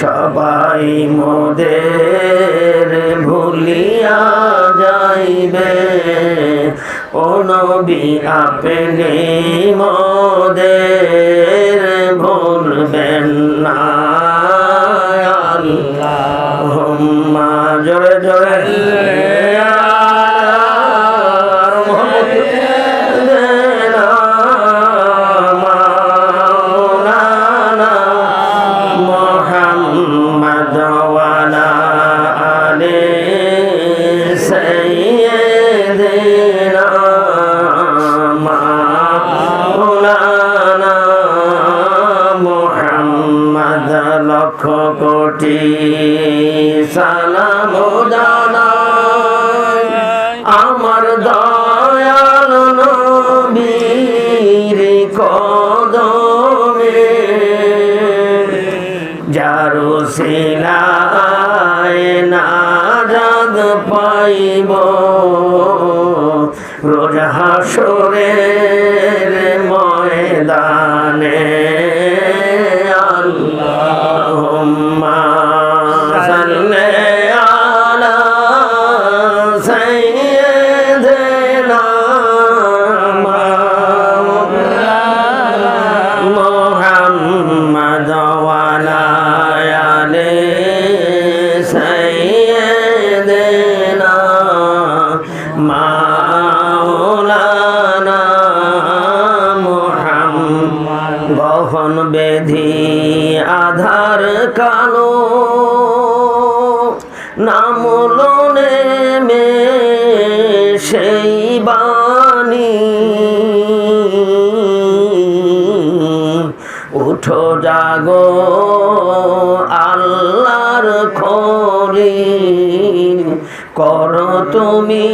সবাই মোদের ভুলিয়া যাইবে, ও নবী আপনি মোদের ভুলবেন না। আল্লাহুম্মা জোরে জোরে কোটি সালাম জানাই আমার দয়াল নবীর কদমে, যার উসিলায় নাজাত পাইব রোজ হাসরের ময়দানে। আল্লাহুম্মা সাল্লি আলা সাইয়্যিদিনা মুহাম্মাদ ওয়া আলা আলি সাইয়্যিদিনা মাওলানা মুহাম্মদ। গহন বেধি আধার কালো নামলনে মে সেই বাণী, উঠো জাগো আল্লাহর খরিদ, করো তুমি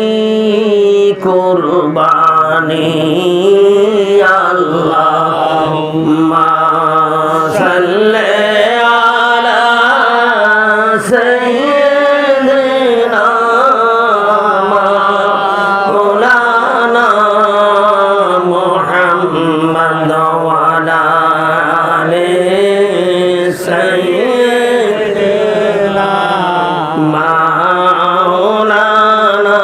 কুরবানি। আল্লাহুম্মা সাল্লি আলা সাইয়্যিদিনা মাওলানা মুহাম্মদ ওয়া আলা আলি সাইয়্যিদিনা মাওলানা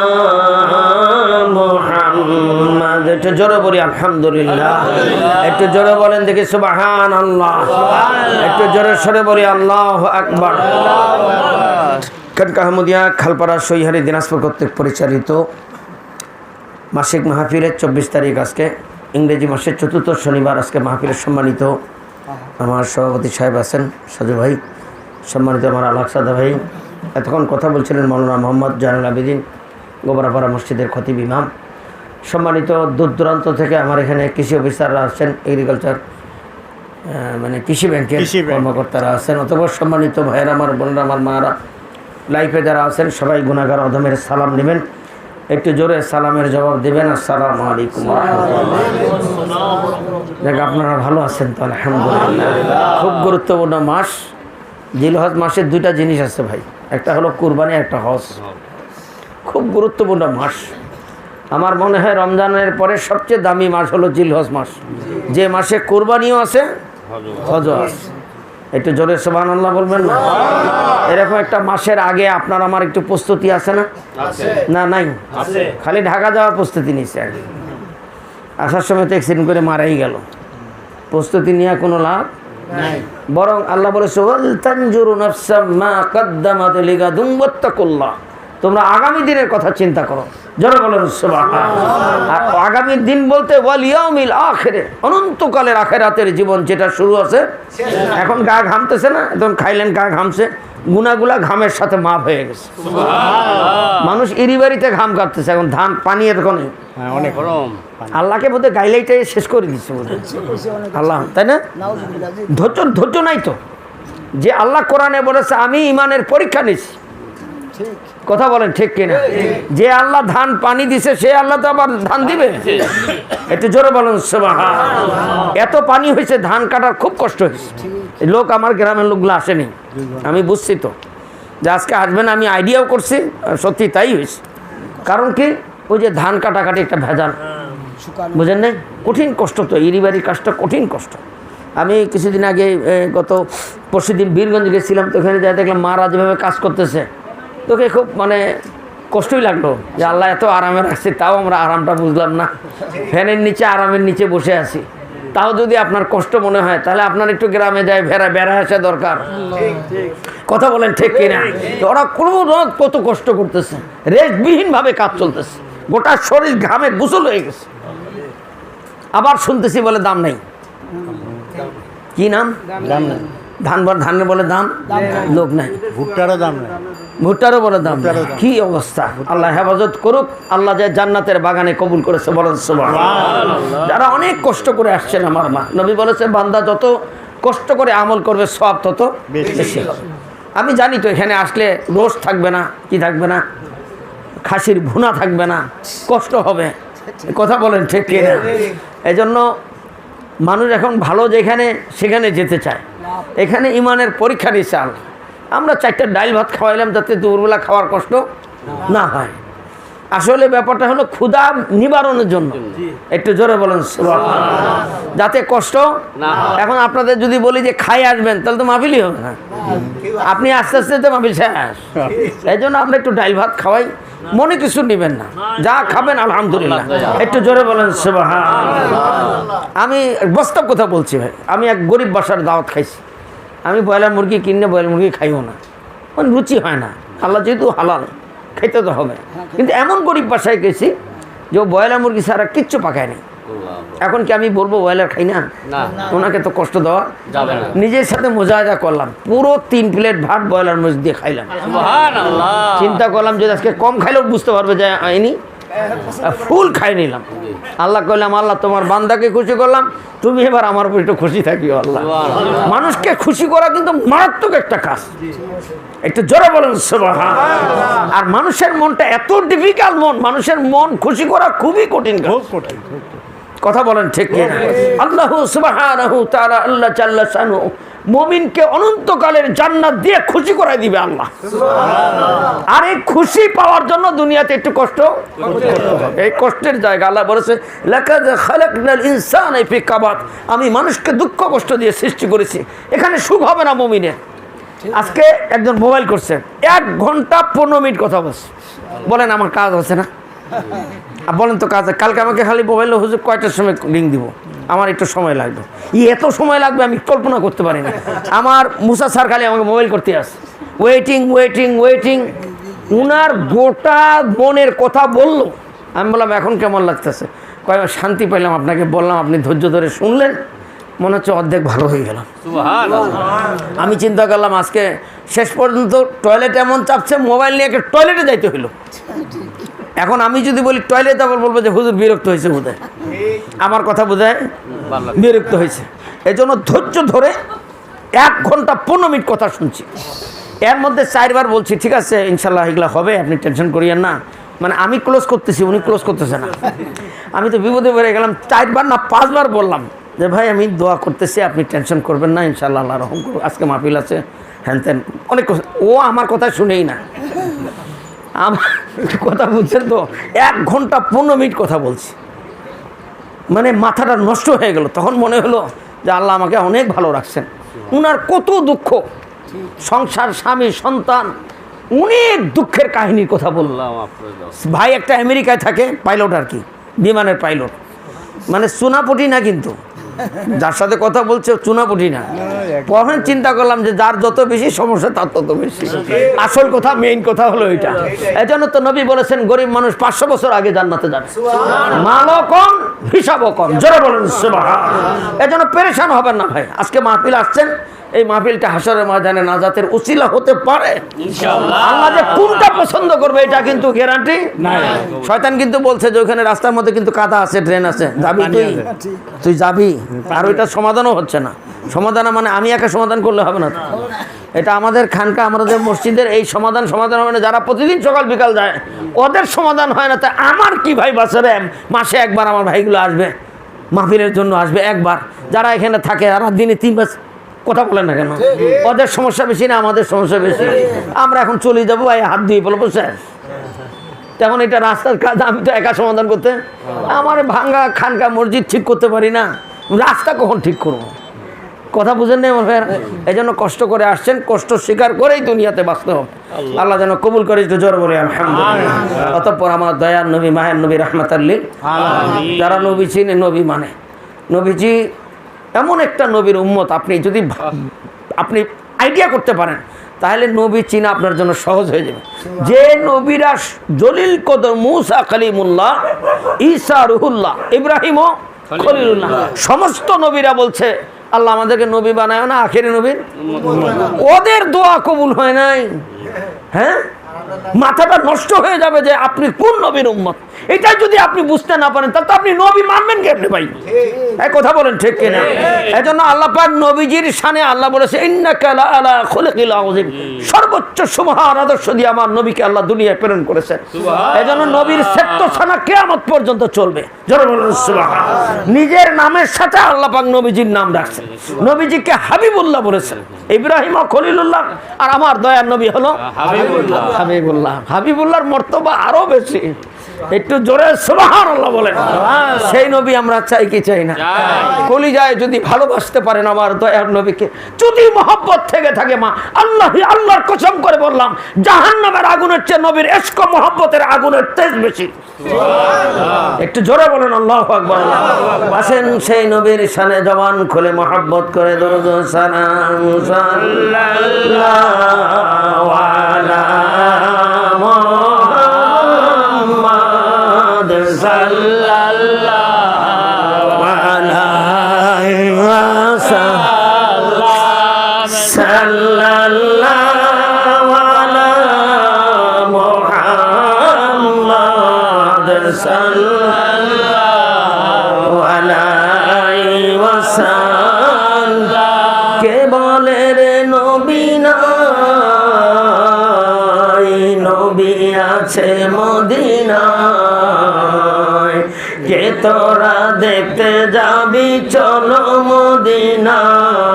মুহাম্মদ। একটু জোরে বলি আলহামদুলিল্লাহ। একটু জোরে বলেন দেখি সুবহানাল্লাহ। একটু জোরে সরে বলি আল্লাহু আকবার। খানকাহ আহমদিয়া খালপাড়া সহিহারি দিনাজপুর কর্তৃক পরিচালিত মাসিক মাহফিলের 24 তারিখ, আজকে ইংরেজি মাসের 4র্থ শনিবার। আজকে মাহফিলের সম্মানিত আমার সভাপতি সাহেব আছেন সাজু ভাই, সম্মানিত আমার আলাকসাদা ভাই, এতক্ষণ কথা বলছিলেন মৌলানা মোহাম্মদ জানুল আবেদিন গোবরাপাড়া মসজিদের খতিব ইমাম, সম্মানিত দূর দূরান্ত থেকে আমার এখানে কৃষি অফিসাররা আছেন, এগ্রিকালচার মানে কৃষি ব্যাংকের কর্মকর্তারা আছেন, অতঃপর সম্মানিত ভাইয়েরা, আমার বোনরা, আমার মারা, লাইফে যারা আছেন সবাই গুনাহগার অধমের সালাম নেবেন। একটু জোরে সালামের জবাব দেবেন, আসসালামু আলাইকুম ওয়া রাহমাতুল্লাহ। দেখ আপনারা ভালো আছেন তো আলহামদুলিল্লাহ। খুব গুরুত্বপূর্ণ মাস জিলহজ মাসের 2টা জিনিস আছে ভাই, একটা হলো কুরবানি, একটা হজ। খুব গুরুত্বপূর্ণ মাস। আমার মনে হয় রমজানের পরে সবচেয়ে দামি মাস হলো জিলহজ মাস, যে মাসে কুরবানিও আছে হজও আছে। একটু জোরে সুবহানাল্লাহ বলবেন না? এরকম একটা মাসের আগে আপনার আমার একটু প্রস্তুতি আছে না? না নাই, খালি ঢাকা যাওয়ার প্রস্তুতি নিচ্ছে। আসার সময় তো অ্যাক্সিডেন্ট করে মারাই গেল। প্রস্তুতি নিয়ে কোনো লাভ নাই। বরং আল্লাহ বলেছে ওয়াল তানজুরু নাফসাম মা কদ্দামাত লিগাদুম ওয়াত্তাকুল্লাহ, তোমরা আগামী দিনের কথা চিন্তা করো। জোরে বলেন সুবহানাল্লাহ। আর আগামী দিন বলতে ওয়াল ইয়াউমিল আখির, অনন্তকালের আখিরাতের জীবন যেটা শুরু আছে। এখন গা ঘামতেছে না, এখন খাইলেন গা ঘামছে, গুনাহগুলা ঘামের সাথে মাপ হয়ে গেছে। মানুষ ইরি বাড়িতে ঘাম কাটতেছে, এখন ধান পানি এখন অনেক গরম। আল্লাহকে বোধহয় গাইলাইটাই শেষ করে দিচ্ছে আল্লাহ, তাই না? ধৈর্য নাই তো। যে আল্লাহ কোরআনে বলেছে আমি ইমানের পরীক্ষা নিচ্ছি, কথা বলেন ঠিক কিনা? যে আল্লাহ ধান পানি দিছে সে আল্লাহ তো আবার ধান দিবে। একটু জোরে বলেন সুবহানাল্লাহ। এত পানি হয়েছে, ধান কাটার খুব কষ্ট হয়েছে। লোক আমার গ্রামের লোকগুলো আসেনি, আমি বুঝছি তো যে আজকে আসবেন, আমি আইডিয়াও করছি, সত্যি তাই হয়েছে। কারণ কি, ওই যে ধান কাটাকাটি একটা ভেজাল, বুঝেন নাই? কঠিন কষ্ট তো, ইরিবাড়ির কাজটা কঠিন কষ্ট। আমি কিছুদিন আগে গত পরশুদিন বীরগঞ্জ গেছিলাম, তো ওখানে যাই দেখলাম মারা যেভাবে কাজ করতেছে, তোকে খুব মানে কষ্টই লাগলো যে আল্লাহ এত আরামে রাখছে, তাও আমরা আরামটা বুঝলাম না। ফ্যানের নিচে আরামের নিচে বসে আছি, তাও যদি আপনার কষ্ট মনে হয় তাহলে আপনার একটু গ্রামে যায় বেড়া আসা দরকার। কথা বলেন ঠিক কিনা? ওরা কোনো কত কষ্ট করতেছে, রেস্টবিহীনভাবে কাজ চলতেছে, গোটা শরীর ঘামে গোসল হয়ে গেছে। আবার শুনতেছি বলে দাম নেই। কি নাম? ধানের বলে দাম, লোক নাই। ভুট্টারও দাম নেই, ভুট্টারও বলে দাম। কি অবস্থা! আল্লাহ হেফাজত করুক, আল্লাহ যে জান্নাতের বাগানে কবুল করেছে বলেন সুবহানাল্লাহ। যারা অনেক কষ্ট করে আসছেন, আমার মা নবী বলেছে বান্দা যত কষ্ট করে আমল করবে সওয়াব তত বেশি হবে। আমি জানি তো এখানে আসলে রোস্ট থাকবে না, কি থাকবে না, খাসির ভুনা থাকবে না, কষ্ট হবে। কথা বলেন ঠিক কিনা? এই জন্য মানুষ এখন ভালো যেখানে সেখানে যেতে চায়। এখানে ইমানের পরীক্ষা নিচ্ছে আল্লাহ। আমরা 4টা ডাল ভাত খাওয়াইলাম যাতে দুপুরবেলা খাওয়ার কষ্ট না হয়। আসলে ব্যাপারটা হলো ক্ষুধা নিবারণের জন্য। একটু জোরে বলেন সুবহানাল্লাহ, যাতে কষ্ট না হয়। এখন আপনাদের যদি বলি যে খাই আসবেন, তাহলে তো মাহফিলই হবে না। আপনি আস্তে আস্তে তো মাহফিল শেষ। এই জন্য আমরা একটু ডাল ভাত খাওয়াই, মনে কিছু নেবেন না, যা খাবেন আলহামদুলিল্লাহ। একটু জোরে বলেন সুবহানাল্লাহ। আমি বাস্তব কথা বলছি ভাই, আমি এক গরিব বাসার দাওয়াত খাইছি। আমি ব্রয়লার মুরগি কিনে ব্রয়লার মুরগি খাইও না, মানে রুচি হয় না। আল্লাহ যেহেতু হালাল, খেতে তো হবে। কিন্তু এমন গরিব বাসায় গেছি যে ব্রয়লার মুরগি ছাড়া কিচ্ছু পাকায় নেই। এখন কি আমি বলবো ব্রয়লার খাই না? ওনাকে তো কষ্ট দেওয়া যাবে না। নিজের সাথে মোজাহাদা করলাম, পুরো 3 প্লেট ভাত ব্রয়লার মুরগি দিয়ে খাইলাম। চিন্তা করলাম যে আজকে কম খাইলেও বুঝতে পারবে যে আইনি, ফুল খাই নিলাম। আল্লাহ কইলাম আল্লাহ তোমার বান্দাকে খুশি করলাম, তুমি এবার আমার উপর একটু খুশি থাকিও আল্লাহ। মানুষকে খুশি করা কিন্তু মারাত্মক একটা কাজ। একটু জোরে বলেন সুবহানাল্লাহ। আর মানুষের মনটা এত ডিফিকাল্ট মন, মানুষের মন খুশি করা খুবই কঠিন কাজ। কথা বলেন ঠিক কিনা? আল্লাহ সুবহানাহু তাআলা আল্লাহ জাল্লা শানু মুমিনকে অনন্তকালের জান্নাত দিয়ে খুশি করাই দিবে আল্লাহ। আর এই খুশি পাওয়ার জন্য দুনিয়াতে একটু কষ্ট করতে হবে। এই কষ্টের জায়গা আল্লাহ বলেছে লাকাদ খালাকনাল ইনসানা ফি কাবাদ, আমি মানুষকে দুঃখ কষ্ট দিয়ে সৃষ্টি করেছি। এখানে সুখ হবে না মুমিনের। আজকে একজন মোবাইল করছে, 1 ঘন্টা 15 মিনিট কথা বলছে। বলেন আমার কাজ হচ্ছে না? বলেন তো কাজ। কালকে আমাকে খালি মোবাইল হুজুর কয়টার সময় লিঙ্ক দিব, আমার একটু সময় লাগবে। এত সময় লাগবে আমি কল্পনা করতে পারি না। আমার মুসা স্যার খালি আমাকে মোবাইল করতে আসে, ওয়েটিং ওয়েটিং ওয়েটিং। উনার গোটা মনের কথা বলল। আমি বললাম এখন কেমন লাগতেছে? কয় শান্তি পাইলাম, আপনাকে বললাম, আপনি ধৈর্য ধরে শুনলেন, মনে হচ্ছে অর্ধেক ভালো হয়ে গেলাম। আমি চিন্তা করলাম আজকে শেষ পর্যন্ত টয়লেট এমন চাপছে, মোবাইল নিয়ে একটা টয়লেটে যাইতে হইলো। এখন আমি যদি বলি টয়লেট, আবার বলবো যে হুজুর বিরক্ত হয়েছে বোধহয়, আমার কথা বোধহয় বিরক্ত হয়েছে। এই জন্য ধৈর্য ধরে 1 ঘন্টা 15 মিনিট কথা শুনছি। এর মধ্যে 4 বার বলছি ঠিক আছে ইনশাল্লাহ এগুলো হবে, আপনি টেনশন করিয়েন না। মানে আমি ক্লোজ করতেছি, উনি ক্লোজ করতেছে না। আমি তো বিপদে পড়ে গেলাম। 4 বার না 5 বার বললাম যে ভাই আমি দোয়া করতেছি, আপনি টেনশন করবেন না, ইনশাল্লাহ আল্লাহ রহম করুন, আজকে মাহফিল আছে, হ্যান ত্যান অনেক। ও আমার কথা শুনেই না। আমার কথা বুঝছেন তো? 1 ঘন্টা 15 মিনিট কথা বলছি, মানে মাথাটা নষ্ট হয়ে গেল। তখন মনে হলো যে আল্লাহ আমাকে অনেক ভালো রাখছেন। উনার কত দুঃখ, সংসার, স্বামী, সন্তান, অনেক দুঃখের কাহিনীর কথা বললাম। ভাই একটা আমেরিকায় থাকে, পাইলট আর কি, বিমানের পাইলট। মানে চুনাপুটি না, কিন্তু যার সাথে কথা বলছে চুনাপুটি না। তখন চিন্তা করলাম যে যার যত বেশি সমস্যা তার তত বেশি। আসল কথা, মেইন কথা হলো এটা। এই জন্য তো নবী বলেছেন গরিব মানুষ 500 বছর আগে জান্নাতে যাবে, মালও কম হিসাবও কম। জোরে বলেন সুবহানাল্লাহ। এই জন্য পেরেশান হবেন না ভাই। আজকে মাহফিল আসছেন, এই মাহফিলটা হাসরের ময়দানে নাজাতের উসিলা হতে পারে ইনশাআল্লাহ। আল্লাহ যে কোনটা পছন্দ করবে এটা কিন্তু গ্যারান্টি নাই। শয়তান কিন্তু বলছে যে ওখানে রাস্তার মধ্যে কিন্তু কাদা আছে, ড্রেন আছে, যাবি তুই যাবি। আর ওইটা সমাধানও হচ্ছে না। সমাধান মানে আমি একা সমাধান করলে হবে না, এটা আমাদের খানকা, আমাদের মসজিদের এই সমাধান হবে না। যারা প্রতিদিন সকাল বিকাল যায় ওদের সমাধান হয় না। তা আমার কি ভাই, বছরে মাসে একবার আমার ভাইগুলো আসবে মাহফিলের জন্য, আসবে একবার। যারা এখানে থাকে আর দিনে 3 বার কথা বলেন না কেন? ওদের সমস্যা বেশি না, আমাদের সমস্যা বেশি। আমরা এখন চলে যাবো ভাই, হাত দিয়ে বলবো স্যার। তেমন এটা রাস্তার কাজ আমি তো একা সমাধান করতে, আমার ভাঙ্গা খানকা মসজিদ ঠিক করতে পারি না, রাস্তা কখন ঠিক করবো? কথা বুঝেন না আমার ভাইয়েরা? এই জন্য কষ্ট করে আসছেন, কষ্ট স্বীকার করেই দুনিয়াতে বাঁচতে হবে। আল্লাহ যেন কবুল করে, একটু জোর বলে আলহামদুলিল্লাহ। অতঃপর আমার দয়ার নবী, মায়ের নবী, রাহমাতাল লিল আলামিন, যারা নবী চিনে, নবী মানে, নবীজি এমন একটা নবীর উম্মত, আপনি যদি আপনি আইডিয়া করতে পারেন তাহলে নবী চিনা আপনার জন্য সহজ হয়ে যাবে। যে নবীরা জলিল কদর, মুসা কালিমুল্লাহ, ঈসা রুহুল্লাহ, ইব্রাহিম খলিলুল্লাহ, সমস্ত নবীরা বলছে আল্লাহ আমাদেরকে নবী বানায় না, আখেরি নবীর, ওদের দোয়া কবুল হয় নাই। হ্যাঁ, মাথাটা নষ্ট হয়ে যাবে যে আপনি কোন নবীর উম্মত। এটা যদি আপনি বুঝতে না পারেন তাহলে তো আপনি নবী মানবেন কেমনে ভাই? এই কথা বলেন ঠিক কিনা? এজন্য আল্লাহ পাক নবীজির শানে আল্লাহ বলেছে ইন্নাকা লা আলা খুলুকিল আযীম, সর্বোচ্চ সুমহান আদর্শ দিয়ে আমার নবীকে আল্লাহ দুনিয়ায় প্রেরণ করেছেন। এজন্য নবীর শ্রেষ্ঠ ছানা কিয়ামত পর্যন্ত চলবে। জোরে বলেন সুবহানাল্লাহ। নিজের নামের সাথে আল্লাহ পাক নবীজির নাম রাখছেন, নবীজিকে হাবিবুল্লাহ বলেছেন, ইব্রাহিম খলিলুল্লাহ, আর আমার দয়ার নবী হলো হাবিবুল্লাহ। হাবিবুল্লাহ, হাবিবুল্লাহর মর্তবা আরো বেশি। একটু জোরে সুবহানাল্লাহ বলেন। সেই নবী আমরা চাই কি চাই না? কলিজায় যদি ভালোবাসতে পারেন আমার দয়ার নবীকে, যদি মহব্বত থেকে থাকে, মা আল্লাহর কসম করে বললাম, জাহান্নামের আগুনের চেয়ে নবীর ইশক মহব্বতের আগুনের তেজ বেশি। একটু জোরে বলেন আল্লাহু আকবার। আসেন সেই নবীর শানে জবান খুলে মহব্বত করে দরুদ সালাম সাল্লাল্লাহু আলা মুহাম্মাদ সাল্লাল্লাহু আলাইহি ওয়াসাল্লাম সাল্লাল্লাহু আলা মুহাম্মাদ সাল্লাল্লাহু আলাইহি ওয়াসাল্লাম। কে বলে রে নবী নাই, নবী আছে মদিনায়, কে তোরা দেখতে যাবি চলো মদিনায়,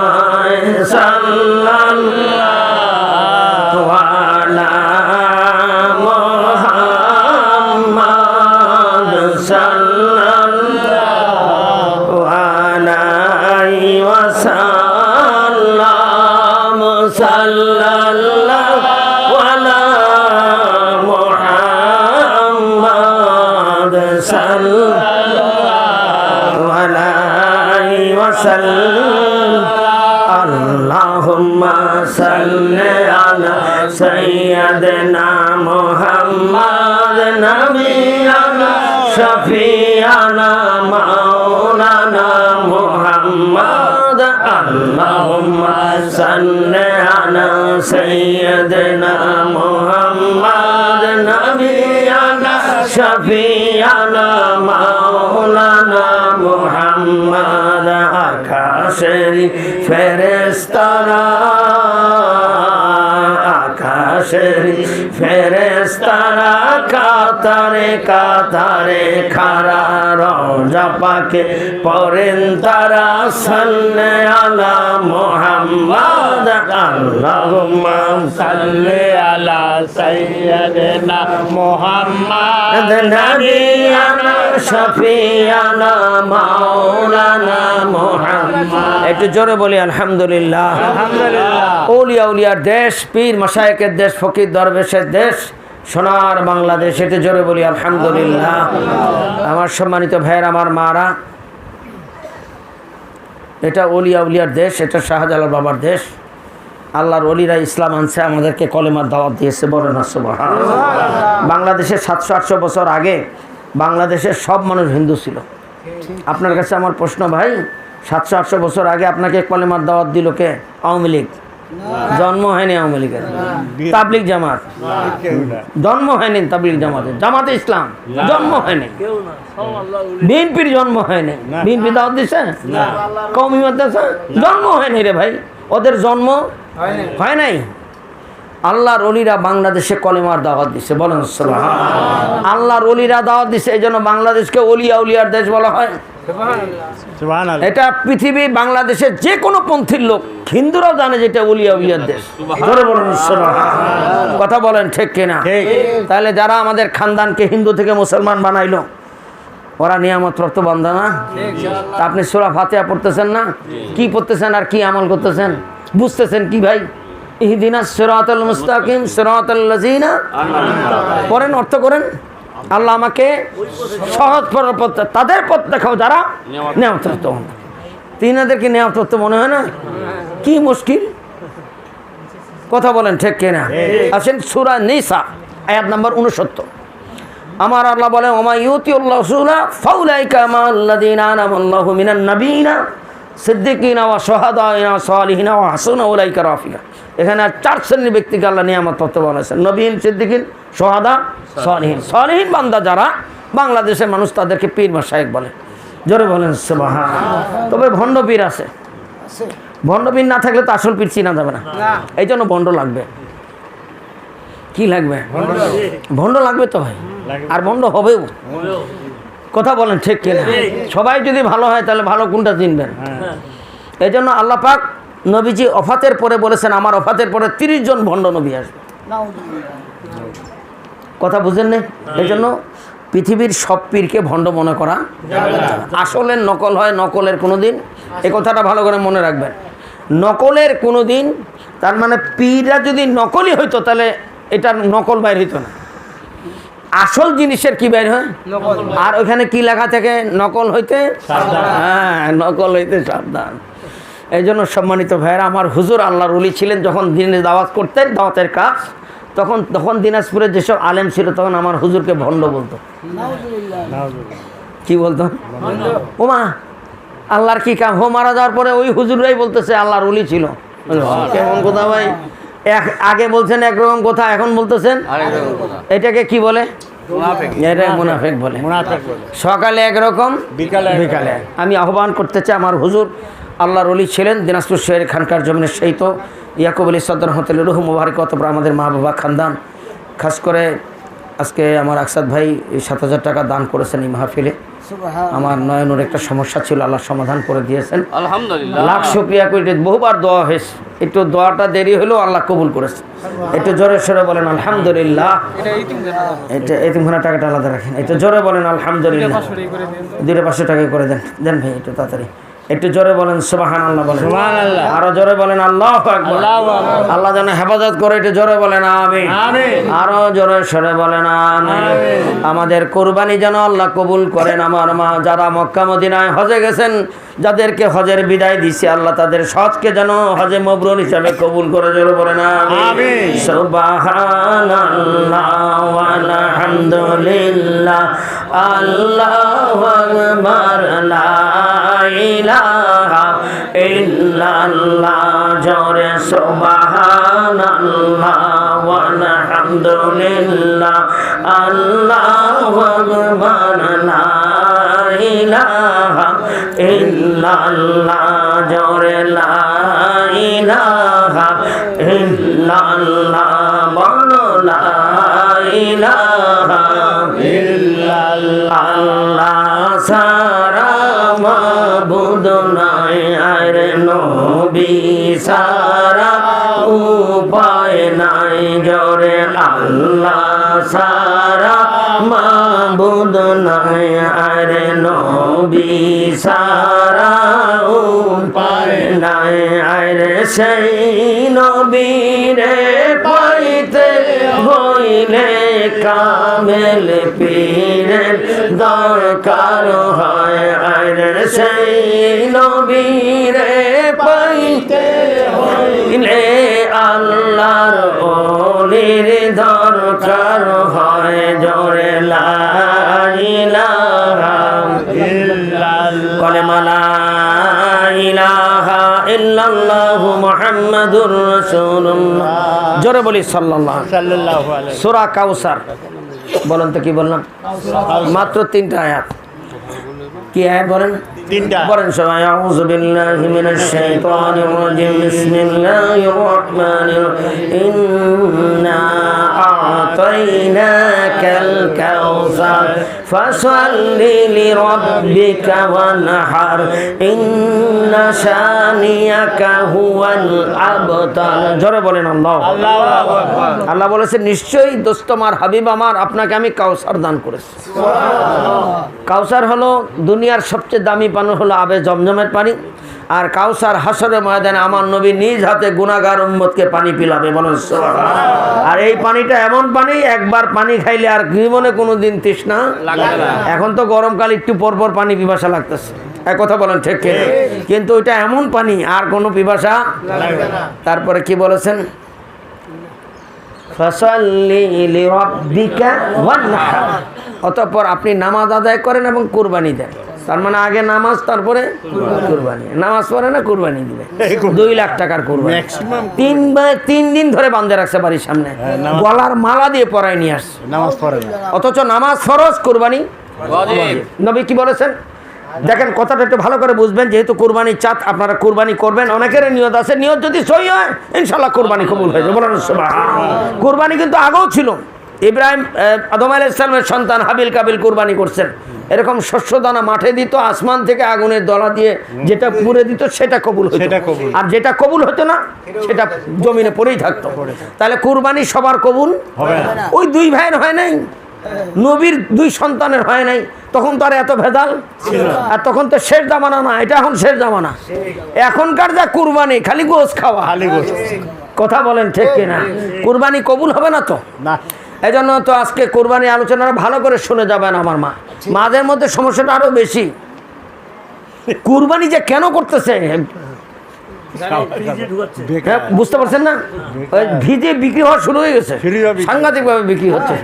সাল্লাল্লাহু আলা মুহাম্মাদ সাল্লাল্লাহু আলাইহি ওয়াসাল্লাম সাল্লাল্লাহু আলা মুহাম্মাদ সাল্লাল্লাহু আলাইহি ওয়াসাল্লাম। আল্লাহুম্মা সাল্লি আলা সাইয়্যিদিনা মুহাম্মাদ নাবিয়িনা শাফিয়ানা মাওলানা মুহাম্মাদ। আল্লাহুম্মা সাল্লি আলা সাইয়্যিদিনা মুহাম্মাদ নাবিয়িনা শাফিয়ানা মাওলানা মুহাম্মাদ। আকাশের ফেরেশতারা, আকাশের ফেরেশতারা কাতারে কাতারে খাড়া, রওজা পাকে পড়েন তারা সাল্লি আলা মুহাম্মাদ। আল্লাহুম্মা সাল্লি আলা সাইয়্যিদিনা মুহাম্মাদ নাবিয়িনা শাফিয়ানা মাওলানা মুহাম্মাদ। একটু জোরে বলি আলহামদুলিল্লাহ। আলহামদুলিল্লাহ। ওলিয়া উলিয়ার দেশ, পীর মাশায়েখের দেশ, ফকির দরবেশের দেশ, সোনার বাংলাদেশ। একটু জোরে বলি আলহামদুলিল্লাহ। আমার সম্মানিত ভাইয়ের, আমার মারা, এটা ওলিয়া উলিয়ার দেশ, এটা শাহজালাল বাবার দেশ। আল্লাহর ওলিরা ইসলাম আনছে, আমাদেরকে কলেমার দাওয়াত দিয়েছে। বলেন না সুবহানাল্লাহ। বাংলাদেশের 700-800 বছর আগে বাংলাদেশের সব মানুষ হিন্দু ছিল। আপনার কাছে আমার প্রশ্ন ভাই, 700-800 বছর আগে আপনাকে কলেমার দাওয়াত দিল কে? আওয়ামী লীগ? জন্ম হয়নি আওয়ামী লীগের। তাবলিগ জামাত জন্ম হয়নি, তাবলিগ জামাতের, জামাতে ইসলাম জন্ম হয়নি, বিএনপির জন্ম হয়নি। বিএনপি দাওয়াত দিছে? কওমি মাদ্রাসা জন্ম হয়নি রে ভাই, ওদের জন্ম হয় নাই। আল্লাহর ওলিরা বাংলাদেশে কলেমার দাওয়াত দিছে, বলেন সুবহানাল্লাহ। আল্লাহর ওলিরা দাওয়াত দিছে, এই জন্য বাংলাদেশকে ওলিয়া উলিয়ার দেশ বলা হয়। এটা পৃথিবী বাংলাদেশের যে কোনো পন্থীর লোক, হিন্দুরাও জানে যে এটা ওলিয়া উলিয়ার দেশ। জোরে বলেন সুবহানাল্লাহ। কথা বলেন ঠিক কিনা? তাহলে যারা আমাদের খানদানকে হিন্দু থেকে মুসলমান বানাইলো, ওরা নিয়ামত প্রাপ্ত বান্দা না? আপনি সূরা ফাতিহা পড়তেছেন না, কি পড়তেছেন আর কি আমল করতেছেন, বুঝতেছেন কি ভাই? ইহদিনাস সিরাতাল মুস্তাকিম সিরাতাল্লাযিনা পড়েন, অর্থ করেন, আল্লাহ আমাকে সহজ পথ, তাদের পথ দেখাও যারা নিয়ামত প্রাপ্ত। তিনাদেরকে নিয়ামত প্রাপ্ত মনে হয় না? কি মুশকিল, কথা বলেন ঠিক কিনা? আসেন সূরা নিসা আয়াত নাম্বার 69। আমার আল্লাহ বলে, ওমা ইউতিউল্লাহ রাসূলা ফাউলাইকা মাল্লাযিনা আনামাল্লাহু মিনান নাবিয়িনা সিদ্দিকিনা ওয়া শুহাদাইনা ওয়া সালিহিনা ওয়া হাসুনা উলাইকা রাফিকা। এখানে 4 শ্রেণীর ব্যক্তিকে আল্লাহ নিয়ামত প্রাপ্ত বলেছেন, নবীন, সিদ্দিকিন, শুহাদা, সালিহিন। সালিহিন বান্দা যারা, বাংলাদেশের মানুষ তাদেরকে পীর মাশায়েখ বলে। জোরে বলেন সুবহানাল্লাহ। তবে ভণ্ড পীর আছে, ভণ্ড পীর না থাকলে তো আসল পীর চিনা যাবে না। এই জন্য ভণ্ড লাগবে। কি লাগবে? ভণ্ড লাগবে তো ভাই, আর ভণ্ড হবেও। কথা বলেন ঠিক কিনা? সবাই যদি ভালো হয় তাহলে ভালো কোনটা চিনবেন? এই জন্য আল্লাহ পাক নবীজি ওফাতের পরে বলেছেন, আমার ওফাতের পরে 30 জন ভণ্ড নবী আসবে। কথা বুঝেন না? এই জন্য পৃথিবীর সব পীরকে ভণ্ড মনে করা, আসলের নকল হয়, নকলের কোনো দিন, এই কথাটা ভালো করে মনে রাখবেন, নকলের কোনো দিন, তার মানে পীররা যদি নকলই হইতো তাহলে এটার নকল বাইর হইতো না। আসল জিনিসের কি বের হয়? আর ওখানে কি লেখা থাকে? নকল হইতে সাবধান। হ্যাঁ, নকল হইতে সাবধান। এই জন্য সম্মানিত ভাইয়েরা, আমার হুজুর আল্লাহর ওলি ছিলেন, যখন দিনে দাওয়াত করতেন, দাওয়াতের কাজ, তখন দিনাজপুরে যেসব আলেম ছিল তখন আমার হুজুরকে ভণ্ড বলতো। কি বলতো? ওমা আল্লাহর কি কাম, হো মারা যাওয়ার পরে ওই হুজুররাই বলতেছে আল্লাহর ওলি ছিল। কেমন কথা ভাই? আগে বলছেন একরকম কথা, এখন বলতেছেন এটাকে কি বলে? এটা মুনাফিক বলে। সকালে একরকম, বিকালে। আমি আহ্বান করতে চাই, আমার হুজুর আল্লাহর ওলি ছিলেন, দিনাজপুর শহরের খানকার জমিনের সেই তো ইয়াকুব আলী সদ্দার রহমতুল্লাহ রুহ মুবারক, অতঃপর আমাদের মা বাবা খানদান, খাস করে আজকে আমার আকসাদ ভাই 7,000 টাকা দান করেছেন এই মাহফিলে। আমার নয়নের একটা সমস্যা ছিল, আল্লাহ সমাধান করে দিয়েছেন, আলহামদুলিল্লাহ। লাখ শুকরিয়া করি। বহুবার দোয়া হয়েছে, একটু দোয়াটা দেরি হলেও আল্লাহ কবুল করেছে। একটু জোরে সরে বলেন আলহামদুলিল্লাহ। এটা এতিমখানা টাকাটা আলাদা রাখেন, একটু জোরে বলেন আলহামদুলিল্লাহ। 200 টাকা করে দেন, দেন ভাই একটু তাড়াতাড়ি। একটু জোরে বলেন সুবহানাল্লাহ বলেন, সুবহানাল্লাহ। আরো জোরে বলেন আল্লাহু আকবার। আল্লাহ যেন হেফাজত করে, একটু জোরে বলেন আমিন। আরো জোরে সরে বলেন আমিন। আমাদের কুরবানি যেন আল্লাহ কবুল করেন। আমার মা যারা মক্কা মদিনায় হজে গেছেন, যাদেরকে হজের বিদায় দিছে, আল্লাহ তাদের হজকে যেন হজে মবরুর হিসাবে কবুল করে, জোরে বলেন আমিন। সুবহানাল্লাহ ওয়ালহামদুলিল্লাহ, আল্লাহু আকবার, লা ইলাহা ইল্লাল্লাহ, জোরে সুবহানাল্লাহ ওয়ালহামদুলিল্লাহ, আল্লাহু আকবার, লা ইলাহা ইল্লাল্লাহ, জোরে লা ইলাহা ইল্লাল্লাহ, বলো লা ইলাহা ইল্লাল্লাহ। আল্লাহ সারা মাবুদ নাই, আর নবী সারা উপায় নাই, জোরে আল্লাহ সারা মাবুদ নাই, আর নবী সারা উপায় নাই, আর সেই নবীরে পাইতে হইলে কামেল পীরের দরকার হয়, আর সেই নবীরে পাইতে হইলে আল্লাহর ওলির দরকার হয়, জোরে লা ইলাহা ইল্লাল্লাহ, কলেমা লা ইলাহা ইল্লাল্লাহু মুহাম্মাদুর রাসূলুল্লাহ, জোরে বলি সাল্লাল্লাহু আলাইহি। সূরা কাউসার বলেন তো, কি বললাম? মাত্র 3টা আয়াত। কি আয়াত বলেন? তিনটা বলেন সবাই, আউযু বিল্লাহি মিনাশ শাইতানির রাজিম, বিসমিল্লাহির রাহমানির রাহিম, ইন্না আ'তাইনাকাল কাউসার ফাসাল্লি লিরাব্বিকা ওয়ানহার, ইন্না শানিয়াকা হুয়াল আবতার। জোরে বলেন আল্লাহু আকবার। আল্লাহ বলেছেন নিশ্চয়ই দোস্ত আমার, হাবিব আমার, আপনাকে আমি কাউসার দান করেছি। কাউসার হলো দুনিয়ার সবচেয়ে দামি পানি, হলো আবে জমজমের পানি। আর কাউসার হাসরের ময়দানে আমার নবী নিজ হাতে গুনাহগার উম্মতকে পানি পিলাবে, বলেন সুবহানাল্লাহ। আর এই পানিটা এমন পানি, একবার পানি খাইলে আর জীবনে কোনোদিন তৃষ্ণা লাগবে না। এখন তো গরমকাল একটু পরপর পানি পিপাসা লাগতেছে, এক কথা বলেন ঠিক কি? কিন্তু ওইটা এমন পানি আর কোনো পিপাসা লাগবে না। তারপরে কি বলেছেন? ফাসাল্লি লিরাব্বিকা ওয়ানহার। অতঃপর আপনি নামাজ আদায় করেন এবং কুরবানি দেন। তার মানে আগে নামাজ, তারপরে কুরবানি। নামাজ পড়ে না, কুরবানি দিবে। 2 লাখ টাকার কুরবানি, 3 দিন ধরে বাঁধে রাখছে বাড়ির সামনে, গলার মালা দিয়ে পরায় নিয়ে আসছে, নামাজ পড়ে না। অথচ নামাজ ফরজ, কুরবানি ওয়াজিব। নবী কি বলেছেন দেখেন, কথাটা একটু ভালো করে বুঝবেন। যেহেতু কুরবানির চাঁদ, আপনারা কুরবানি করবেন, অনেকের নিয়ত আছে, নিয়ত যদি সহি হয় ইনশাআল্লাহ কুরবানি কবুল হয়ে যাবে, বলেন সুবহানাল্লাহ। কুরবানি কিন্তু আগেও ছিল। ইব্রাহিম আদম আলাইহিস সালামের সন্তান হাবিল কাবিল কুরবানি করছেন। এরকম শস্য দানা মাঠে দিত, আসমান থেকে আগুনের দলা দিয়ে যেটা পুড়ে দিত সেটা কবুল হতো, আর যেটা কবুল হতো না সেটা জমিনে পড়েই থাকতো। তাহলে কুরবানি সবার কবুল হবে না। ওই 2 ভাইয়ের হয় নাই, নবীর 2 সন্তানের হয় নাই, তখন তো আর এত ভেজাল ছিল না। আর তখন তো শেষ জামানা না, এটা এখন শেষ জামানা। এখনকার যা কুরবানি, খালি গোশ খাওয়া, খালি গোশ। কথা বলেন ঠিক কিনা? কুরবানি কবুল হবে না তো না। এই জন্য তো আজকে কোরবানি আলোচনাটা ভালো করে শুনে যাবেন আমার মা। মাদের মধ্যে সমস্যাটা আরো বেশি। কুরবানি যে কেন করতেছে বুঝতে পারছেন না? ওই ভিজে বিক্রি হওয়া শুরু হয়ে গেছে, সাংঘাতিক ভাবে বিক্রি হচ্ছে।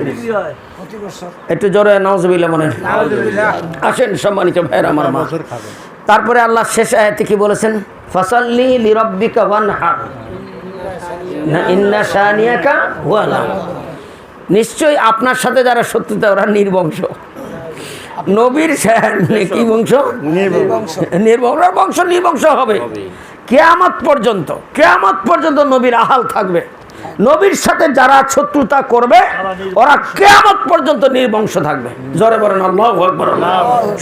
একটু জোরে নাউজুবিল্লাহ বলেন। আসেন সম্মানিত ভাইরা আমার মা। তারপরে আল্লাহ শেষ আয়াতে কি বলেছেন? ফাসাল্লি লিরাব্বিকা ওয়ানহার, ইন্না শানিয়াকা হুয়াল আবতার। নিশ্চয়ই আপনার সাথে যারা শত্রুতা, ওরা নির্বংশ। নবীর কি বংশ? বংশ নির্বংশ হবে কিয়ামত পর্যন্ত। কিয়ামত পর্যন্ত নবীর আহাল থাকবে। নবীর সাথে যারা শত্রুতা করবে ওরা কিয়ামত পর্যন্ত নির্বংশ থাকবে। জোরে বলেন আল্লাহু আকবার।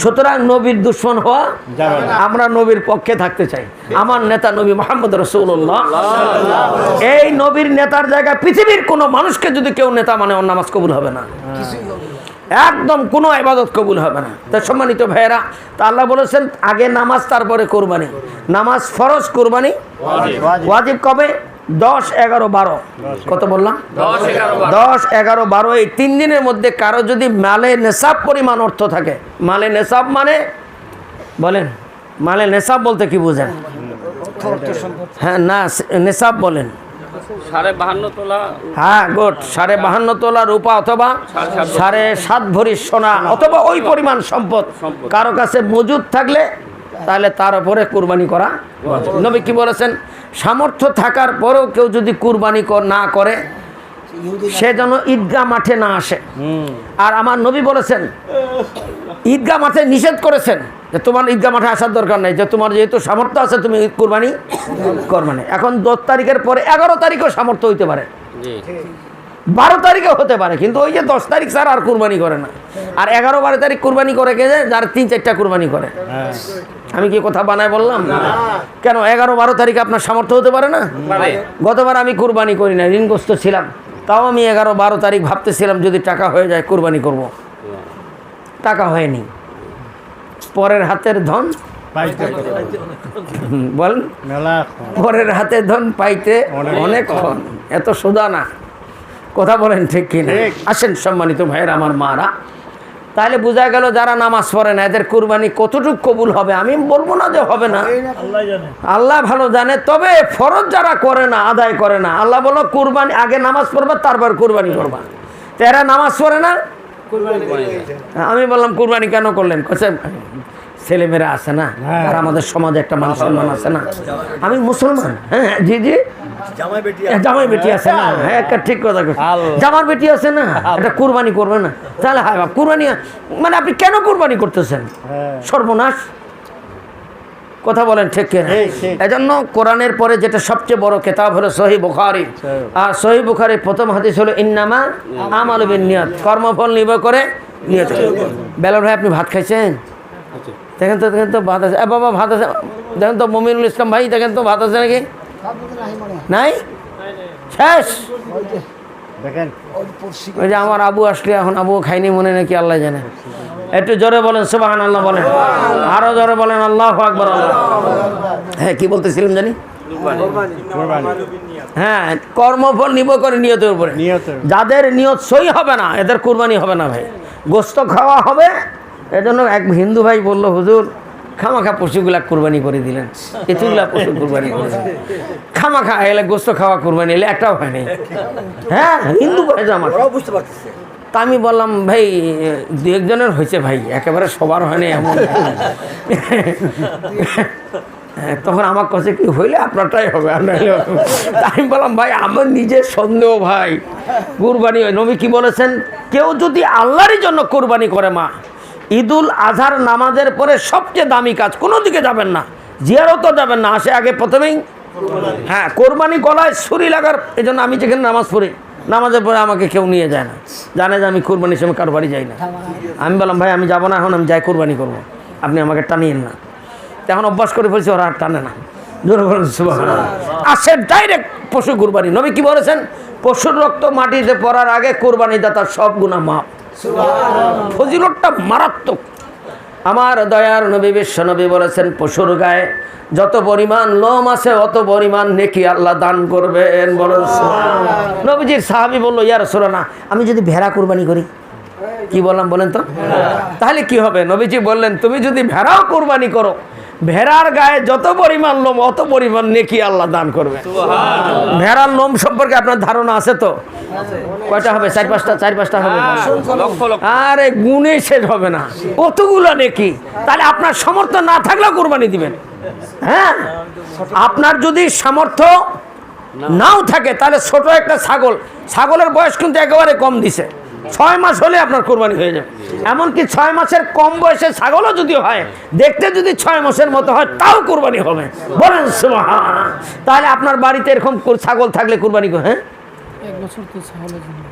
সুতরাং নবীর দুশমন হওয়া যাবে না। আমরা নবীর পক্ষে থাকতে চাই। আমার নেতা নবী মুহাম্মদ রাসূলুল্লাহ, এই নবীর নেতার জায়গায় পৃথিবীর কোনো মানুষকে যদি কেউ নেতা মানে, ওর নামাজ কবুল হবে না, একদম কোনো ইবাদত কবুল হবে না। তাই সম্মানিত ভাইয়েরা, তা আল্লাহ বলেছেন আগে নামাজ, তারপরে কুরবানি। নামাজ ফরজ, কুরবানি ওয়াজিব। কবে? 10, 11, 12। কত বললাম? 10, 11, 12। এই 3 দিনের মধ্যে কারো যদি মালে নেশাব পরিমাণ অর্থ থাকে, মালে নেশাব মানে বলেন, মালে নেশাব বলতে কি বুঝেন? হ্যাঁ না, নেশাব বলেন 52.5 তোলা। হ্যাঁ গুড, 52.5 তোলা রূপা অথবা 7.5 ভরি সোনা অথবা ওই পরিমাণ সম্পদ কারো কাছে মজুদ থাকলে তাহলে তার উপরে কুরবানি করা। নবী কি বলেছেন? সামর্থ্য থাকার পরেও কেউ যদি কুরবানি না করে, সে যেন ঈদগাহ মাঠে না আসে। আর আমার নবী বলেছেন, ঈদগাহ মাঠে নিষেধ করেছেন যে তোমার ঈদগাহ মাঠে আসার দরকার নেই, যে তোমার যেহেতু সামর্থ্য আছে তুমি কুরবানি করবে না। এখন 10 তারিখের পরে 11 তারিখও সামর্থ্য হইতে পারে, 12 তারিখেও হতে পারে, কিন্তু ওই যে 10 তারিখ স্যার আর কুরবানি করে না। আর 11, 12 তারিখ কুরবানি করে কে যায়? যারা 3-4টা কুরবানি করে। আমি কি কথা বানায় বললাম? কেন 11, 12 তারিখে আপনার সামর্থ্য হতে পারে না? গতবার আমি কুরবানি করি না, ঋণগ্রস্ত ছিলাম, তাও আমি 11, 12 তারিখ ভাবতেছিলাম যদি টাকা হয়ে যায় কুরবানি করব। টাকা হয়নি। পরের হাতের ধন বলেন, পরের হাতের ধন পাইতে অনেকক্ষণ, এত সোজা না। কথা বলেন ঠিক কিনা? আসেন সম্মানিত ভাইয়ের আমার মারা, তাহলে বোঝা গেল যারা নামাজ পড়ে না এদের কুরবানি কতটুকু কবুল হবে। আমি বলবো না যে হবে না, আল্লাহ ভালো জানে। তবে ফরজ যারা করে না, আদায় করে না, আল্লাহ বলো কুরবানি আগে নামাজ পড়বা তারপর কুরবানি করবা। তো এরা নামাজ পড়ে না, আমি বললাম কুরবানি কেন করলেন? ছেলেমেয়েরা আছে না, আর আমাদের সমাজে একটা মান সম্মান আছে না। আমি মুসলমান, হ্যাঁ জি জি, জামাই বেটি আছে না, হ্যাঁ একটা ঠিক কথা কইছেন। জামার বেটি আছে না, এটা কুরবানি করবে না, তাহলে হায় বাপ কুরবানি মানে আপনি কেন কুরবানি করতেছেন? সর্বনাশ, কথা বলেন ঠিক কিনা? এজন্য কোরআনের পরে যেটা সবচেয়ে বড় কিতাব হলো সহিহ বুখারী, আর সহিহ বুখারীর প্রথম হাদিস হলো ইন্নামা আমালু বিন্নিয়াত, কর্মফল নির্ভর করে নিয়ত। বেলাল ভাই আপনি ভাত খাইছেন? দেখেন তো ভাত আছে, বাবা ভাত আছে, দেখেন তো মমিনুল ইসলাম ভাই, দেখেন তো ভাত আছে নাকি? নাই, শেষ। দেখেন ওই যে আমার আবু আসলে, এখন আবু খাইনি মনে নাকি আল্লাহ জানে। একটু জোরে বলেন সুবহানাল্লাহ বলেন, আরো জোরে বলেন আল্লাহু আকবার। হ্যাঁ কি বলতেছিলাম জানি? হ্যাঁ, কর্মফল নির্ভর করে নিয়তের উপরে। যাদের নিয়ত সই হবে না এদের কুরবানি হবে না ভাই, গোস্ত খাওয়া হবে। এজন্য এক হিন্দু ভাই বললো, হুজুর খামাখা পশুগুলা কুরবানি করে দিলেন, এতগুলা পশু কুরবানি করে দিলেন, খামাখা এলে গোস্ত খাওয়া কুরবানি এলে একটাও হয়নি। হ্যাঁ হিন্দু ভাই আমার বুঝতে পারতেছে। তা আমি বললাম ভাই দু একজনের হয়েছে ভাই, একেবারে সবার হয়নি এমন। তখন আমার কাছে কি হইলে আপনারটাই হবে, আমি বললাম ভাই আমার নিজের সন্দেহ ভাই, কুরবানি নবী কি বলেছেন, কেউ যদি আল্লাহরই জন্য কুরবানি করে মা, ঈদুল আজহার নামাজের পরে সবচেয়ে দামি কাজ, কোনো দিকে যাবেন না, জিয়ারতও যাবেন না, আসে আগে প্রথমেই হ্যাঁ কোরবানি গলায় ছুরি লাগার। এই জন্য আমি যেখানে নামাজ পড়ি, নামাজের পরে আমাকে কেউ নিয়ে যায় না, জানে যে আমি কুরবানির সময় কারো বাড়ি যাই না। আমি বললাম ভাই আমি যাবো না, এখন আমি যাই কুরবানি করবো, আপনি আমাকে টানিয়েন না। এখন অভ্যাস করে ফেলছি, ওরা আর টানে না। আসে ডাইরেক্ট পশু কুরবানি। নবী কি বলেছেন, পশুর রক্ত মাটিতে পড়ার আগে কুরবানি দাতার সব গুনাহ মাফ। ফজিলতটা মারাত্মক। আমার দয়ার নবী বিশ্ব নবী বলেছেন, পশুর গায়ে যত পরিমাণ লোম আছে অত পরিমাণ নেকি আল্লাহ দান করবেন। বলেন সুবহানাল্লাহ। নবীজির সাহাবী বলল, ইয়া রাসূলুল্লাহ আমি যদি ভেড়া কুরবানি করি? কি বললাম বলেন তো? তাহলে কি হবে? নবীজি বললেন, তুমি যদি ভেড়াও কুরবানি করো, ভেড়ার গায়ে যত পরিমাণ লোম অত পরিমাণ নেকি আল্লাহ দান করবে। ভেড়ার লোম সম্পর্কে আপনার ধারণা আছে তো? কয়টা হবে? চার পাঁচটা হবে। আরে গুণে শেষ হবে না, কতগুলো নেকি। তাহলে আপনার সামর্থ্য না থাকলেও কুরবানি দিবেন। হ্যাঁ, আপনার যদি সামর্থ্য নাও থাকে তাহলে ছোট একটা ছাগলের বয়স কিন্তু একেবারে কম দিছে, 6 মাস হলে আপনার কোরবানি হয়ে যাবে। এমনকি 6 মাসের কম বয়সের ছাগলও যদি হয়, দেখতে যদি 6 মাসের মতো হয়, তাও কোরবানি হবে। বলেন সুবহানাল্লাহ। তাহলে আপনার বাড়িতে এরকম ছাগল থাকলে কোরবানি করে, হ্যাঁ 1 বছর তো ছাগলের জন্য,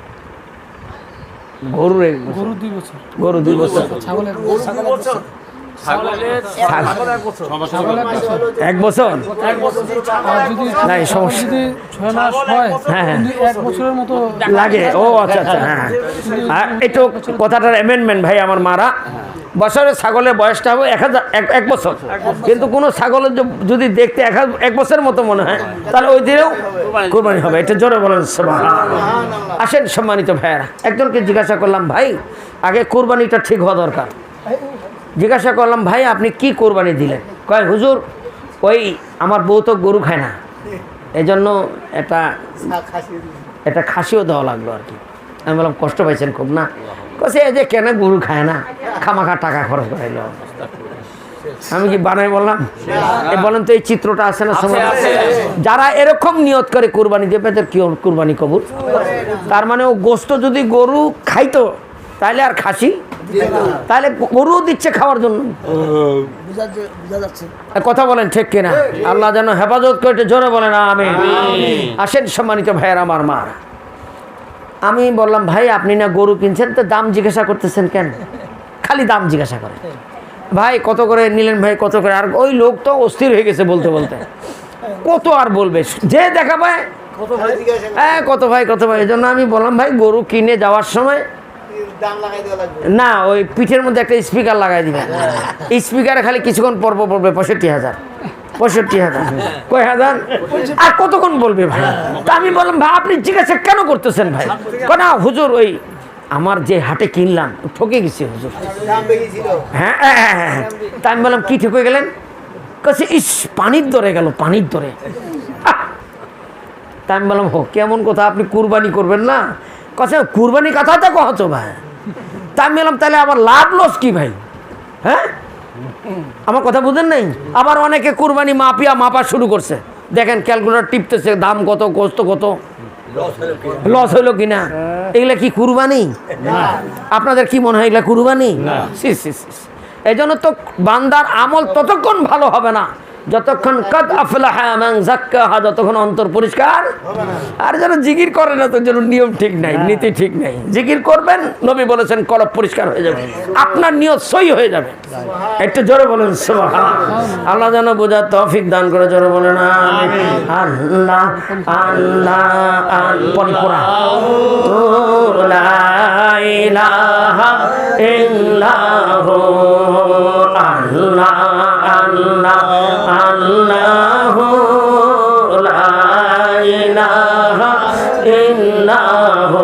গরু 2 বছর, ছাগলের 1 বছর আর যদি নাই সমস্যা, যদি 6 মাস হয়, হ্যাঁ, হ্যাঁ। কিন্তু 1 বছরের মতো লাগে। ও আচ্ছা আচ্ছা, হ্যাঁ। আর একটু কথাটার অ্যামেন্ডমেন্ট ভাই, আমার মারা বছরের ছাগলের বয়সটা হবে 1 বছর, কিন্তু কোনো ছাগলের যদি দেখতে 1 বছরের মতো মনে হয়, তাহলে ওই দিনেও কোরবানি হবে। এটা জোরে বলেন সুবহানাল্লাহ। আসেন সম্মানিত ভাইয়েরা, একজনকে জিজ্ঞাসা করলাম, ভাই আগে কোরবানিটা ঠিক হওয়া দরকার। জিজ্ঞাসা করলাম, ভাই আপনি কি কোরবানি দিলেন? কয় হুজুর ওই আমার বউ তো গরু খায় না, এই জন্য এটা খাসিও দেওয়া লাগলো আর কি। আমি বললাম কষ্ট পাইছেন খুব না? কছে এই যে কেন গরু খায় না, খামাখা টাকা খরচ করাইল। আমি কি বানাই বললাম? বলেন তো এই চিত্রটা আছে না সময়? যারা এরকম নিয়ত করে কোরবানি দেবে তাদের কি কোরবানি কবুল? তার মানে ও গোস্ত যদি গরু খাইতো তাহলে আর খাসি, তাহলে গরুও দিচ্ছে খাওয়ার জন্য। কথা বলেন ঠিক কিনা? আল্লাহ যেন হেফাজত করে, জোরে বলেন আমিন। আসেন সম্মানিত ভাইয়ের আমার মা, আমি বললাম ভাই আপনি না গরু কিনছেন, তো দাম জিজ্ঞাসা করতেছেন কেন? খালি দাম জিজ্ঞাসা করে, ভাই কত করে নিলেন, ভাই কত করে। আর ওই লোক তো অস্থির হয়ে গেছে বলতে বলতে, কত আর বলবে, যে দেখা পায় হ্যাঁ কত ভাই কত ভাই। এই জন্য আমি বললাম ভাই গরু কিনে যাওয়ার সময় না ওই পিঠের মধ্যে একটা স্পিকার লাগাই দিবেন, স্পিকারে খালি কিছুক্ষণ পর্ব পড়বে 65,000 কয় হাজার আর কতক্ষণ বলবে ভাই। তা আমি বললাম ভাই আপনি জিজ্ঞাসা কেন করতেছেন ভাই? না হুজুর ওই আমার যে হাটে কিনলাম ঠকে গেছি হুজুর। হ্যাঁ হ্যাঁ। তা আমি বললাম কি ঠকে গেলেন? কাছে ইস পানির দরে গেল, পানির দরে। তা আমি বললাম হো কেমন কথা, আপনি কুরবানি করবেন না? কাছে কুরবানি কথাটা কহতো ভাই। তা আমি বললাম তাহলে আবার লাভ লস কি ভাই? হ্যাঁ আমার কথা বুঝেন নাই? আবার অনেকে কুরবানি মাপা শুরু করছে, দেখেন ক্যালকুলেটর টিপতেছে, দাম কত, কষ্ট কত, লস হইলো কিনা। এগুলা কি কুরবানি? আপনাদের কি মনে হয় এগুলা কুরবানি? এই জন্য তো বান্দার আমল ততক্ষণ ভালো হবে না যতক্ষণ কাদ আফলাহা মান যাক্কাহা, যতক্ষণ অন্তর পরিষ্কার। আর যারা জিকির করে না, তো যেন নিয়ম ঠিক নাই, নীতি ঠিক নাই। জিকির করবেন, নবী বলেছেন কলব পরিষ্কার হয়ে যাবে, আপনার নিয়ত সই হয়ে যাবে। একটু জোরে বলেন সুবহানাল্লাহ। আল্লাহ যেন বোঝার তৌফিক দান করে, জোরে বলেন আমিন। আল্লাহ আল্লাহ পরিপূর্ণ লা ইলাহা ইল্লাহু আল্লাহ আল্লাহ আল্লাহু লা ইলাহা ইল্লাহু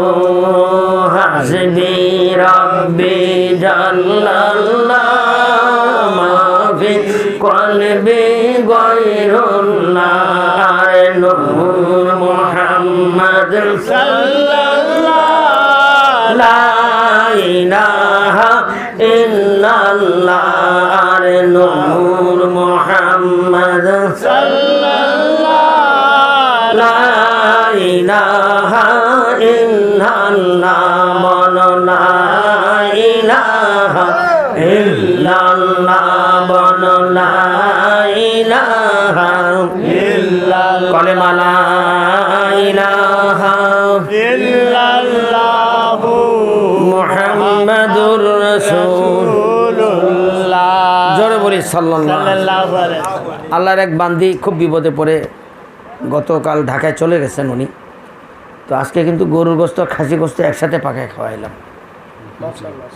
হাসবি রাব্বি জাল্লাল্লাহ মা ফি কলবি গায়রুল্লাহ আরে নূর মুহাম্মদ সাল্লাল্লাহু লা ইলাহা ইল্লাল্লাহ আরে নূর মুহাম্মদ সাল্লাল্লাহু লা ইলাহা ইল্লাল্লাহ বলো লা ইলাহা ইল্লাল্লাহ বলো লা ইলাহা ইল্লাল্লাহ কলেমা লা ইলাহা ইল্লাল্লাহ মুহাম্মাদুর রাসূলুল্লাহ। জোরে বলি সাল্লাল্লাহু আলাইহি। আল্লাহর এক বান্দি খুব বিপদে পড়ে গতকাল ঢাকায় চলে গেছেন উনি। তো আজকে কিন্তু গরুর গোস্ত খাসি গোস্ত একসাথে পাকায় খাওয়াইলাম।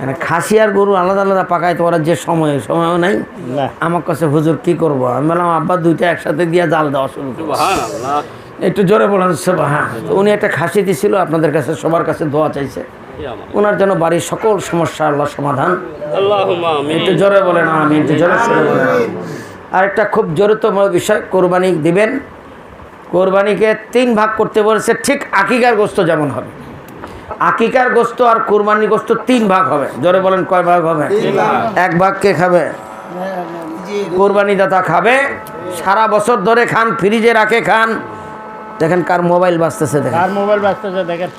মানে খাসি আর গরু আলাদা আলাদা পাকায় তো ওরা যে সময়ও নাই। আমার কাছে হুজুর কি করব, আমি বললাম আব্বা দুইটা একসাথে দিয়ে জাল দেওয়া শুরু করো। একটু জোরে বলেন সুবহান। তো উনি একটা খাসি দিছিল, আপনাদের কাছে সবার কাছে দোয়া চাইছে ওনার জন্য বাড়ির সকল সমস্যা আল্লাহ সমাধান। একটু জোরে বলেন আমিন, একটু জোরে বলেন। আরেকটা খুব জরুরতম বিষয়, কোরবানি দিবেন। কোরবানিকে 3 ভাগ করতে বলেছে, ঠিক আকিকার গোস্ত যেমন হবে। আকিকার গোস্ত আর কোরবানির গোস্ত 3 ভাগ হবে। জোরে বলেন কয় ভাগ হবে? 1 ভাগ কে খাবে? কোরবানি দাতা খাবে। সারা বছর ধরে খান, ফ্রিজে রাখে খান। দেখেন কার মোবাইল বাজতেছে, দেখেন আর মোবাইল বাজতেছে, দেখেন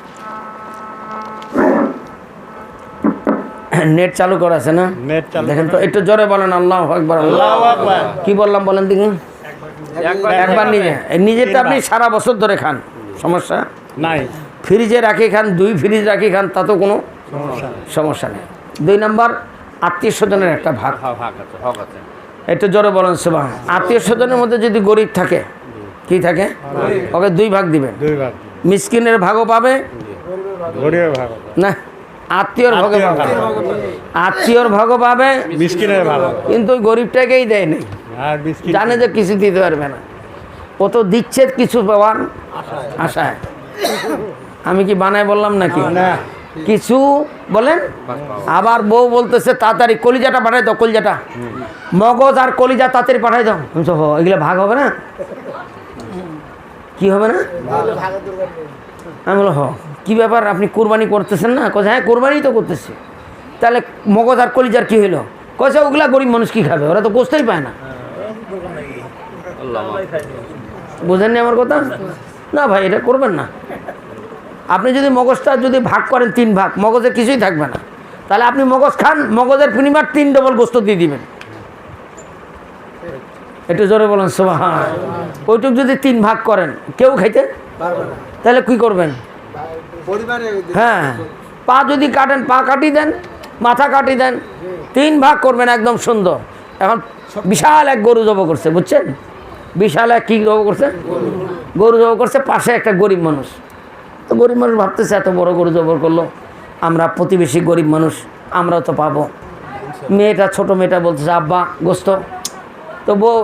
নেট চালু করা আছে না? নেট চালু দেখেন তো, একটু জোরে বলেন আল্লাহু আকবার। আল্লাহু আকবার। কি বললাম বলেন দেখি? একবার নিজেরটা আপনি সারা বছর ধরে খান, সমস্যা নাই। ফ্রিজে রাখি খান, 2 ফ্রিজ রাখি খান, তা তো কোনো সমস্যা নেই। 2 নম্বর, আত্মীয় স্বজনের একটা ভাগ। একটু জোরে বলেন সুবহান। আত্মীয় স্বজনের মধ্যে যদি গরিব থাকে, কি থাকে, ওকে 2 ভাগ দিবেন। 2 ভাগ। মিসকিনের ভাগও পাবে, গরিবের ভাগ না আত্মীয়র ভাগও পাবে। আত্মীয়র ভাগও পাবে, মিসকিনের ভাগ। কিন্তু ওই গরিবটাকেই দেয় নেই, আর মিসকিন জানে যে কিছু দিতে পারবে না। ও তো দিচ্ছে কিছু পাওয়ার আশায়। আমি কি বানায় বললাম নাকি? না। কিছু বলেন। আবার বউ বলতেছে তাড়াতাড়ি কলিজাটা পাঠাই দাও, কলিজাটা, মগজ আর কলিজা তাড়াতাড়ি পাঠাই দাও। আমি তো এগুলো ভাগ হবে না, কি হবে না? আমি বলো কি ব্যাপার, আপনি কোরবানি করতেছেন না? কোথায়? হ্যাঁ কোরবানি তো করতেছি। তাহলে মগজ আর কলিজার কি হইলো? কয়েছে ওগুলা গরিব মানুষ কি খাবে, ওরা তো গোস্তই পায় না। বুঝেননি আমার কথা? না ভাই, এটা করবেন না। আপনি যদি মগজটা যদি ভাগ করেন 3 ভাগ, মগজের কিছুই থাকবে না। তাহলে আপনি মগজ খান, মগজের বিনিময়ে 3 ডবল গোস্ত দিয়ে দিবেন। একটু জোরে বলেন সুবহান। ওইটুক যদি 3 ভাগ করেন, কেউ খাইতে তাহলে কি করবেন? হ্যাঁ, পা যদি কাটেন, পা কাটি দেন, মাথা কাটি দেন, 3 ভাগ করবেন একদম সুন্দর। এখন বিশাল এক গরু জব করছে, বুঝছেন? বিশাল এক কি জব করছে? গরু জব করছে। পাশে একটা গরিব মানুষ, তো গরিব মানুষ ভাবতেছে এত বড় গরু জবর করলো, আমরা প্রতিবেশী গরিব মানুষ, আমরাও তো পাবো। মেয়েটা, ছোট মেয়েটা বলতেছে আব্বা গোস্ত। তো বউ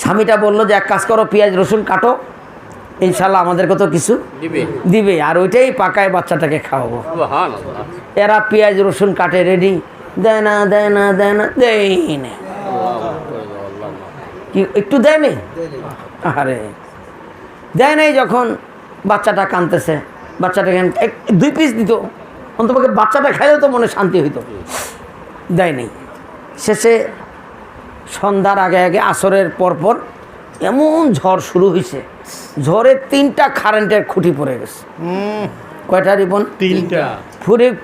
স্বামীটা বললো যে এক কাজ করো, পেঁয়াজ রসুন কাটো, ইনশাল্লাহ আমাদেরকে তো কিছু দিবে, আর ওইটাই পাকায় বাচ্চাটাকে খাওয়াবো। এরা পেঁয়াজ রসুন কাটে রেডি, দেয় না দেয় না দেয় না, দেয় না, কি একটু দেয় নেই? আরে দেয় নাই। যখন বাচ্চাটা কাঁদতেছে, বাচ্চাটাকে 2 পিস দিত, অন্তপক্ষে বাচ্চাটা খাইলেও তো মনে শান্তি হইতো, দেয় নেই। শেষে সন্ধ্যার আগে আগে, আসরের পরপর এমন ঝড় শুরু হয়েছে, ঝড়ে 3টা কারেন্টের খুঁটি পড়ে গেছে। কয়টা রিবন? 3টা।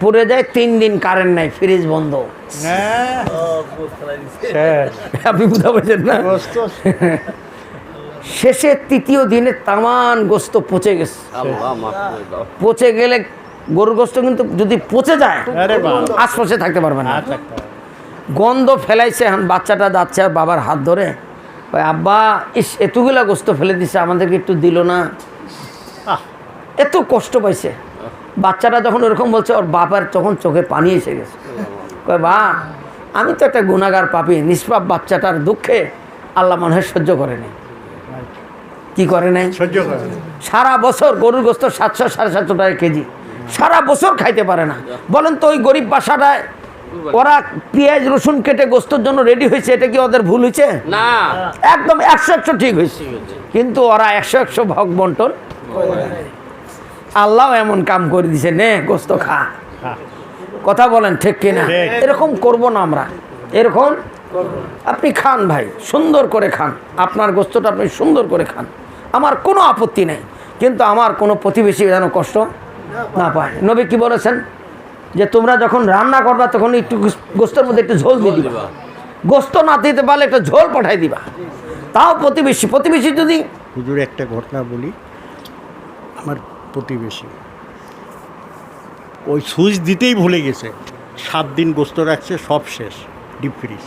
পুড়ে যায় 3 দিন কারেন্ট নাই, ফ্রিজ বন্ধ। হ্যাঁ, শেষ। আপনি বুঝা পারছেন না? গোস্ত শেষে 3য় দিনে তামান গোস্ত পচে গেছে। আল্লাহ মাফ করে দাও। পচে গেলে গরুর গোস্ত কিন্তু যদি পচে যায় আরে বাবা। আশপাশে থাকতে পারবে না। আচ্ছা, গন্ধ ফেলাইছে। এখন বাচ্চাটা যাচ্ছে আর বাবার হাত ধরে, ওই আব্বা ইস এতগুলা গোস্ত ফেলে দিছে, আমাদেরকে একটু দিল না। আহ। এত কষ্ট পাইছে। বাচ্চাটা যখন ওরকম বলছে, ওর বাবার তখন চোখে পানি এসে গেছে। কয় বা আমি তো একটা গুনাহগার পাপী, নিষ্পাপ বাচ্চাটার দুঃখে আল্লাহ মনে হয় সহ্য করে নাই। কি করে নাই? সহ্য করে। সারা বছর গরুর গোস্ত 700-750 টাকা কেজি, সারা বছর খাইতে পারে না। বলেন তো ওই গরিব বাসাটায় ওরা পেঁয়াজ রসুন কেটে গোস্তর জন্য রেডি হয়েছে, এটা কি ওদের ভুল হয়েছে? না, একদম 100-100 ঠিক হয়েছে। কিন্তু ওরা 100-100 ভাগ বন্টন। আল্লাহ এমন কাম করে দিছে, নে গোস্ত খা। হ্যাঁ। কথা বলেন ঠিক কিনা? ঠিক। এরকম করব না আমরা, এরকম আপনি খান ভাই, সুন্দর করে খান, আপনার গোস্তটা আপনি সুন্দর করে খান, আমার কোনো আপত্তি নেই। কিন্তু আমার কোনো প্রতিবেশী যেন কষ্ট না পায়। নবী কি বলেছেন যে তোমরা যখন রান্না করবা তখন একটু গোস্তের মধ্যে একটু ঝোল দিয়ে দিবা, গোস্ত না দিতে পারলে একটা ঝোল পাঠাই দিবা। তাও প্রতিবেশী যদি হুজুর একটা ঘটনা বলি। আমার প্রতিবেশী ওই সুইচ দিতেই ভুলে গেছে, 7 দিন গোস্ত রাখছে, সব শেষ, ডিপ ফ্রিজ,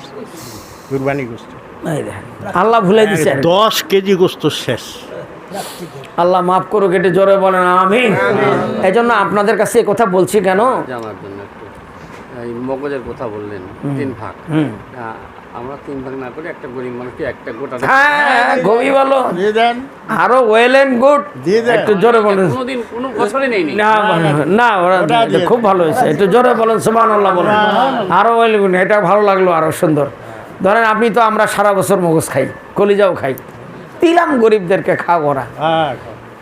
কুরবানি গোস্ত। এই দেখেন, আল্লাহ ভুলে দিছে। 10 কেজি গোস্ত শেষ। আল্লাহ মাফ করুক, এটা জোরে বলেন আমিন। এই জন্য আপনাদের কাছে এই কথা বলছি কেন, জানার জন্য একটু এই মগজের কথা বললেন 3 ভাগ। আমরা 3 ভাগ না করে একটা গরিব মানুষকে একটা গোটা হ্যাঁ গভীর ভালো, দিয়ে দেন, আরো ওয়েল এন্ড গুড, দিয়ে দেন। একটু জোরে বলেন। কোনোদিন কোনো বছরে নেই না না, ওরা খুব ভালো হয়েছে, একটু জোরে বলেন সুবহানাল্লাহ বলেন। আরো ওয়েল গুড, এটা ভালো লাগলো, আরো সুন্দর। ধরেন আপনি তো, আমরা সারা বছর মগজ খাই, কলিজাও খাই, দিলাম গরিবদেরকে খাও, ওরা হ্যাঁ,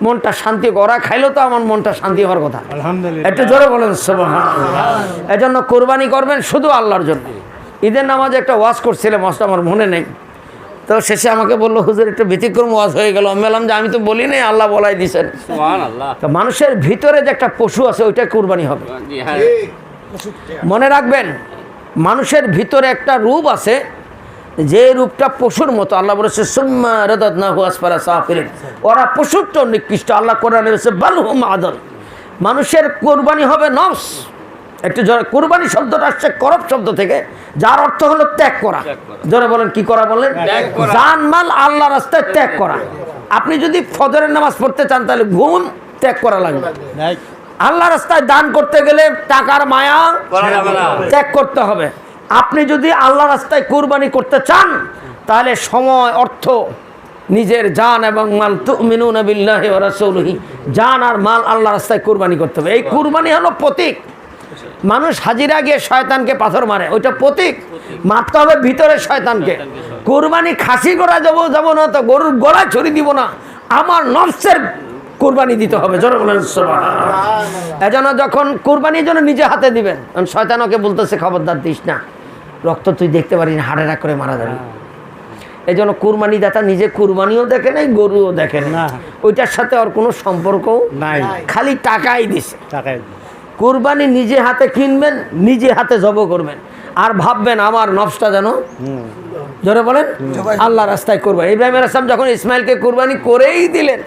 মনটা শান্তি, ওরা খাইলেও তো আমার মনটা শান্তি হওয়ার কথা। আলহামদুলিল্লাহ। একটু জোরে বলেন সুবহানাল্লাহ। এজন্য কোরবানি করবেন শুধু আল্লাহর জন্য। ঈদের নামাজে একটা ওয়াজ করছিলাম, ওয়াজটা আমার মনে নেই, তো শেষে আমাকে বললো হুজুর একটু ব্যতিক্রম ওয়াজ হয়ে গেল। আমি বললাম যে আমি তো বলি নাই, আল্লাহ বলাই দিছেন। সুবহানাল্লাহ। তো মানুষের ভিতরে যে একটা পশু আছে, ওইটা কোরবানি হবে। জি হ্যাঁ, মনে রাখবেন, মানুষের ভিতরে একটা রূপ আছে, যে রূপটা পশুর মতো। আল্লাহ বলেছে সুম্মা রাদাদনাহু আসফালা সাফিলিন, ওরা পশুর চেয়ে নিকৃষ্ট। আল্লাহ কোরআনে বলেছে বাল হুম আদল। মানুষের কোরবানি হবে নফস। একটু জোরে, কোরবানি শব্দটা আসছে করব শব্দ থেকে, যার অর্থ হলো ত্যাগ করা। জোরে বলেন, কি করা বলেন? ত্যাগ করা। জানমাল আল্লাহ রাস্তায় ত্যাগ করা। আপনি যদি ফজরের নামাজ পড়তে চান তাহলে ঘুম ত্যাগ করা লাগবে। নাই, আল্লাহ রাস্তায় দান করতে গেলে টাকার মায়া করা যাবে না। ত্যাগ করতে হবে। আপনি যদি আল্লাহ রাস্তায় কুরবানি করতে চান তাহলে সময়, অর্থ, নিজের জান এবং মাল, তুমিনুনা বিল্লাহি ওয়া রাসূলিহি, জান আর মাল আল্লাহ রাস্তায় কুরবানি করতে হবে। এই কুরবানি হলো প্রতীক। মানুষ হাজিরা গিয়ে শয়তানকে পাথর মারে, ওইটা প্রতীক। মারতে হবে ভিতরে শয়তানকে। কুরবানি খাসি করা যাব না, তো গরুর গলা ছড়ি দিব না, আমার নফসের কুরবানি দিতে হবে। জোরে বলেন সুবহানাল্লাহ। এজন্য যখন কুরবানির জন্য নিজে হাতে দিবেন, শয়তান ওকে বলতেছে খবরদার দিস না, রক্ত তুই দেখতে পারিস না, হার্ট অ্যাটাক করে মারা যাবে। এই জন্য কুরবানি দাতা নিজে কুরবানিও দেখে নাই, গরুও দেখে না, ওইটার সাথে ওর কোনো সম্পর্কও নাই, খালি টাকাই দিছে। টাকায় কুরবানি নিজে হাতে কিনবেন, নিজে হাতে জব করবেন, আর ভাববেন আমার নফসটা যেন, জোরে বলেন, আল্লাহ রাস্তায় কুরবানি। ইব্রাহিম আলাইহিস সালাম যখন ইসমাইলকে কুরবানি করেই দিলেন,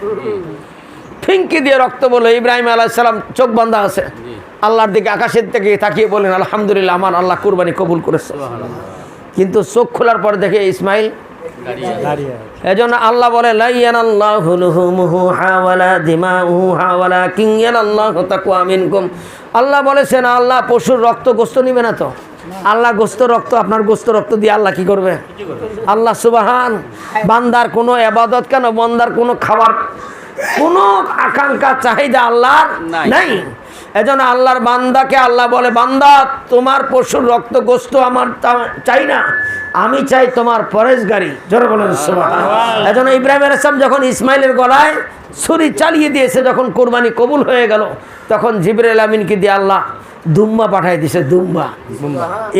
ফিঙ্কি দিয়ে রক্ত বলে, ইব্রাহিম আলাইহিস সালাম চোখ বাঁধা আছে, আল্লাহর দিকে আকাশের দিকে তাকিয়ে বলেন আলহামদুলিল্লাহ, আমার আল্লাহ কুরবানি কবুল করেছে। কিন্তু চোখ খোলার পর দেখে ইসমাইল দাঁড়িয়ে এজন্য আল্লাহ বলে লা ইয়ানাল্লাহু লুহুমুহু ওয়ালা দিমাউহু ওয়ালাকিন ইয়ানাল্লাহু তাকওয়া মিনকুম। আল্লাহ বলেছেন আল্লাহ পশুর রক্ত গোস্ত নিবে না তো। আল্লাহ গোস্ত রক্ত, আপনার গোস্ত রক্ত দিয়ে আল্লাহ কি করবে? আল্লাহ সুবহান। বান্দার কোনো ইবাদত কেন, বান্দার কোনো খাবার, কোনো আকাঙ্ক্ষা চাহিদা আল্লাহর নাই। এজন্য আল্লাহর বান্দাকে আল্লাহ বলে, বান্দা তোমার পশুর রক্ত গোস্ত আমার চাই না, আমি চাই তোমার পরেশগারি। জোরে বলেন সুবহানাল্লাহ। এজন্য ইব্রাহিম আলাইহিস সালাম যখন ইসমাইলের গলায় ছুরি চালিয়ে দিয়েছে, যখন কুরবানি কবুল হয়ে গেল, তখন জিবরাইল আমিনকে দিয়ে আল্লাহ দুম্বা পাঠাই দিছে, দুম্বা।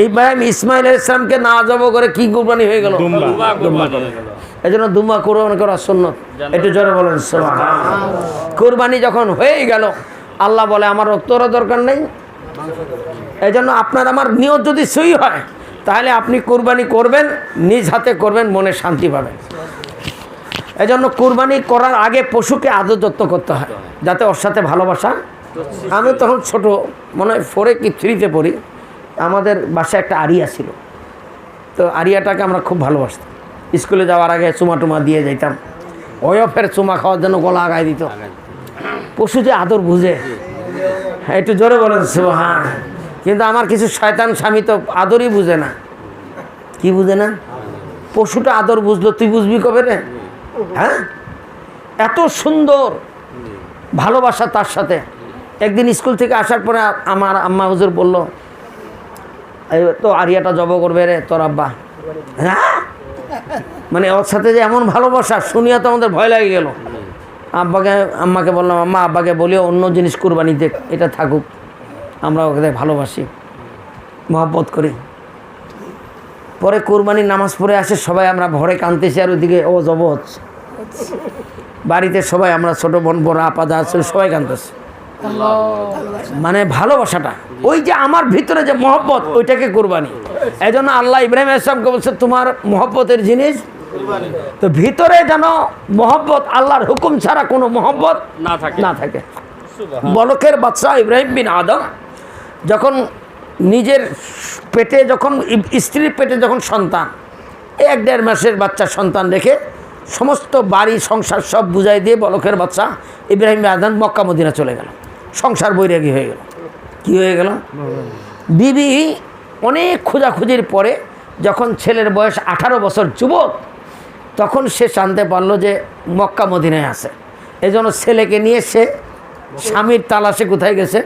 ইব্রাহিম ইসমাইল আলাইহিস সালামকে না জব করে কি কুরবানি হয়ে গেল? দুম্বা। এই জন্য দুম্বা কুরবানি করা সুন্নত। একটু জোরে বলেন সুবহানাল্লাহ। কুরবানি যখন হয়ে গেল, আল্লাহ বলে আমার রক্তর দরকার নেই। এই জন্য আপনার আমার নিয়ত যদি সই হয়, তাহলে আপনি কুরবানি করবেন, নিজ হাতে করবেন, মনে শান্তি পাবেন। এই জন্য কুরবানি করার আগে পশুকে আদর যত্ন করতে হয়, যাতে ওর সাথে ভালোবাসা। আমি তখন ছোট, মনে হয় 4 কি 3 পড়ি। আমাদের বাসায় একটা আরিয়া ছিল, তো আরিয়াটাকে আমরা খুব ভালোবাসতাম। স্কুলে যাওয়ার আগে চুমা টুমা দিয়ে যাইতাম, ওয়ফের চুমা খাওয়ার জন্য গলা আগায় দিত। পশু যে আদর বুঝে, একটু জোরে বলেন সুবহান। কিন্তু আমার কিছু শয়তান স্বামী তো আদরই বুঝে না। কি বুঝে না? পশুটা আদর বুঝলো, তুই বুঝবি কবে রে? হ্যাঁ, এত সুন্দর ভালোবাসা তার সাথে। একদিন স্কুল থেকে আসার পরে আমার আম্মা হুজুর বলল, এই তো আরিয়াটা জব করবে রে তোর আব্বা। হ্যাঁ, মানে ওর সাথে যে এমন ভালোবাসা শুনিয়া তো আমাদের ভয় লাগে গেল। আম্মাকে বললাম, আম্মা আব্বাকে বলিও অন্য জিনিস কুরবানিতে এটা থাকুক, আমরা ওকে ভালোবাসি, মহব্বত করি। পরে কুরবানির নামাজ পড়ে আসে সবাই, আমরা ভরে কাঁদতেছি, আর ওইদিকে ও জব হচ্ছে। বাড়িতে সবাই, আমরা ছোট বোন বড় আপা যা ছিল সবাই কাঁদতেছে। মানে ভালোবাসাটা, ওই যে আমার ভিতরে যে মহব্বত, ওইটাকে কুরবানি। এই জন্য আল্লাহ ইব্রাহিম আলাইহিস সালামকে বলছে তোমার মহব্বতের জিনিস। তো ভিতরে যেন মহব্বত, আল্লাহর হুকুম ছাড়া কোনো মহব্বত না থাকে। বলকের বাদশা ইব্রাহিম বিন আদম যখন নিজের পেটে, যখন স্ত্রীর পেটে যখন সন্তান, 1-1.5 মাসের বাচ্চা সন্তান রেখে সমস্ত বাড়ি সংসার সব বুঝাই দিয়ে বলকের বাদশা ইব্রাহিম বিন আদম মক্কা মদিনা চলে গেল। সংসার বৈরাগী হয়ে গেল। কি হয়ে গেল? বিবি অনেক খোঁজাখুঁজির পরে যখন ছেলের বয়স 18 বছর যুবক, তখন সে জানতে পারলো যে মক্কা মদিনায় আছে। এই জন্য ছেলেকে নিয়ে সে স্বামীর তালাশে কোথায় গেছে?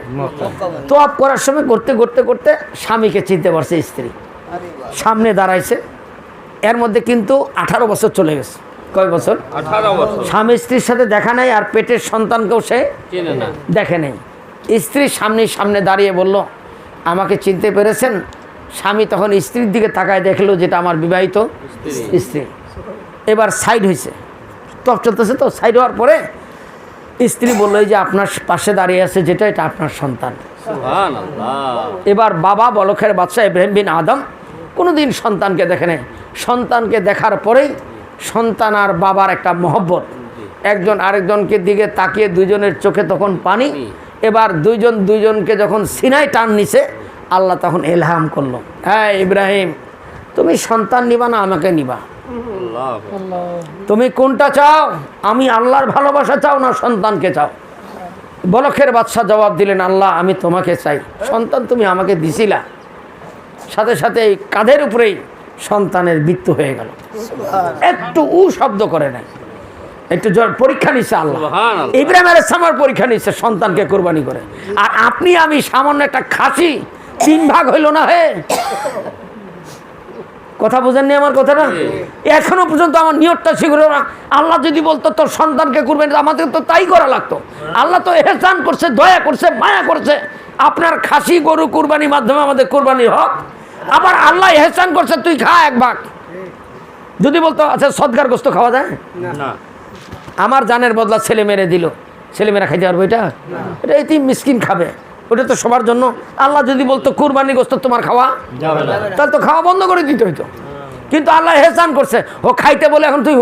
তোয়াব করার সময় করতে করতে করতে স্বামীকে চিনতে পারছে। স্ত্রী সামনে দাঁড়াইছে, এর মধ্যে কিন্তু 18 বছর চলে গেছে। কয় বছর? 18 বছর। স্বামী স্ত্রীর সাথে দেখা নাই, আর পেটের সন্তানকেও সে চেনে না, দেখে নেই। স্ত্রী সামনে দাঁড়িয়ে বলল, আমাকে চিনতে পেরেছেন? স্বামী তখন স্ত্রীর দিকে তাকায়, দেখলো যেটা আমার বিবাহিত স্ত্রী। এবার সাইড হয়েছে, টপ চলতেছে, তো সাইড হওয়ার পরে স্ত্রী বলল, যে আপনার পাশে দাঁড়িয়ে আছে যেটা, এটা আপনার সন্তান। সুবহানাল্লাহ। এবার বাবা বলখের বাদশা ইব্রাহিম বিন আদম কোনোদিন সন্তানকে দেখে নেই। সন্তানকে দেখার পরেই সন্তান আর বাবার একটা মহব্বত, একজন আরেকজনকে দিকে তাকিয়ে দুইজনের চোখে তখন পানি। এবার দুইজনকে যখন সিনায় টান নিছে, আল্লাহ তখন এলহাম করলো, হ্যাঁ ইব্রাহিম, তুমি সন্তান নিবা না আমাকে নিবা? তুমি কোনটা চাও? আমি আল্লাহর ভালোবাসা চাও না সন্তানকে চাও? বলখের বাদশা জবাব দিলেন, আল্লাহ আমি তোমাকে চাই, সন্তান তুমি আমাকে দিছিলা। সাথে সাথে এই কাঁধের উপরেই সন্তানের মৃত্যু হয়ে গেল। একটু শব্দ করে নাই, একটু পরীক্ষা নিচ্ছে আল্লাহ। ইব্রাহিম আলাইহিস সালামের পরীক্ষা নিচ্ছে সন্তানকে কোরবানি করে। আর আপনি আমি সামান্য একটা খাসি 3 ভাগ হইল না হে? কথা বুঝেননি আমার কথাটা? এখনো পর্যন্ত আমার নিয়তটা ছিল না। আল্লাহ যদি বলতো তোর সন্তানকে কুরবানি, আমাদের তো তাই করা লাগতো। আল্লাহ তো ইহসান করছে, দয়া করছে, মায়া করছে। আপনার খাসি গরু কুরবানির মাধ্যমে আমাদের কুরবানির হক। আবার আল্লাহ ইহসান করছে, তুই খা 1 ভাগ। যদি বলতো আচ্ছা সদকার গোস্ত খাওয়া যায় না, আমার জানের বদলা ছেলে মেরে দিল, ছেলেমেয়েরা খাইতে পারবো? এটা এতিম মিসকিন খাবে, ওটা তো সবার জন্য। আল্লাহ যদি বলতো কুরবানি গোস্ত তোমার খাওয়া যাবে না, তাহলে তো খাওয়া বন্ধ করে দিতে হইতো। কিন্তু আল্লাহ ইহসান করছে, ও খাইতে বলে এখন তুই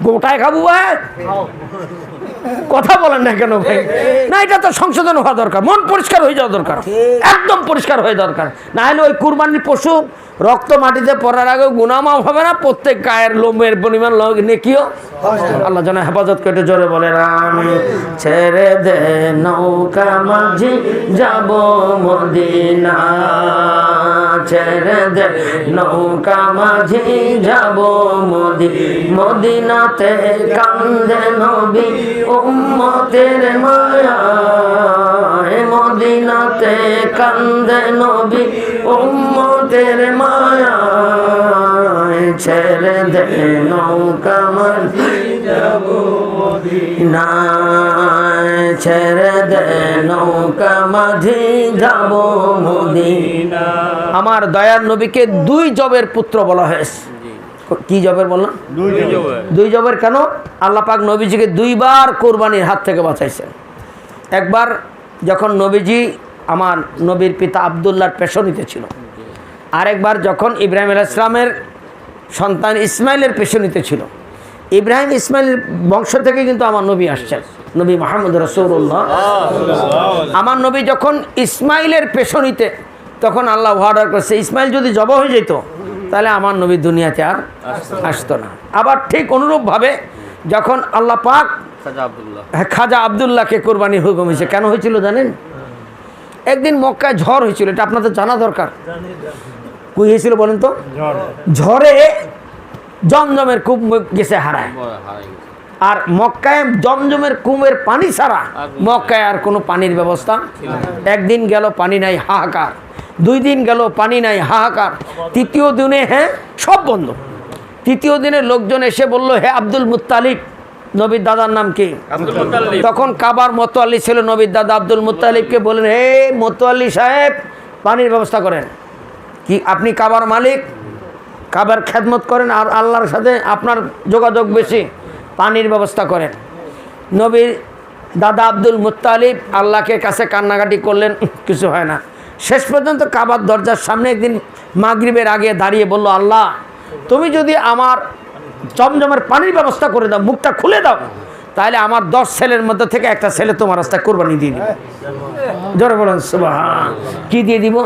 গোটায় খাবো ভাই? কথা বলেন না কেন ভাই? না, এটা তো সংশোধন হওয়া দরকার, মন পরিষ্কার হয়ে যাওয়া দরকার, একদম পরিষ্কার হয়ে দরকার। না হলে ওই কুরবানির পশু রক্ত মাটিতে পড়ার আগে গুনাহ মাফ হবে না, প্রত্যেক গায়ের লোমের পরিমাণ নেকিও। আল্লাহ যেন হেফাজত করে, জোরে বলেন আমি। ছেড়ে দে নৌকা মাঝি যাব মদিনা, ছেড়ে দে নৌকা মাঝি যাব মদিনাতে, কান্দে নবী উম্মতের মায়ায়, মদিনাতে কান্দে নবী উম্মতের মায়ায়, ছেড়ে দে নৌকা মাঝি যাব মদিনায়। ছেড়ে দে নৌকা মাঝি যাব মদিনা। আমার দয়ার নবীকে 2 জবের পুত্র বলা হয়েছে। কি জবের বললাম? 2 জবের। কেন? আল্লাহ পাক নবীজিকে 2 বার কোরবানির হাত থেকে বাঁচাইছেন। একবার যখন নবীজি আমার নবীর পিতা আব্দুল্লাহর পেছনিতে ছিল, আরেকবার যখন ইব্রাহিম আলাইহিস সালামের সন্তান ইসমাইলের পেছনিতে ছিল। ইব্রাহিম ইসমাইলের বংশ থেকে কিন্তু আমার নবী আসছেন, নবী মুহাম্মদ রাসূলুল্লাহ। আমার নবী যখন ইসমাইলের পেছনিতে, তখন আল্লাহ অর্ডার করেছে ইসমাইল যদি জব হয়ে যেত তাহলে আমার নবী দুনিয়াতে আর আসতো না। আবার ঠিক অনুরূপভাবে যখন আল্লাহ পাক খাজা আব্দুল্লাহকে কোরবানির হুকুম হয়েছে, কেন হয়েছিল জানেন? একদিন মক্কায় ঝড় হয়েছিল, এটা আপনাদের জানা দরকার। কী হয়েছিল বলেন তো? ঝড়ে জমজমের কূপ গেছে হারায়, আর মক্কায় জমজমের কূপের পানি ছাড়া মক্কায় আর কোনো পানির ব্যবস্থা। একদিন গেল পানি নাই, হাহাকার। 2 দিন গেল পানি নাই, হাহাকার। 3য় দিনে সব বন্ধ। 3য় দিনে লোকজন এসে বলল, হে আব্দুল মুত্তালিব, নবীর দাদার নাম কি? তখন কাবার মোতোয়াল্লি ছিল নবীর দাদা আব্দুল মুত্তালিবকে বলেন, হে মোতোয়াল্লি সাহেব, পানির ব্যবস্থা করেন। কি আপনি কাবার মালিক, কাবার খেদমত করেন, আর আল্লাহর সাথে আপনার যোগাযোগ বেশি, পানির ব্যবস্থা করেন। নবীর দাদা আব্দুল মুত্তালিব আল্লাহকে কাছে কান্নাকাটি করলেন, কিছু হয় না। শেষ পর্যন্ত কাবার দরজার সামনে একদিন মাগরিবের আগে দাঁড়িয়ে বলল, আল্লাহ, তুমি যদি আমার জমজমের পানির ব্যবস্থা করে দাও, মুখটা খুলে দাও, তাহলে আমার 10 ছেলের মধ্যে থেকে একটা ছেলে তোমার রাস্তায় কোরবানি দিয়ে দিব। জোরে বলেন সুবহান। কি দিয়ে দিব?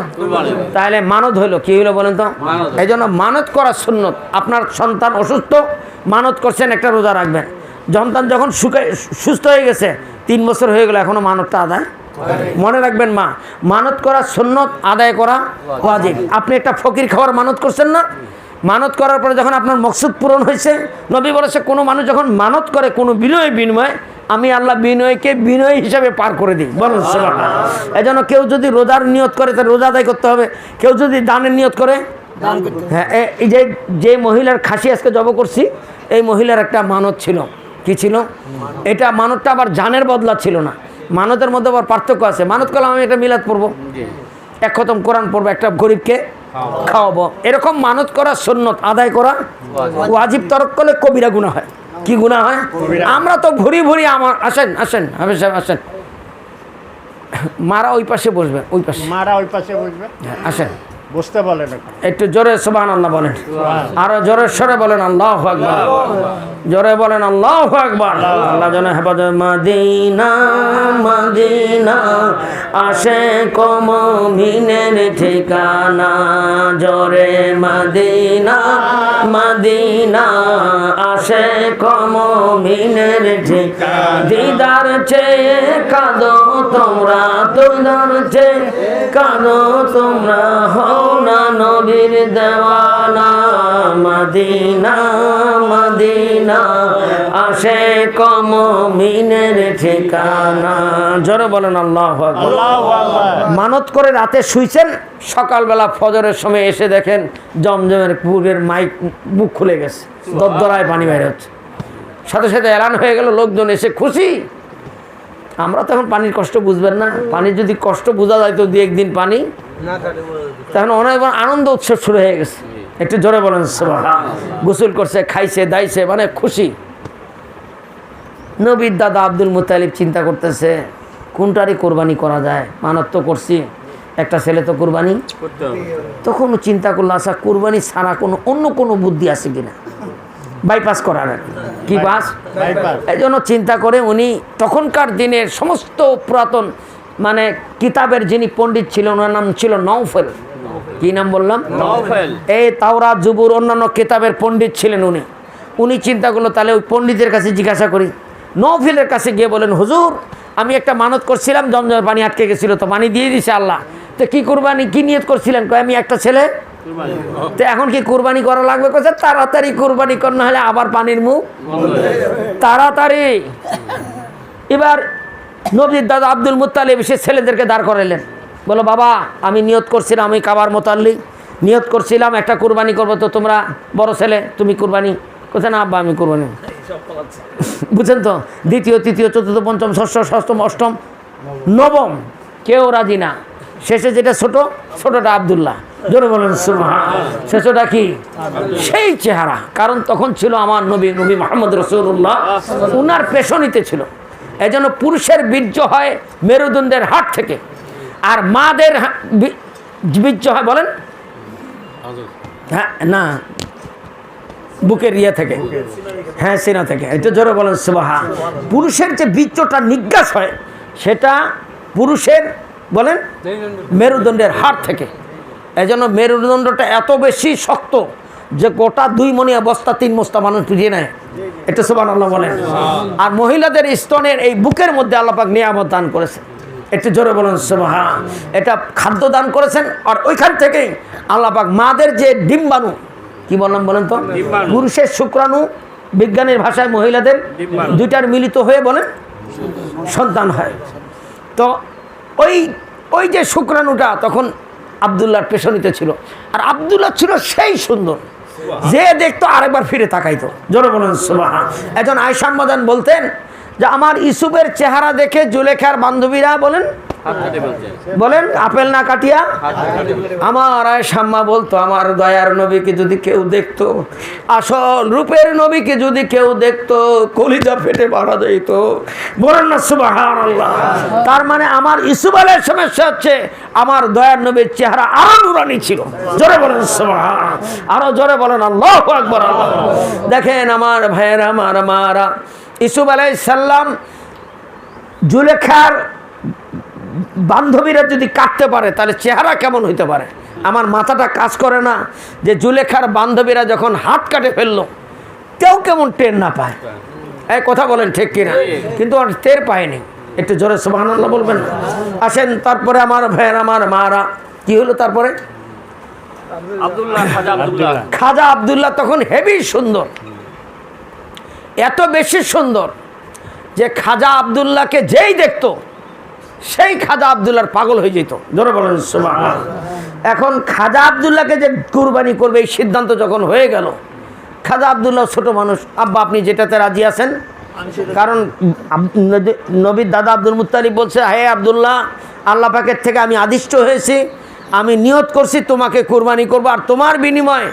তাহলে মানত হইলো। কি হইলো বলেন তো? এই জন্য মানত করা সুন্নত। আপনার সন্তান অসুস্থ, মানত করছেন একটা রোজা রাখবেন। সন্তান যখন সুস্থ হয়ে গেছে, 3 বছর হয়ে গেল, এখনো মানতটা আদায়। মনে রাখবেন মা, মানত করা সুন্নত, আদায় করা ওয়াজিব। আপনি একটা ফকির খাওয়ার মানত করছেন না, মানত করার পরে যখন আপনার মকসুদ পূরণ হয়েছে, নবী বলেছে কোনো মানুষ যখন মানত করে কোনো বিনিময়, আমি আল্লাহ বিনয়কে বিনয় হিসাবে পার করে দিই। বলুন সুবহানাল্লাহ। এই জন্য কেউ যদি রোজার নিয়ত করে তার রোজা আদায় করতে হবে, কেউ যদি দানের নিয়ত করে হ্যাঁ। এই যে মহিলার খাসি আজকে জব করছি, এই মহিলার একটা মানত ছিল। কি ছিল? এটা মানতটা আবার জানের বদলা ছিল না। মানতের মধ্যে আবার পার্থক্য আছে। মানত করলাম আমি একটা মিলাদ পড়বো, 1 খতম কোরআন পড়বো, একটা গরিবকে খাওয়াবো, এরকম মানত করা সুন্নত, আদায় করা ওয়াজিব। তরক করলে কবিরা গুনাহ হয়। কি গুনাহ হয়? আমরা তো ভুরি আমার আসেন হাফেজ সাহেব আসেন, মারা ওই পাশে বসবে, ওই পাশে মারা ওই পাশে বসবে। আসেন, বসতে বলেন। একটু জোরে সুবহানাল্লাহ বলেন, আরো জোরে সরে বলেন আল্লাহু আকবার, জোরে বলেন আল্লাহু আকবার। আল্লাহ যেন হেফাজত। মদিনা মদিনা আশিক মুমিনের ঠিকানা, জোরে মদিনা মদিনা আশিক মুমিনের ঠিকানা। দিদার চেয়ে কাঁদো তোমরা, দিদার চেয়ে কাঁদো তোমরা, হও না নবীর দেওয়ানা। মদিনা মদিনা আশিক মুমিনের ঠিকানা। জোরে বলেন আল্লাহু আকবার। মানত করে রাতে শুইছেন, সকালবেলা ফজরের সময় এসে দেখেন জমজমের পুকুরের মুখ খুলে গেছে, দরদরায় পানি বের হচ্ছে, সাথে সাথে এলান হয়ে গেল, লোকজন এসে খুশি। আমরা তো এখন পানির কষ্ট বুঝবেন না। পানির যদি কষ্ট বোঝা যায় তো 2-1 দিন পানি, তখন অনেক আনন্দ উৎসব শুরু হয়ে গেছে। একটু জোরে বলেন সুবহানাল্লাহ। গোসল করছে, খাইছে, দাইছে, মানে খুশি। নবীর দাদা আব্দুল মুত্তালিব চিন্তা করতেছে কোনটারই কোরবানি করা যায়। মানত তো করছি, একটা ছেলে তো কোরবানি করতে হবে। তখন চিন্তা করলো, আচ্ছা কোরবানি ছাড়া অন্য কোনো বুদ্ধি আছে কিনা, বাইপাস করার। কি পাস? এই জন্য চিন্তা করে উনি তখনকার দিনের সমস্ত পুরাতন মানে কিতাবের যিনি পণ্ডিত ছিলেন, ওনার নাম ছিল নওফেল। কি নাম বললাম? নওফেল। এই তাওরাত, জুবুর, অন্যান্য কিতাবের পণ্ডিত ছিলেন উনি চিন্তা করলো তাহলে ওই পণ্ডিতের কাছে জিজ্ঞাসা করি। নওফেলের কাছে গিয়ে বলেন, হুজুর আমি একটা মানত করছিলাম, জমজমের পানি আটকে গেছিল, তো পানি দিয়ে দিছে আল্লাহ, তো কি কোরবানি কি নিয়ত করছিলেন? কয় আমি একটা ছেলে, তো এখন কি কোরবানি করা লাগবে? কছে তাড়াতাড়ি কোরবানি কর, না হলে আবার পানির মুখ তাড়াতাড়ি। এবার নবীর দাদা আব্দুল মুত্তালিব সে ছেলেদেরকে দাঁড় করাইলেন, বলো বাবা আমি নিয়ত করছিলাম, আমি কাবার মোতাল্লি নিয়ত করছিলাম একটা কোরবানি করবো, তো তোমরা বড় ছেলে তুমি কোরবানি। কোথায়? না আব্বা আমি কোরবানি। বুঝছেন তো, দ্বিতীয় তৃতীয় চতুর্থ পঞ্চম ষষ্ঠ সপ্তম অষ্টম নবম কেউ রাজি না। শেষে যেটা ছোট, ছোটটা আব্দুল্লাহ। জোরে বলেন সুবহান। শেষটা কি? সেই চেহারা। কারণ তখন ছিল আমার নবী মুহাম্মদ রাসূলুল্লাহ, উনার পেছনিতে ছিল। এজন্য পুরুষের বীর্য হয় মেরুদণ্ডের হাড় থেকে, আর মাদের বীর্য হয় বলেন হ্যাঁ না বুকের ইয়ে থেকে, হ্যাঁ সিনা থেকে। এটা জোরে বলেন সুবহান। পুরুষের যে বীর্যটা নিঃশ্বাস হয় সেটা পুরুষের বলেন মেরুদণ্ডের হাড় থেকে। এজন্য মেরুদণ্ডটা এত বেশি শক্ত যে গোটা 2 মণিয়া বস্তা 3 বস্তা মানুষ পিটিয়ে নেয়। এটা সুবহানাল্লাহ বলেন। আর মহিলাদের স্তনের এই বুকের মধ্যে আল্লাহ পাক নিয়ামত দান করেছেন। একটু জোরে বলেন সুবহান। এটা খাদ্য দান করেছেন। আর ওইখান থেকেই আল্লাহ পাক মাদের যে ডিম্বাণু, কি বললাম বলেন তো, পুরুষের শুক্রাণু, বিজ্ঞানের ভাষায় মহিলাদের দুইটার মিলিত হয়ে বলেন সন্তান হয়। তো ওই যে শুক্রাণুটা তখন আব্দুল্লাহর পেছনিতে ছিল। আর আব্দুল্লাহ ছিল সেই সুন্দর যে দেখতো আরেকবার ফিরে তাকাইতো। জোরে বলেন সুবহান। একজন আয়েশা আম্মাজান বলতেন যে আমার ইউসুফের চেহারা দেখে জুলেখার বান্ধবীরা বলেন আপেল না কাটিয়া, আমার আয়েশা আম্মা বলতো আমার দয়ার নবীকে যদি কেউ দেখতো, আসল রূপের নবীকে যদি কেউ দেখতো, কলিজা ফেটে মারা যেত। বলেন না সুবহানাল্লাহ। তার মানে আমার ইউসুফ আলাইহিস সমস্যা হচ্ছে আমার দয়ার নবীর চেহারা আরো নুরানি ছিল। জোরে বলেন সুবহান। আরো জোরে বলেন আল্লাহু আকবার। দেখেন আমার ভাইয়েরা, আমার মারা, ইউসুফ আলাইহিস সালাম জুলেখার বান্ধবীরা যদি কাটতে পারে তাহলে চেহারা কেমন হইতে পারে। আমার মাথাটা কাজ করে না যে জুলেখার বান্ধবীরা যখন হাত কাটে ফেললো কেউ কেমন টের না পায়। এই কথা বলেন ঠিক কিনা? কিন্তু আর টের পায়নি। একটু জোরে সুবহানাল্লাহ বলবেন। আসেন তারপরে আমার ভাইয়ের, আমার মারা, কি হলো তারপরে? খাজা আব্দুল্লাহ তখন হেভি সুন্দর, এত বেশি সুন্দর যে খাজা আব্দুল্লাহকে যেই দেখতো সেই খাজা আব্দুল্লাহর পাগল হয়ে যেত। জোরে বলেন সুবহান। এখন খাজা আব্দুল্লাহকে যে কুরবানি করবে এই সিদ্ধান্ত যখন হয়ে গেল, খাজা আব্দুল্লাহ ছোট মানুষ, আব্বা আপনি যেটাতে রাজি আছেন? কারণ নবীর দাদা আব্দুল মুত্তালিব বলছে, হে আব্দুল্লাহ, আল্লাহ পাকের থেকে আমি আদিষ্ট হয়েছি, আমি নিয়ত করছি তোমাকে কুরবানি করবো, আর তোমার বিনিময়ে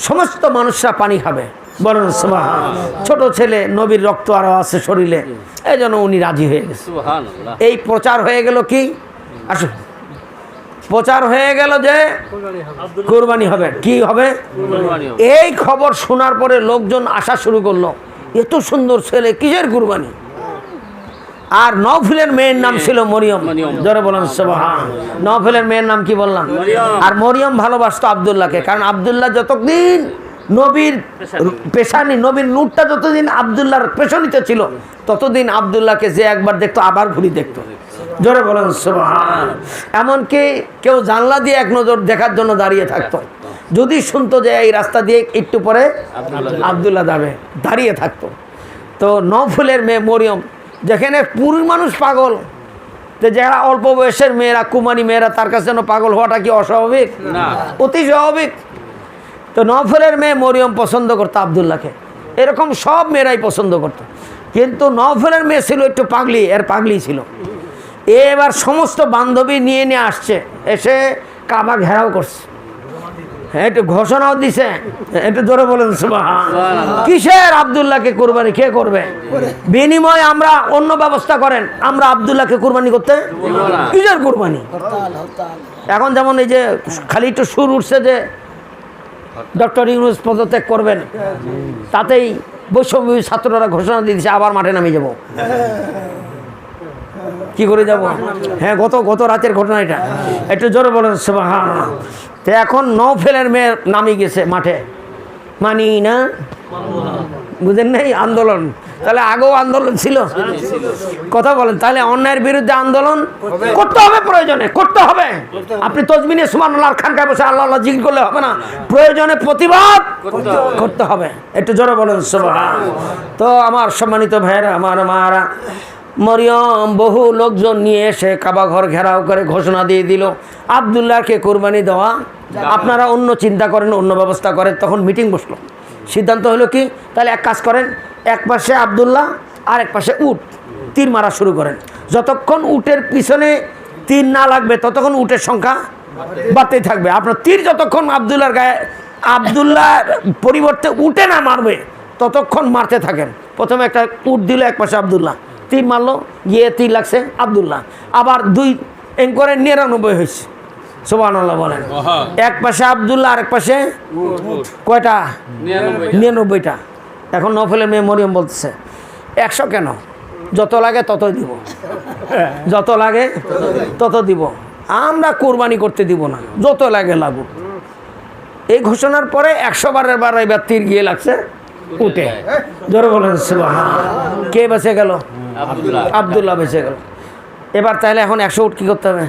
সমস্ত মানুষরা পানি খাবে। বলেন সুবহান। ছোট ছেলে, নবীর রক্ত আরো আছে শরীরে, এই জন্য উনি রাজি হয়ে গেছে। এই প্রচার হয়ে গেল কি, আসুন, প্রচার হয়ে গেল যে কুরবানি হবে। কি হবে? এই খবর শোনার পরে লোকজন আসা শুরু করলো, এত সুন্দর ছেলে, কিসের কুরবানি? আর নওফলের মেয়ের নাম ছিল মরিয়ম। জোরে বলেন সুবহান। নওফলের মেয়ের নাম কি বললাম? আর মরিয়ম ভালোবাসতো আব্দুল্লাহকে, কারণ আব্দুল্লাহ যতদিন নবীর পেশানি, নবীর নূরটা যতদিন আব্দুল্লাহর পেছনিতে ছিল ততদিন আব্দুল্লাহকে যে একবার দেখতো আবার ঘুরি দেখতো। জোরে বলেন সুবহান। এমনকি কেউ জানলা দিয়ে এক নজর দেখার জন্য দাঁড়িয়ে থাকতো, যদি শুনতো যে এই রাস্তা দিয়ে একটু পরে আব্দুল্লাহ যাবে, দাঁড়িয়ে থাকতো। তো নওফলের মেয়ে মরিয়ম, যেখানে পুরুষ মানুষ পাগল, তো যারা অল্প বয়সের মেয়েরা, কুমারী মেয়েরা, তার কাছে যেন পাগল হওয়াটা কি অস্বাভাবিক? অতি স্বাভাবিক। তো নওফলের মেয়ে মরিয়ম পছন্দ করতো আব্দুল্লাহকে, এরকম সব মেয়েরাই পছন্দ করতো। কিন্তু নওফলের মেয়ে ছিল একটু পাগলি, এর পাগলি ছিল। এবার সমস্ত বান্ধবী নিয়ে আসছে, এসে কাবা ঘেরাও করছে, হ্যাঁ একটু ঘোষণাও দিছে। একটু জোরে বলেন সুবহান। কিসের আব্দুল্লাহকে কুরবানি কে করবে? বিনিময়ে আমরা অন্য ব্যবস্থা করেন, আমরা আব্দুল্লাহকে কুরবানি করতে, কিসের কুরবানি? এখন যেমন এই যে খালি একটু সুর উঠছে যে ডক্টর ইউনূস পদত্যাগ করবেন, তাতেই বৈষম্য ছাত্ররা ঘোষণা দিয়েছে আবার মাঠে নামিয়ে যাব। কি করে যাব? হ্যাঁ, গত রাতের ঘটনা এটা। একটু জোরে বলেন সুবহান। তো এখন নওফলের মেয়ে নামি গেছে মাঠে, মানি না, বুঝেন নাই? আন্দোলন। তাহলে আগেও আন্দোলন ছিল, কথা বলেন। তাহলে অন্যায়ের বিরুদ্ধে আন্দোলন করতে হবে, প্রয়োজনে করতে হবে। আপনি তসবিনে সুবহানাল্লাহ খানকায় বসে আল্লাহ আল্লাহ জিকির করলে হবে না, প্রয়োজনে প্রতিবাদ করতে হবে। একটু জোরে বলেন সুবহান। তো আমার সম্মানিত ভাইয়েরা, আমার মারা, মরিয়ম বহু লোকজন নিয়ে এসে কাবা ঘর ঘেরাও করে ঘোষণা দিয়ে দিল আব্দুল্লাহকে কোরবানি দেওয়া, আপনারা অন্য চিন্তা করেন, অন্য ব্যবস্থা করেন। তখন মিটিং বসলো, সিদ্ধান্ত হলো কি, তাহলে এক কাজ করেন, এক পাশে আবদুল্লাহ আর এক পাশে উট, তীর মারা শুরু করেন। যতক্ষণ উটের পিছনে তীর না লাগবে ততক্ষণ উটের সংখ্যা বাড়তেই থাকবে। আপনার তীর যতক্ষণ আবদুল্লাহর গায়ে, আবদুল্লাহর পরিবর্তে উটে না মারবে ততক্ষণ মারতে থাকেন। প্রথমে একটা উট দিল এক পাশে আবদুল্লাহ, তীর মারলো, গিয়ে তীর লাগছে আবদুল্লাহ, আবার 2 এম করে 99 হয়েছে। সুবহানাল্লাহ বলেন। এক পাশে আবদুল্লাহ আর এক পাশে কয়টা? 99টা। এখন নফলের মেয়ে মরিয়ম বলতেছে 100 কেন, যত লাগে ততই দিব, যত লাগে তত দিব, আমরা কোরবানি করতে দিব না, যত লাগে লাগুক। এই ঘোষণার পরে 100 বারের বার এবার তীর গিয়ে লাগছে উঠে। জোরে বলেন সুবহানাল্লাহ। কে বেঁচে গেল? আবদুল্লাহ বেঁচে গেল। এবার তাহলে এখন 100 উট কী করতে হবে?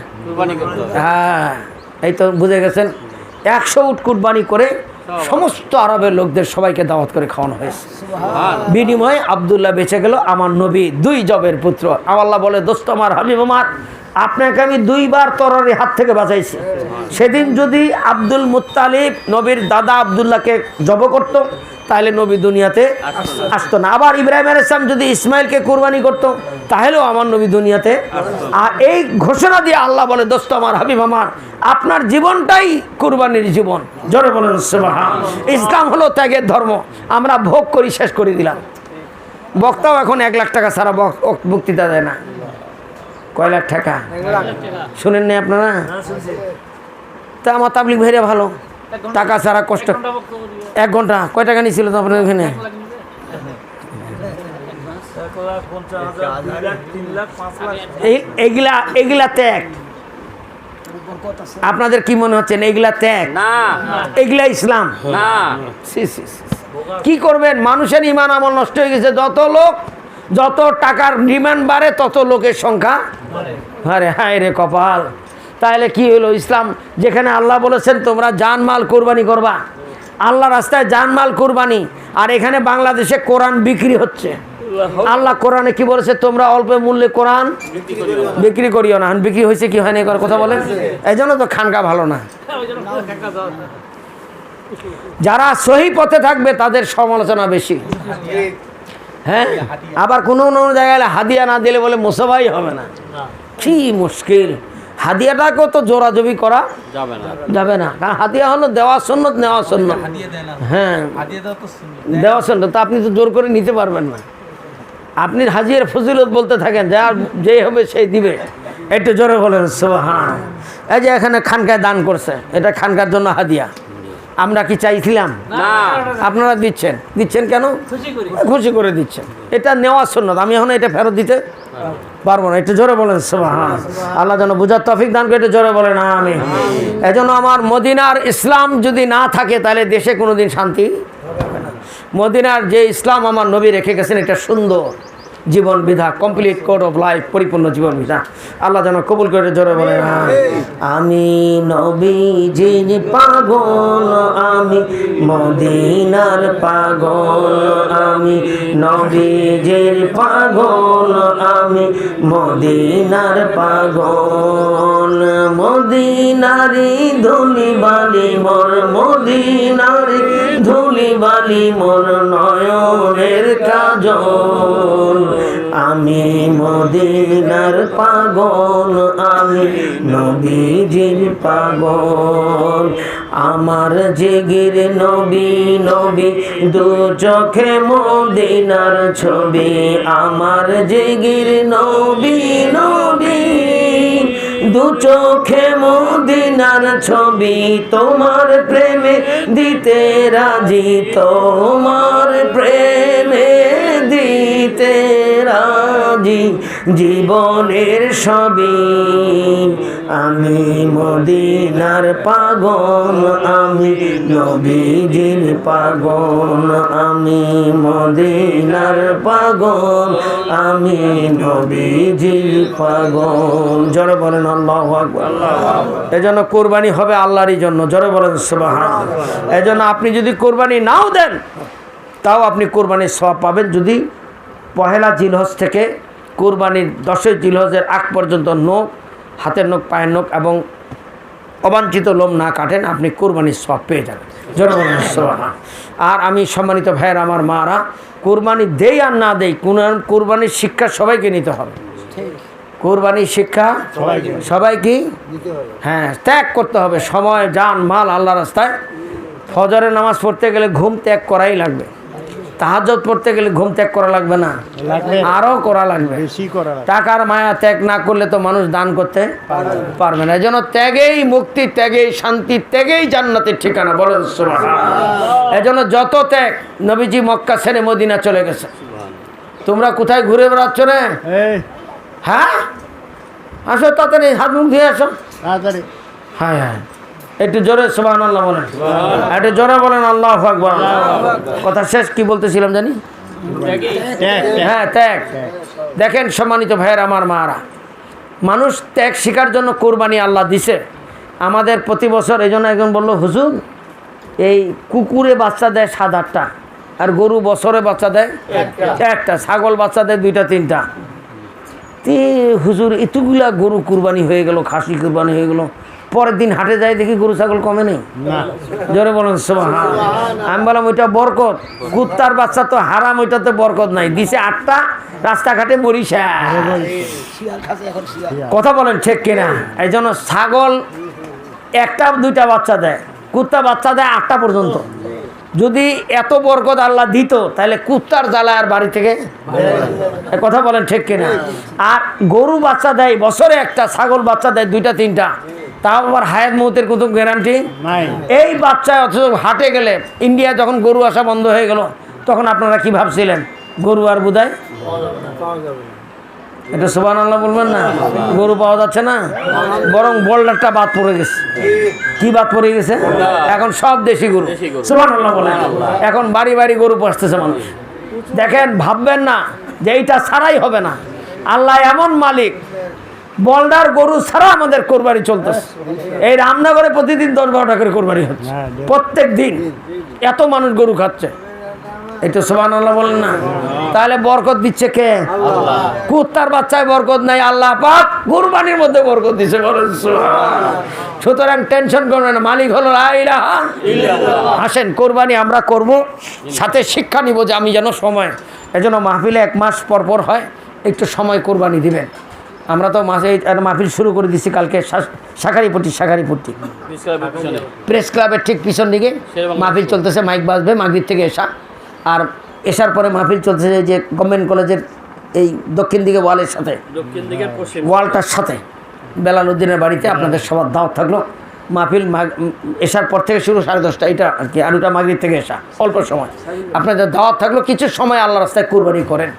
হ্যাঁ, এই তো বুঝে গেছেন। 100 উট কুরবানি করে সমস্ত আরবের লোকদের সবাইকে দাওয়াত করে খাওয়ানো হয়েছে। বিনিময়ে আবদুল্লাহ বেঁচে গেল, আমার নবী 2 জবের পুত্র। আল্লাহ বলে, দোস্ত আমার, হাবিব আমার, আপনাকে আমি 2 বার তরবারি হাত থেকে বাঁচাইছি। সেদিন যদি আব্দুল মুত্তালিব নবীর দাদা আবদুল্লাহকে জব করত তাহলে নবী দুনিয়াতে আসতো না। আবার ইব্রাহিম আলাইহিস সালাম যদি ইসমাইলকে কুরবানি করত তাহলেও আমার নবী দুনিয়াতে। আর এই ঘোষণা দিয়ে আল্লাহ বলে, দোস্ত আমার, হাবিব আমার, আপনার জীবনটাই কুরবানির জীবন। জোরে বলেন সুবহানাল্লাহ। ইসলাম হলো ত্যাগের ধর্ম। আমরা ভোগ করি, শেষ করে দিলাম। বক্তাও এখন 1 লাখ টাকা ছাড়া বক্তৃতা দেয় না। কয় লাখ টাকা? শুনেন নি আপনারা? তা আমার তাবলিগ ভাইরা ভালো, টাকা ছাড়া কষ্ট। 1 ঘন্টা কয় টাকা নিয়েছিল তো আপনার ওখানে? এগুলা ত্যাগ। আপনাদের কি মনে হচ্ছে এগুলা ত্যাগ? এগুলা ইসলাম না। কি করবেন? মানুষের ইমান আমল নষ্ট হয়ে গেছে। যত টাকার ডিমান্ড বাড়ে তত লোকের সংখ্যা আরে হায় রে কপাল। তাহলে কি হলো? ইসলাম যেখানে আল্লাহ বলেছেন তোমরা জানমাল কোরবানি করবা, আল্লাহ রাস্তায় জানমাল কোরবানি, আর এখানে বাংলাদেশে কোরআন বিক্রি হচ্ছে। আল্লাহ কোরআনে কি বলেছে? তোমরা অল্প মূল্যে কোরআন বিক্রি করিও না। বিক্রি হয়েছে কি হয়নি এবার কথা বলেন? এই জন্য তো খানকা ভালো না। যারা সহি পথে থাকবে তাদের সমালোচনা বেশি। হ্যাঁ, আবার কোনো জায়গায় হাদিয়া না দিলে বলে মোসাবাই হবে না। কি মুশকিল! হাদিয়াটাকেও তো জোরাজবি করা যাবে না, কারণ হাদিয়া হলো দেওয়া সুন্নত, নেওয়া সুন্নত। হ্যাঁ, দেওয়া সুন্নত, তা আপনি তো জোর করে নিতে পারবেন না। আপনি হাজির ফজিলত বলতে থাকেন, যার যেই হবে সেই দিবে। একটু জোরে বলেন সুবহানাল্লাহ। এই যে এখানে খানকায় দান করছে, এটা খানকার জন্য হাদিয়া। আমরা কি চাইছিলাম? আপনারা দিচ্ছেন কেন? খুশি করে দিচ্ছেন। এটা নেওয়া সুন্নত। আমি এখন এটা ফেরত দিতে পারবো না। একটু জোরে বলেন সুবহানাল্লাহ। আল্লাহ যেন বুঝার তৌফিক দান করে। একটু জোরে বলেন আমিন। এজন্য আমার মদিনার ইসলাম যদি না থাকে তাহলে দেশে কোনোদিন শান্তি হবে না। মদিনার যে ইসলাম আমার নবী রেখে গেছেন, এটা সুন্দর জীবন বিধা, কমপ্লিট কোড অফ লাইফ, পরিপূর্ণ জীবন বিধা। আল্লাহ যেন কবুল করে। জোরে বলে আমি নবীজির পাগল, আমি মদিনার পাগল, আমি নবীজির পাগল, আমি মদিনার পাগল। মদিনারি ধুলি বালি মোর, মদিনারি ধুলি বালি মোর নয়নের কাজল। আমি মদিনার পাগল, আমি নবীজির পাগল। আমার জিগির নবী নবী, দু চোখে মদিনার ছবি। আমার জিগির নবী নবী, দু চোখে মদিনার ছবি। তোমার প্রেমে দিতে রাজি, তোমার প্রেমে দিতে রাজি, জীবনের সবই। আমি মদিনার পাগল, আমি নবীজির পাগল, আমি মদিনার পাগল, আমি নবীজির পাগল। জোরে বলেন আল্লাহু আকবার। এজন্য কোরবানি হবে আল্লাহরই জন্য। জোরে বলেন সুবহানাল্লাহ। এজন্য আপনি যদি কোরবানি নাও দেন তাও আপনি কোরবানির সওয়াব পাবেন, যদি পহেলা জিলহজ থেকে কোরবানির 10 জিলহজের আগ পর্যন্ত নখ, হাতের নখ, পায়ের নখ এবং অবাঞ্ছিত লোম না কাটেন, আপনি কোরবানির সওয়াব পেয়ে যাবেন। জোরে বলেন সুবহানাল্লাহ। আর আমি সম্মানিত ভাইয়ের আমার মারা, কুরবানি দেই আর না দেই, কুরবানির শিক্ষা সবাইকে নিতে হবে। কুরবানির শিক্ষা সবাইকে হ্যাঁ ত্যাগ করতে হবে। সময়, জান, মাল আল্লাহ রাস্তায়। ফজরের নামাজ পড়তে গেলে ঘুম ত্যাগ করাই লাগবে। তাহাজ্জুদ পড়তে গেলে ঘুম ত্যাগ করা লাগবে না, আরও করা লাগবে। বেশি করা লাগবে। টাকার মায়া ত্যাগ না করলে তো মানুষ দান করতে পারবে না। এজন্য ত্যাগেই মুক্তি, ত্যাগেই শান্তি, ত্যাগেই জান্নাতের ঠিকানা। বলেন সুবহানাল্লাহ। এজন্য যত ত্যাগ, নবীজি মক্কা ছেড়ে মদিনা চলে গেছে। তোমরা কোথায় ঘুরে বেড়াচ্ছ রে? এই হ্যাঁ, আসো তাড়াতাড়ি, হাত মুখ ধুয়ে আসো। তাড়াতাড়ি হ্যাঁ হ্যাঁ, একটু জোরে সুবহানাল্লাহ বলেন, একটু জোরে বলেন আল্লাহু আকবার। কথা শেষ, কি বলতেছিলাম জানি? ট্যাগ হ্যাঁ, ত্যাগ। দেখেন সম্মানিত ভাইয়ের আমার মারা, মানুষ ত্যাগ শিকার জন্য কোরবানি আল্লাহ দিছে আমাদের প্রতি বছর। এই জন্য একজন বললো, হুজুর এই কুকুরে বাচ্চা দেয় 7-8টা, আর গরু বছরে বাচ্চা দেয় একটা, ছাগল বাচ্চা দেয় 2-3টা। হুজুর এতগুলা গরু কুরবানি হয়ে গেল, খাসি কুরবানি হয়ে গেল, পরের দিন হাটে যায় দেখি গরু ছাগল কমে নেই। জোরে বলেন সুবহানাল্লাহ। আমি বললাম ওইটা বরকত, কুত্তার বাচ্চা তো হারাম, ওইটাতে বরকত নাই। দিছে 8টা, রাস্তাঘাটে মরিষা। কথা বলেন ঠিক কিনা? এই জন্য ছাগল 1-2টা বাচ্চা দেয়, কুত্তা বাচ্চা দেয় 8টা পর্যন্ত। যদি এত বরকত আল্লাহ দিত তাহলে কুত্তার জ্বালায় আর বাড়ি থেকে, কথা বলেন ঠিক কিনা? আর গরু বাচ্চা দেয় বছরে একটা, ছাগল বাচ্চা দেয় 2-3টা, তাও আবার হায়াত মৌতের কোনো গ্যারান্টি নাই। এই বাচ্চায় অথচ হাটে গেলে, ইন্ডিয়া যখন গরু আসা বন্ধ হয়ে গেল, তখন আপনারা কি ভাবছিলেন? গরু আর বোধহয় এটা সুবহানাল্লাহ বলবেন না, গরু পাওয়া যাচ্ছে না, বরং বোল্ডারটা বাদ পড়ে গেছে। কি বাদ পড়ে গেছে? এখন সব দেশি গরু। সুবহানাল্লাহ বলেন। এখন বাড়ি বাড়ি গরু পুষতেছে মানুষ। দেখেন, ভাববেন না যে এইটা ছাড়াই হবে না। আল্লাহ এমন মালিক, বোল্ডার গরু ছাড়া আমাদের কোরবানি চলতেছে। এই রামনগরে প্রতিদিন 10-12টা করে কোরবানি হচ্ছে, প্রত্যেক দিন। এত মানুষ গরু খাচ্ছে, এটা সুবহানাল্লাহ বলেন না? তাহলে বরকত দিচ্ছে কে? কুত্তার বাচ্চায় বরকত নাই, আল্লাহ পাক কুরবানির মধ্যে বরকত দিচ্ছে। বলেন সুবহানাল্লাহ। সুতরাং টেনশন করবেন না, মালিক হলো লা ইলাহা ইল্লাল্লাহ। আসেন কোরবানি আমরা করব, সাথে শিক্ষা নিব যে আমি যেন সময়, এজন্য মাহফিলে 1 মাস পর পর হয়, একটু সময় কোরবানি দিবেন। আমরা তো মাসে মাহফিল শুরু করে দিচ্ছি কালকে শাখারিপট্টি প্রেস ক্লাবের ঠিক পিছন দিকে মাহফিল চলতেছে, মাইক বাজবে মাগরিব থেকে এসা। আর এসার পরে মাহফিল চলতেছে যে গভর্নমেন্ট কলেজের এই দক্ষিণ দিকে ওয়ালের সাথে, ওয়ালটার সাথে বেলালুদ্দিনের বাড়িতে। আপনাদের সবার দাওয়াত থাকলো। মাহফিল এসার পর থেকে শুরু 10:30টা, এটা আর কি। আর ওটা মাগরিব থেকে এসা, অল্প সময়। আপনাদের দাওয়াত থাকলো, কিছু সময় আল্লাহ রাস্তায় কোরবানি করেন।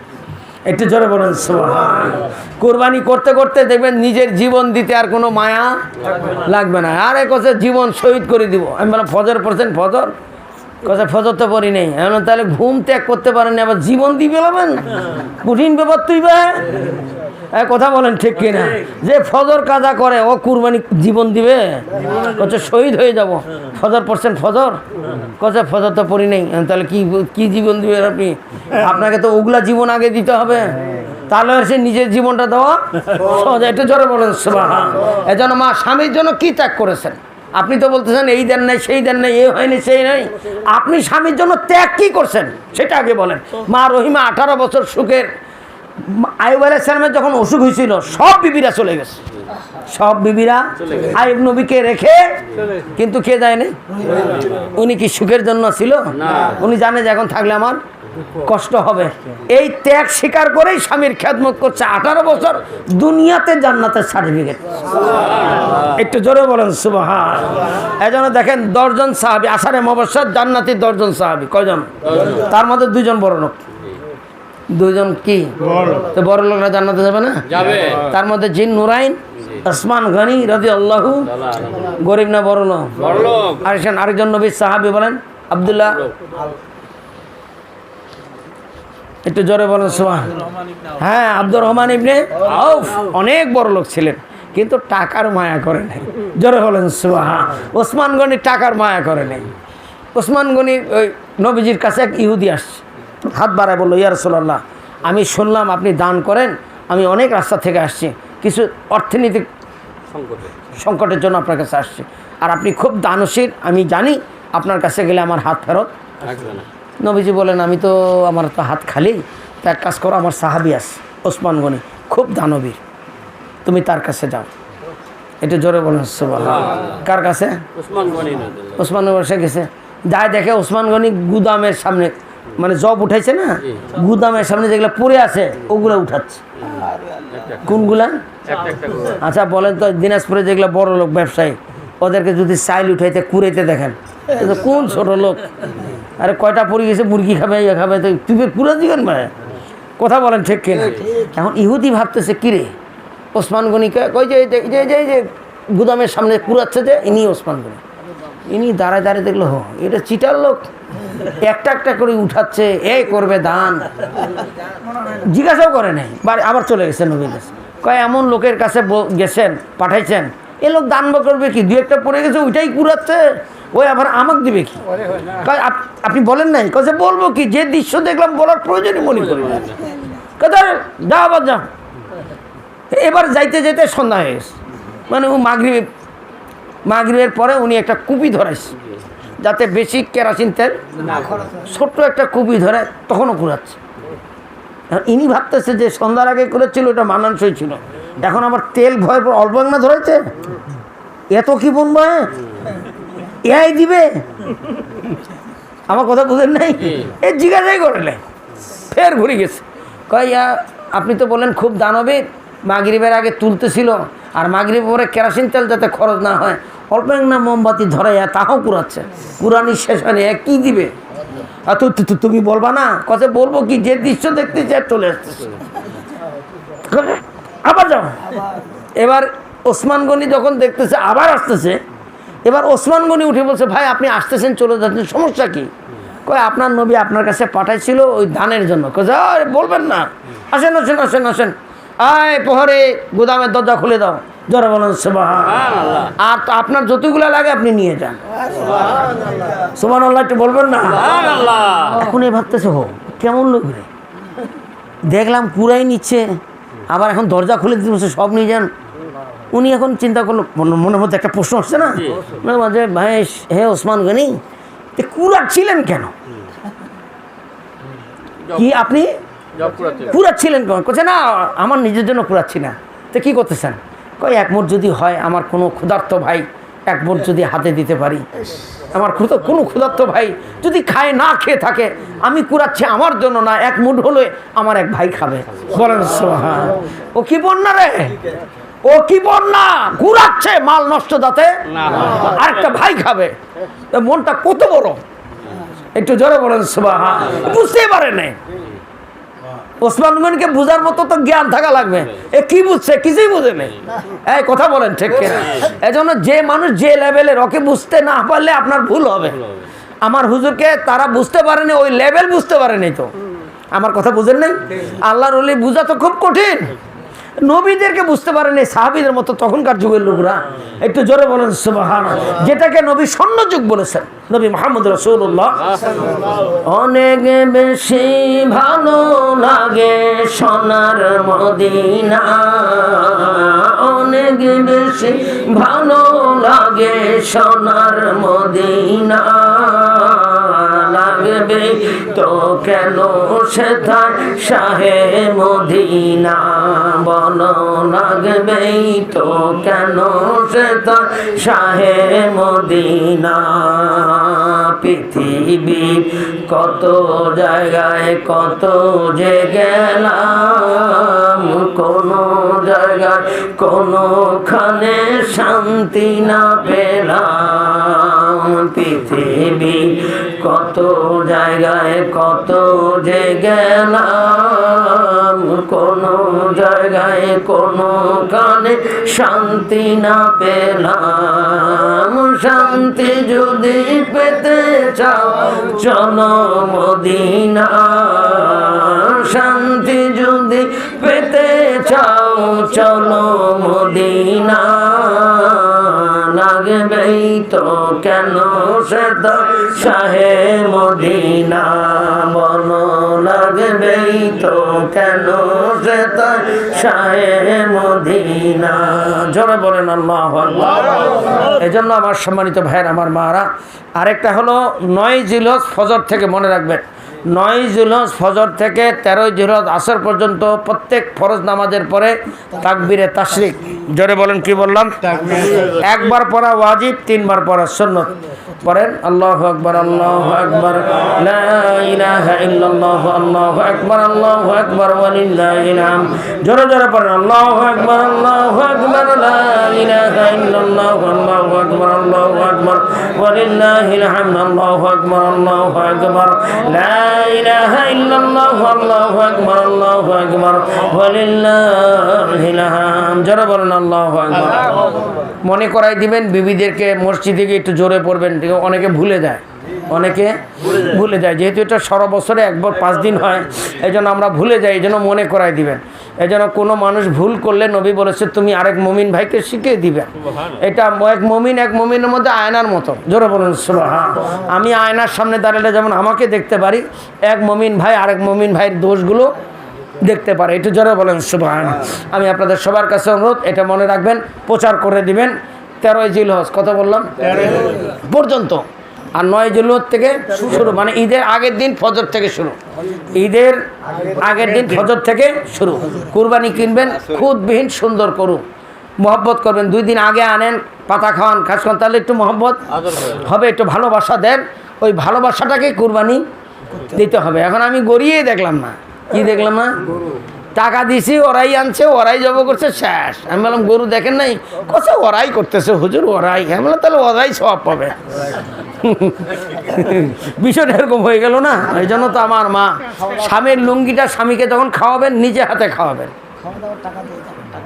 একটু জোরে বলেন সুবহানাল্লাহ। কোরবানি করতে করতে দেখবেন নিজের জীবন দিতে আর কোনো মায়া লাগবে না। আর এক কথা জীবন শহীদ করে দিব। আমি বললাম ফজর পড়ছেন? ফজর কথা, ফজর তো পড়ি নেই। এখন তাহলে ঘুম ত্যাগ করতে পারেন, আবার জীবন দিয়ে পেলাবেন, কঠিন ব্যাপার। তুই কথা বলেন ঠিক কিনা? যে ফজর কাজা করে ও কুরবানি জীবন দিবে, কচ্ছে শহীদ হয়ে যাব। ফজর পড়ছেন? ফজর কচ্ছে ফজর তো পড়ি নেই। তাহলে কি জীবন দিবেন আপনি? আপনাকে তো ওগুলা জীবন আগে দিতে হবে, তাহলে সে নিজের জীবনটা দেওয়া সহজ। একটু জোরে বলেন সুবহানাল্লাহ। এজন্য মা স্বামীর জন্য কি ত্যাগ করেছেন? আপনি তো বলতেছেন এই দেন নাই, সেই দেন নাই, এ হয়নি, সেই নাই। আপনি স্বামীর জন্য ত্যাগ কি করছেন সেটা আগে বলেন। মা রহিমা 18 বছর সুখের, আইয়ুব আলাইহিস সালামের যখন অসুখ হয়েছিল সব বিবিরা চলে গেছে, সব বিবিরা আইয়ুব নবীকে রেখে। কিন্তু কে যায় নাই? উনি কি সুখের জন্য ছিল? উনি জানে যে এখন থাকলে আমার কষ্ট হবে। এই ত্যাগ স্বীকার করেই স্বামীর খেদমত করছে 18 বছর, দুনিয়াতে জান্নাতের সার্টিফিকেট। একটু জোরে বলেন সুবহানাল্লাহ। এজন্য দেখেন 10 জন সাহাবী, আশারে মুবাশশার জান্নাতি 10 জন সাহাবী। কয়জন? তার মধ্যে 2 জন বড় লোক। 2 জন কি তো বড় লোকরা জান্নাতে যাবে না? যাবে। তার মধ্যে জিন নুরাইন, ওসমান গনি রাদিয়াল্লাহু। গরিব না বড় লোক? বড় লোক। আরেকজন নবীর সাহাবী বলেন আব্দুল্লাহ। একটু জোরে বলেন সুবহানাল্লাহ। হ্যাঁ, আব্দুর রহমান ইবনে আউফ অনেক বড় লোক ছিলেন, কিন্তু টাকার মায়া করে নাই। জোরে বলেন সুবহানাল্লাহ। ওসমান গনি টাকার মায়া করে নাই। ওসমান গনি ওই নবীজির কাছে এক ইহুদি আসছে, হাত বাড়ায় বললো, ইয়া রাসূলুল্লাহ, আমি শুনলাম আপনি দান করেন, আমি অনেক রাস্তা থেকে আসছি, কিছু অর্থনৈতিক সংকটের জন্য আপনার কাছে আসছি, আর আপনি খুব দানশীল, আমি জানি আপনার কাছে গেলে আমার হাত ফেরত আসবে না। নবীজি বলেন আমি তো আমার তো হাত খালি, তা এক কাজ করো, আমার সাহাবী আছে ওসমান গনি, খুব দানবীর, তুমি তার কাছে যাও। এটা জোরে বলেন সুবহানাল্লাহ। কার কাছে? ওসমান গনি রাদিয়াল্লাহু ওসমান বসে গেছে, যায় দেখে ওসমান গনি গুদামের সামনে, মানে জব উঠাইছে না, গুদামের সামনে যেগুলো পড়ে আছে ওগুলো উঠাচ্ছে। কোনগুলা? একটা একটা করে আচ্ছা বলেন তো, দিনাজপুরে যেগুলো বড় লোক ব্যবসায়ী, ওদেরকে যদি চাইল উঠাইতে কুড়াইতে দেখেন, এ তো কোন ছোট লোক? আরে কয়টা পড়ে গেছে, মুরগি খাবে, ইয়ে খাবে, তো তুই পুরো দিবেন ভাই, কথা বলেন ঠিক কিনা? এখন ইহুদি ভাবতেছে কিরে ওসমান গনিকে কই যে যে গুদামের সামনে কুড়াচ্ছে যে, ইনি ওসমান গনি। ইনি দাঁড়ায় দাঁড়িয়ে দেখলো, হো এটা চিটার লোক, একটা একটা করে উঠাচ্ছে, এই করবে দান, জিজ্ঞাসাও করে নাই, আবার চলে গেছে নবীর কাছে। কয় এমন লোকের কাছে গেছেন, পাঠাইছেন, এ লোক দান করবে কি, দু একটা পড়ে গেছে ওইটাই কুড়াচ্ছে, ওই আবার আমাকে দিবে কি? কয় আপনি বলেন নাই? কাছে বলবো কি, যে দৃশ্য দেখলাম বলার প্রয়োজনই মনে করি না। কথা যা আবার যা। এবার যাইতে যাইতে সন্ধ্যা হয়ে গেছে, মানে ও মাগরিবের পরে উনি একটা কুপি ধরাইছে, যাতে বেশি কেরাসিন তেল, ছোট্ট একটা কুপি ধরে তখনও কুড়াচ্ছে। ইনি ভাবতেছে যে সন্ধ্যার আগে করেছিল ওটা মানানসই ছিল, এখন আবার তেল ভয়ের পর অল্প না ধরেছে, এত কি বলবো, এআই দিবে, আমার কথা বুঝেন নাই, এ জিজ্ঞাসাই করে নাই, ফের ঘুরে গেছে। কয় আপনি তো বলেন খুব দানবীর, মাগরিবের আগে তুলতেছিল, আর মাগরিবের পরে কেরাসিন তেল যাতে খরচ না হয় অল্প না মোমবাতি ধরাইয়া তাও কুড়াচ্ছে, কুরানি শেষ হয়নি, কি দিবে? আর তুমি বলবা না? কথা বলবো কি, যে দৃশ্য দেখতে চাই চলে আসতেছে, আবার যাও। এবার ওসমান গনি যখন দেখতেছে আবার আসতেছে, এবার ওসমান গনি উঠে বলছে, ভাই আপনি আসতেছেন চলে যাচ্ছেন, সমস্যা কি? কয় আপনার নবী আপনার কাছে পাঠাইছিল ওই দানের জন্য। কয় বলবেন না, আসেন আসেন আসেন আসেন, আয় প্রহরে গুদামের দরজা খুলে দাও, জোরে বলেন সুবহানাল্লাহ। আর তো আপনার যতগুলো লাগে আপনি নিয়ে যান, সুবহানাল্লাহ একটু বলবেন না? এখন এই ভাবতেছে, হো কেমন লোক রে, দেখলাম কুড়াই নিচ্ছে, আবার এখন দরজা খুলে দিতে সব নিয়ে যান। উনি এখন চিন্তা করলো, মনের মধ্যে একটা প্রশ্ন আসছে না, যে ভাই হে ওসমান গনি কুড়াচ্ছিলেন কেন? কি আপনি কুড়াচ্ছিলেন কেন? কোথায় না আমার নিজের জন্য কুড়াচ্ছি না, তো কী করতেছেন? কয় এক মুঠ যদি হয়, আমার কোনো ক্ষুধার্ত ভাই এক মুঠ যদি হাতে দিতে পারি, আমার কোনো ক্ষুধার্ত ভাই যদি খায় না খেয়ে থাকে, আমি কুড়াচ্ছি আমার জন্য না, এক মুঠ হলে আমার এক ভাই খাবে, বলেন সুবহান। ও কি বন্যা রে, ও কি বন্যা, কুড়াচ্ছে মাল নষ্ট যাতে আর একটা ভাই খাবে, মনটা কত বড়, একটু জোরে বলেন সুবহান। বুঝতেই পারে নাই, ওসমান গনিকে বোঝার মতো তো জ্ঞান থাকা লাগবে, এ কি বুঝছে, কিছুই বুঝে নেই, এই কথা বলেন ঠিক কিনা? এই জন্য যে মানুষ যে লেভেলের, ওকে বুঝতে না পারলে আপনার ভুল হবে। আমার হুজুরকে তারা বুঝতে পারেনি, ওই লেভেল বুঝতে পারেনি, তো আমার কথা বুঝেন নাই? আল্লাহর ওলি বোঝা তো খুব কঠিন, নবীদেরকে বুঝতে পারেনি সাহাবীদের মতো তখনকার যুগের লোকরা, একটু জোরে বলেন সুবহানাল্লাহ। যেটাকে নবী স্বর্ণ যুগ বলেছেন, নবী মুহাম্মদ রাসূলুল্লাহ। অনেক বেশি ভালো লাগে সোনার মদিনা, অনেক বেশি ভালো লাগে সোনার মদিনা, লাগবে তো কেন সেথায় শাহে মদিনা, বলো লাগবে তো কেন সেথায় শাহে মদিনা। পৃথিবী কত জায়গায় কত যে গেলাম, কোনো জায়গায় কোনোখানে শান্তি না পেলাম। পৃথিবী কত জায়গায় কত যে গেলাম, কোনো জায়গায় কোনোখানে শান্তি না পেলাম। শান্তি যদি পেতে চাও চলো মদিনা, শান্তি যদি পেতে চাও চলো মদিনা, লাগবেই তো কেন সেটা শাহে মদিনা, বলো লাগবেই তো কেন সে তার শাহে মদিনা। জোরে বলেন আল্লাহু আকবার। এজন্য আমার সম্মানিত ভাইয়ের, আমার মারা, আরেকটা হলো 9 জিলহজ ফজর থেকে, মনে রাখবেন 9 জিলহজ ফজর থেকে 13 জিলহজ আসর পর্যন্ত প্রত্যেক ফরজ নামাজের পরে তাকবীরে তাশরিক। জোরে বলেন, কি বললাম? একবার পড়া ওয়াজিব, 3 বার পড়া সুন্নাত। পড়েন আল্লাহু আকবার, আল্লাহু আকবার, লা ইলাহা ইল্লাল্লাহ, আল্লাহু আকবার, আল্লাহু আকবার, ওয়ালিল্লাহিল হামদ। জোরে জোরে পড়েন আল্লাহু আকবার, আল্লাহু আকবার, লা ইলাহা ইল্লাল্লাহ, আল্লাহু আকবার, আল্লাহু আকবার, ওয়ালিল্লাহিল হামদ, আল্লাহু আকবার, আল্লাহু আকবার, লা ইলাহা ইল্লাল্লাহ, আল্লাহু আকবার, আল্লাহু আকবার, ওয়ালিল্লাহিল হামদ। জোরে বলেন আল্লাহু আকবার। মনে করাই দিবেন বিবিদেরকে, মসজিদে গিয়ে একটু জোরে পড়বেন। অনেকে ভুলে যায়, অনেকে ভুলে যায়, যেহেতু এটা সারা বছরে একবার 5 দিন হয়, এই জন্য আমরা ভুলে যাই, এই জন্য মনে করাই দিবেন। এই জন্য কোনো মানুষ ভুল করলে নবী বলেছে তুমি আরেক মুমিন ভাইকে শিখিয়ে দিবে। এটা এক মুমিনের মধ্যে আয়নার মতো। জোরে বলুন সুবহান। আমি আয়নার সামনে দাঁড়ালে যেমন আমাকে দেখতে পারি, এক মুমিন ভাই আরেক মুমিন ভাইয়ের দোষগুলো দেখতে পারে। একটু জোরে বলেন সুবহান। আমি আপনাদের সবার কাছে অনুরোধ, এটা মনে রাখবেন, প্রচার করে দিবেন। 13 জিলহজ কত বললাম পর্যন্ত, আর 9 জিলহজ থেকে শুরু, মানে ঈদের আগের দিন ফজর থেকে শুরু। ঈদের আগের দিন ফজর থেকে শুরু। কুরবানি কিনবেন, খুদবিহীন সুন্দর করুন, মহব্বত করবেন। 2 দিন আগে আনেন, পাতা খাওয়ান, খাস খান, তাহলে একটু মহব্বত হবে, একটু ভালোবাসা দেন। ওই ভালোবাসাটাকে কুরবানি দিতে হবে। এখন আমি গড়িয়ে দেখলাম না, কি দেখলাম না, টাকা দিছি, ওরাই আনছে, ওরাই জব করছে, শেষ। আমি বললাম গরু দেখেন নাই? কোথাও ওরাই করতেছে হুজুর, ওরাই। আমি বললাম তাহলে ওরাই সওয়াব পাবে। বিষয়টা এরকম হয়ে গেল না। এই জন্য তো আমার মা স্বামীর লুঙ্গিটা স্বামীকে যখন খাওয়াবেন, নিজে হাতে খাওয়াবেন।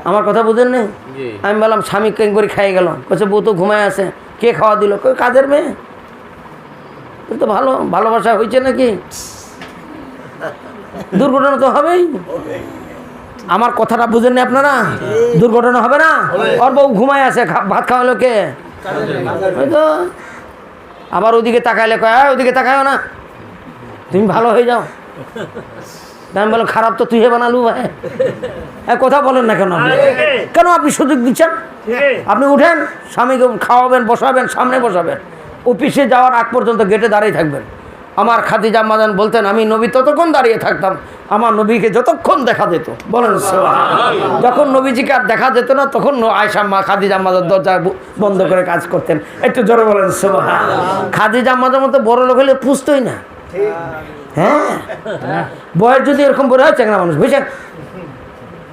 আমার কথা বুঝেন নেই? আমি বললাম স্বামী কেন করে খাইয়ে গেল? বলছে বউ তো ঘুমায় আছে। কে খাওয়া দিল? কাজের মেয়ে। তো ভালোবাসা হয়েছে নাকি? দুর্ঘটনা তো হবেই। আমার কথাটা বুঝেন না আপনারা? দুর্ঘটনা হবে না? ওর বউ ঘুমায় আছে, ভাত খাওয়ালো কে? তো আবার ওদিকে তাকাইলে কয় ওদিকে তাকায়ও না, তুমি ভালো হয়ে যাও। আমি বললাম খারাপ তো তুই বানালু ভাই। কথা বলেন না কেন? কেন আপনি সুযোগ দিচ্ছেন? আপনি উঠেন, স্বামীকে খাওয়াবেন, বসাবেন, সামনে বসাবেন, অফিসে যাওয়ার আগ পর্যন্ত গেটে দাঁড়িয়ে থাকবেন। আমার খাদিজা আম্মা জান বলতেন, আমি নবী ততক্ষণ দাঁড়িয়ে থাকতাম, আমার নবীকে যতক্ষণ দেখা যেত। বলেন যখন নবীজিকে আর দেখা যেত না, তখন আয়েশা আম্মা, খাদিজা আম্মা দরজা বন্ধ করে কাজ করতেন। একটু জোরে বলেন সুবহান। খাদিজা আম্মাদের মতো বড় লোক হলে পুষতই না। হ্যাঁ, বয়স যদি এরকম বড় হয়, চেংড়া মানুষ, বুঝছেন?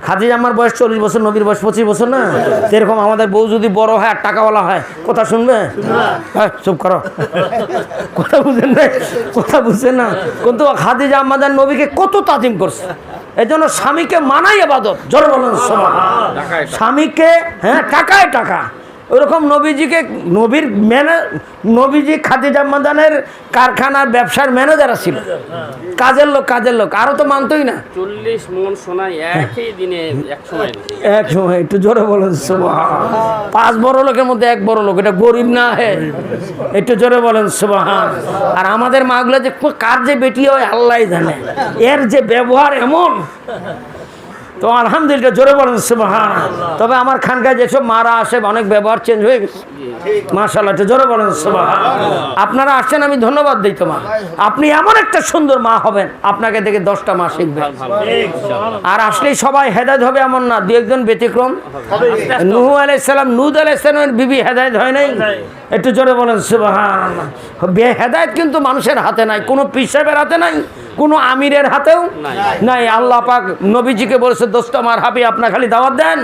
খাদিজা আমার বয়স 40 বছর, নবীর বয়স 25 বছর না? সেরকম আমাদের বউ যদি বড় হয় আর টাকাওয়ালা হয়, কথা শুনবে? হ্যাঁ, চুপ করো, কথা বুঝেন না, কথা বুঝছেন না। কিন্তু খাদিজা আমাদের নবীকে কত তাজিম করছে। এই জন্য স্বামীকে মানাই ইবাদত। জোরে বলেন সুবহান। স্বামীকে, হ্যাঁ, টাকায় টাকা। ওরকম নবীজিকে, নবীজি খাদিজা মাদানের কারখানার ব্যবসার ম্যানেজার ছিল, কাজের লোক। আরো তো মানতই না। 40 মণ সোনা একই দিনে এক সময়। একটু জোরে বলেন সুবহান। 5 বড় লোকের মধ্যে 1 বড় লোক, এটা গরিব না? একটু জোরে বলেন সুবহান। আর আমাদের মাগুলো যে কার যে বেটি হয় আল্লাহ জানে, এর যে ব্যবহার এমন, তো আলহামদুলিল্লাহ, জোরে বলেন সুবহান। তবে আমার খানকায় যেসব মারা আসে, অনেক ব্যবহার চেঞ্জ হয়ে গেছে, মাশাআল্লাহ। জোরে বলেন সুবহান। আপনারা আসছেন, আমি ধন্যবাদ দিই। তোমার আপনি এমন একটা সুন্দর মা হবেন, আপনাকে দেখে 10টা মা শিখবে। আর আসলেই সবাই হেদায়েত হবে এমন না, 2-1 ব্যতিক্রম। নূহ আলাইহিস সালাম, লূত আলাইহিস সালামের বিবি হেদায়েত হয় নাই? একটু জোরে বলেন সুবহানাল্লাহ। হেদায়েত কিন্তু মানুষের হাতে নাই, কোনো পীর সাহেবের হাতে নাই, কোনো আমিরের হাতেও নাই। আল্লাহ পাক নবীজিকে বলেছে, দোস্ত আমার হাবি, আপনার খালি দাওয়াত দেন,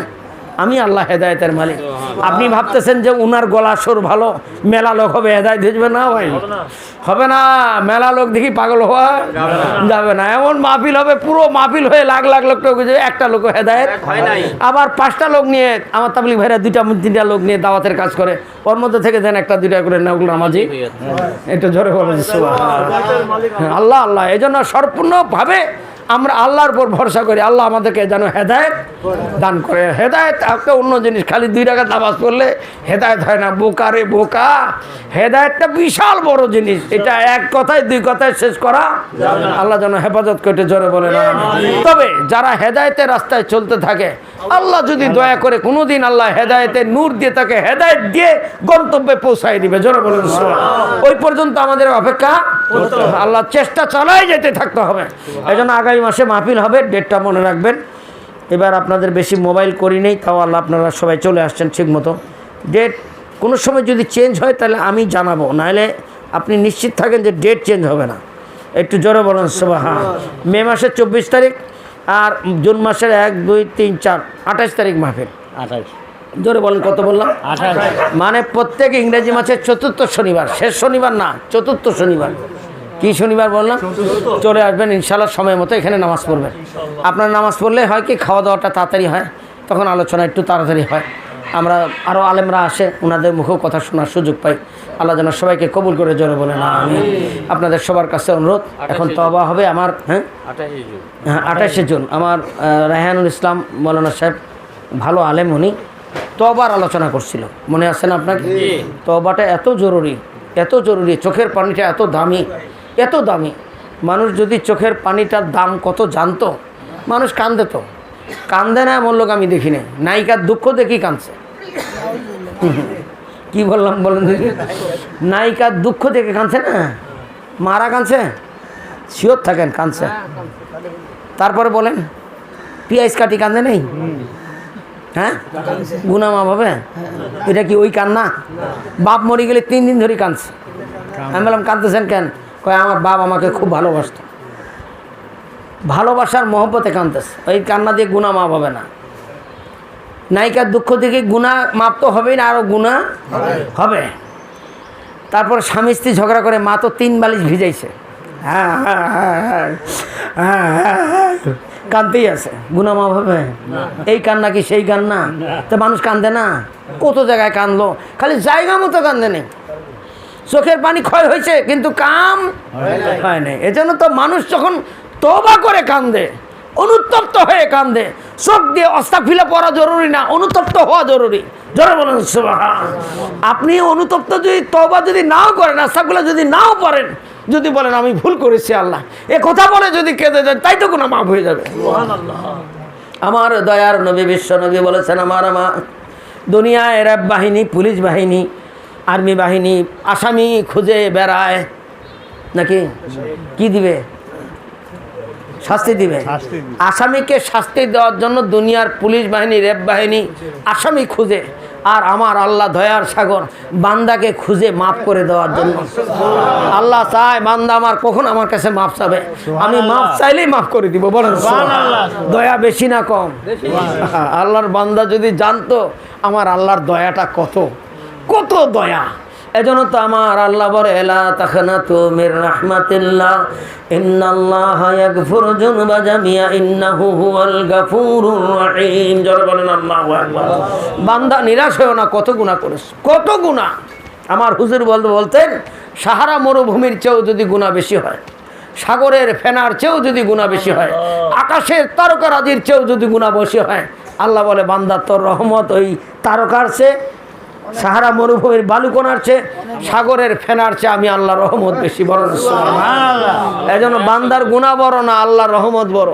আমি আল্লাহ হেদায়েতের মালিক। আপনি ভাবতেছেন যে উনার গলা সুর ভালো, মেলা লোক হবে, হেদায়েত দিবে না? ভাই হবে না। মেলা লোক দেখি পাগল হওয়া যাবে না। এমন মাহফিল হবে, পুরো মাহফিল হয়ে লাখ লাখ লোক, একটা লোক হেদায়েত হয় নাই। আবার 5টা লোক নিয়ে, আমার তাবলীগ ভাইরা 2-3টা লোক নিয়ে দাওয়াতের কাজ করে, ওর মধ্যে থেকে দেন 1-2টা করে নকল নামাজি। একটু জোরে বলেন সুবহান। আল্লাহ আল্লাহ। এই জন্য সম্পূর্ণভাবে আমরা আল্লাহর উপর ভরসা করি, আল্লাহ আমাদেরকে যেন হেদায়েত দান করে। হেদায়েত একটা অন্য জিনিস, খালি 2 রাকাত নামাজ পড়লে হেদায়েত হয় না। বোকা রে বোকা, হেদায়েতটা বিশাল বড় জিনিস, এটা এক কথায় 2 কথায় শেষ করা আল্লাহ যেন হেফাজত করতে জোরে বলে না। তবে যারা হেদায়েতের রাস্তায় চলতে থাকে, আল্লাহ যদি দয়া করে কোনোদিন আল্লাহ হেদায়েতের নূর দিয়ে তাকে হেদায়েত দিয়ে গন্তব্যে পৌঁছায় দিবে, জোরে বলেন সুবহানাল্লাহ। ওই পর্যন্ত আমাদের অপেক্ষা করতে হবে, আল্লাহ চেষ্টা চালাই যেতে থাকতে হবে। এই জন্য আগামী মাসে মাহফিল হবে, ডেটটা মনে রাখবেন। এবার আপনাদের বেশি মোবাইল করি নেই, তাও আল্লাহ আপনারা সবাই চলে আসছেন ঠিক মতো। ডেট কোনো সময় যদি চেঞ্জ হয় তাহলে আমি জানাবো, নাহলে আপনি নিশ্চিত থাকেন যে ডেট চেঞ্জ হবে না। একটু জোরে বলেন সুবহানাল্লাহ। মে মাসের 24 তারিখ আর জুন মাসের 1, 2, 3, 4, 28 তারিখ মাহফিল। 28 জোরে বলেন, কত বললাম? 28 মানে প্রত্যেক ইংরেজি মাসের 4র্থ শনিবার, শেষ শনিবার না, 4র্থ শনিবার। কি শনিবার বললাম? চলে আসবেন ইনশাআল্লাহ, সময় মতো এখানে নামাজ পড়বেন। আপনার নামাজ পড়লে হয় কি, খাওয়া দাওয়াটা তাড়াতাড়ি হয়, তখন আলোচনা একটু তাড়াতাড়ি হয়। আমরা আরও আলেমরা আসে, ওনাদের মুখেও কথা শোনার সুযোগ পাই। আল্লাহ যেন সবাইকে কবুল করে জোরে বলে না আমি। আপনাদের সবার কাছে অনুরোধ, এখন তওবা হবে আমার, 28শে জুন আমার রায়হানুল ইসলাম মৌলানা সাহেব, ভালো আলেম, উনি তওবার আলোচনা করছিল, মনে আছে না আপনার? তওবাটা এত জরুরি, এত জরুরি। চোখের পানিটা এত দামি, এত দামি। মানুষ যদি চোখের পানিটার দাম কত জানতো, মানুষ কান্দে তো। কান্দে না এমন লোক আমি দেখি না। নায়িকার দুঃখ দেখি কাঁদছে। কি বললাম বলেন দেখি? নায়িকার দুঃখ দেখে কাঁদছে না, মারা কাঁদছে, শিওর থাকেন কাঁদছে। তারপরে বলেন পিঁয়াজ কাটি কান্দে নেই? হ্যাঁ, গুনা মাপ হবে? এটা কি ওই কান্না? বাপ মরে গেলে 3 দিন ধরে কাঁদছে। আমি বললাম কাঁদতেছেন কেন? কয় আমার বাপ আমাকে খুব ভালোবাসত। ভালোবাসার মহব্বতে কাঁদতেছে, ওই কান্না দিয়ে গুনা মাপ হবে না। নায়িকার দুঃখ দেখে গুনা মাপ তো হবেই না, আরও গুনা হবে। তারপর স্বামী স্ত্রী ঝগড়া করে, মা তো 3 বালিশ ভিজাইছে, হ্যাঁ হ্যাঁ হ্যাঁ হ্যাঁ হ্যাঁ হ্যাঁ, কাঁদতেই আছে, গুনা মাপ হবে? এই কান্না কি সেই কান্না? তো মানুষ কান্দে না, কত জায়গায় কান্দলো, খালি জায়গা মতো কান্দে নেই। চোখের পানি ক্ষয় হয়েছে কিন্তু কাম হয় নাই। এজন্য তো মানুষ যখন তওবা করে কান্দে, অনুতপ্ত হয়ে কান্দে, চোখ দিয়ে আস্তাগফিরুল্লাহ পড়া জরুরি না, অনুতপ্ত হওয়া জরুরি। জোরে বলেন সুবহানাল্লাহ। আপনি অনুতপ্ত যদি তওবা যদি নাও করেন, আস্তাগফিরুল্লাহ যদি নাও পড়েন, যদি বলেন আমি ভুল করেছি আল্লাহ, এ কথা বলে যদি কেঁদে দেন, তাই তো গুনাহ মাফ হয়ে যাবে। আমার দয়ার নবী বিশ্ব নবী বলেছেন, আমার দুনিয়ায় র্যাব বাহিনী, পুলিশ বাহিনী, আর্মি বাহিনী আসামি খুঁজে বেড়ায় নাকি? কি দিবে? শাস্তি দিবে। আসামিকে শাস্তি দেওয়ার জন্য দুনিয়ার পুলিশ বাহিনী, র্যাব বাহিনী আসামি খুঁজে, আর আমার আল্লাহ দয়ার সাগর বান্দাকে খুঁজে মাফ করে দেওয়ার জন্য। আল্লাহ চায় বান্দা আমার কখন আমার কাছে মাফ চাবে, আমি মাফ চাইলেই মাফ করে দিব। বলেন দয়া বেশি না কম? আল্লাহর বান্দা যদি জানতো আমার আল্লাহর দয়াটা কত, কত দয়া। এজন্য তো আমার আল্লাহ বলে, লা তাখনাতু মির রাহমাতিল্লাহ ইন্নাল্লাহা ইয়াগফিরু যুনুবা জামিয়া ইন্নাহু হুয়াল গাফুরুর রহিম। জোরে বলেন আল্লাহু আকবার। বান্দা নিরাশ হয়ো না, কত গুনাহ করেছ, কত গুনাহ। আমার হুজুর বলতেন, সাহারা মরুভূমির চেয়েও যদি গুনাহ বেশি হয়, সাগরের ফেনার চেয়েও যদি গুনাহ বেশি হয়, আকাশের তারকারাজির চেয়েও যদি গুনাহ বেশি হয়, আল্লাহ বলে বান্দা তোর রহমত ওই তারকার চেয়ে, সাহারা মরুভূমির বালুকণার চেয়ে, সাগরের ফেনার চেয়ে আমি আল্লাহর রহমত বেশি। বড় এজন্য বান্দার গুনাহ বড় না, আল্লাহর রহমত বড়।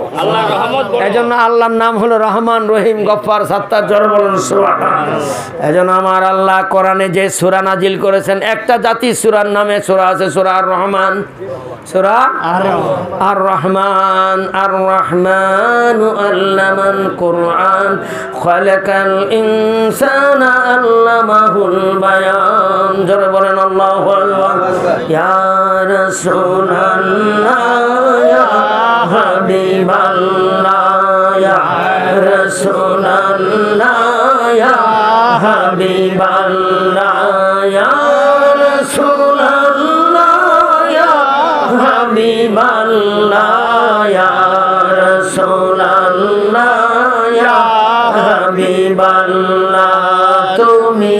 এজন্য আল্লাহর নাম হলো রহমান, রহিম, গফফার, সাত্তার। জোরে বলেন সুবহানাল্লাহ। এজন্য আমার আল্লাহ কোরআনে যে সূরা নাজিল করেছেন, একটা জাতি সূরার নামে সূরা আছে, সূরা আর রহমান। সূরা আর রহমান, আর রহমানু আল্লামাল কুরআন খালাকাল ইনসানা আল্লামাহুল বায়ান। জোরে বলেন আল্লাহু আকবার। ইয়া রাসূলুল্লাহ ইয়া হাবিবাল্লাহ ইয়া রাসূলুল্লাহ ইয়া হাবিবাল্লাহ ইয়া রাসূলুল্লাহ ইয়া হাবিবাল্লাহ ইয়া রাসূলুল্লাহ ইয়া হাবিবাল্লাহ। তুমি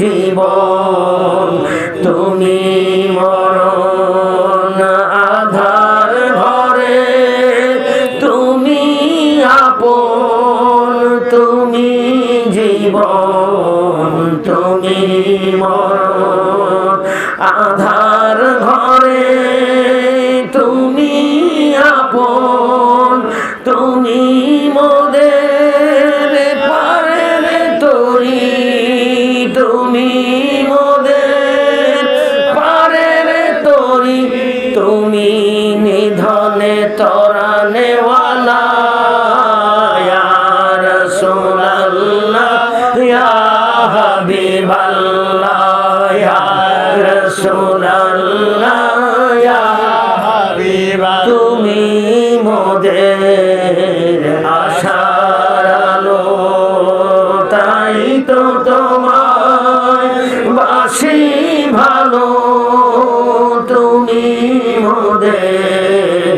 জীবন, তুমি মরণ, আধার ঘরে আপন, তুমি জীবন, তুমি মরণ, আধার ঘরে তুমি আপন, তুমি মোদের পারের তরি, তুমি মোদের পারের তরি, তুমি নিধনে তরানেওয়ালা, ইয়া রাসূলুল্লাহ ইয়া হাবিবাল্লাহ, ইয়া রাসূলুল্লাহ ইয়া হাবিবাল্লাহ, তুমি মোদের আশার আলো, তাই তো তোমায় বাসি ভালো, তুমি মোদের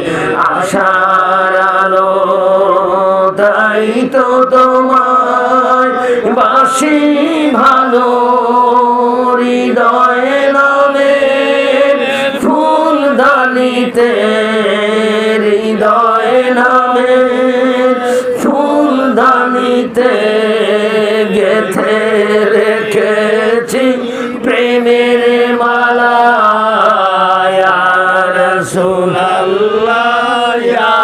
আশার আলো, তাই তো তোমায় বাসি ভালো, হৃদয়ে নামে ফুলদানিতে, হৃদয়ে নামে ফুলদানিতে গেথে রেখেছি প্রেমের মালা, ইয়া রাসূলুল্লাহ ইয়া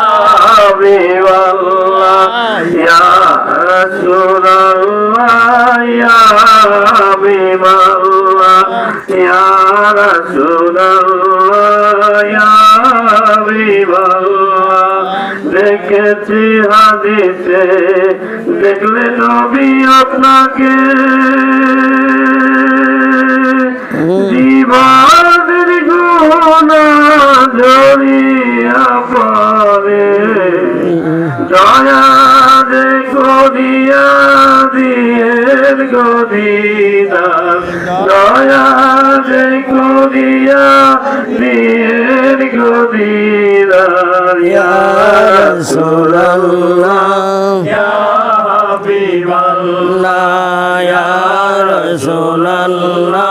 হাবিবাল্লাহ, ইয়া রাসূলুল্লাহ ইয়া হাবিবাল্লাহ, ইয়া রাসূলুল্লাহ ইয়া হাবিবাল্লাহ, দেখেছি হাদিসে দেখলে নবী আপনাকে, জীবনের গুনাহ ঝরিয়া পড়ে, দয়া দে করিয়া দিয়ের গদিদার, দয়া দে করিয়া দিয়ের গদিদার, ইয়া রাসূলুল্লাহ ইয়া হাবিবাল্লাহ, ইয়া রাসূলুল্লাহ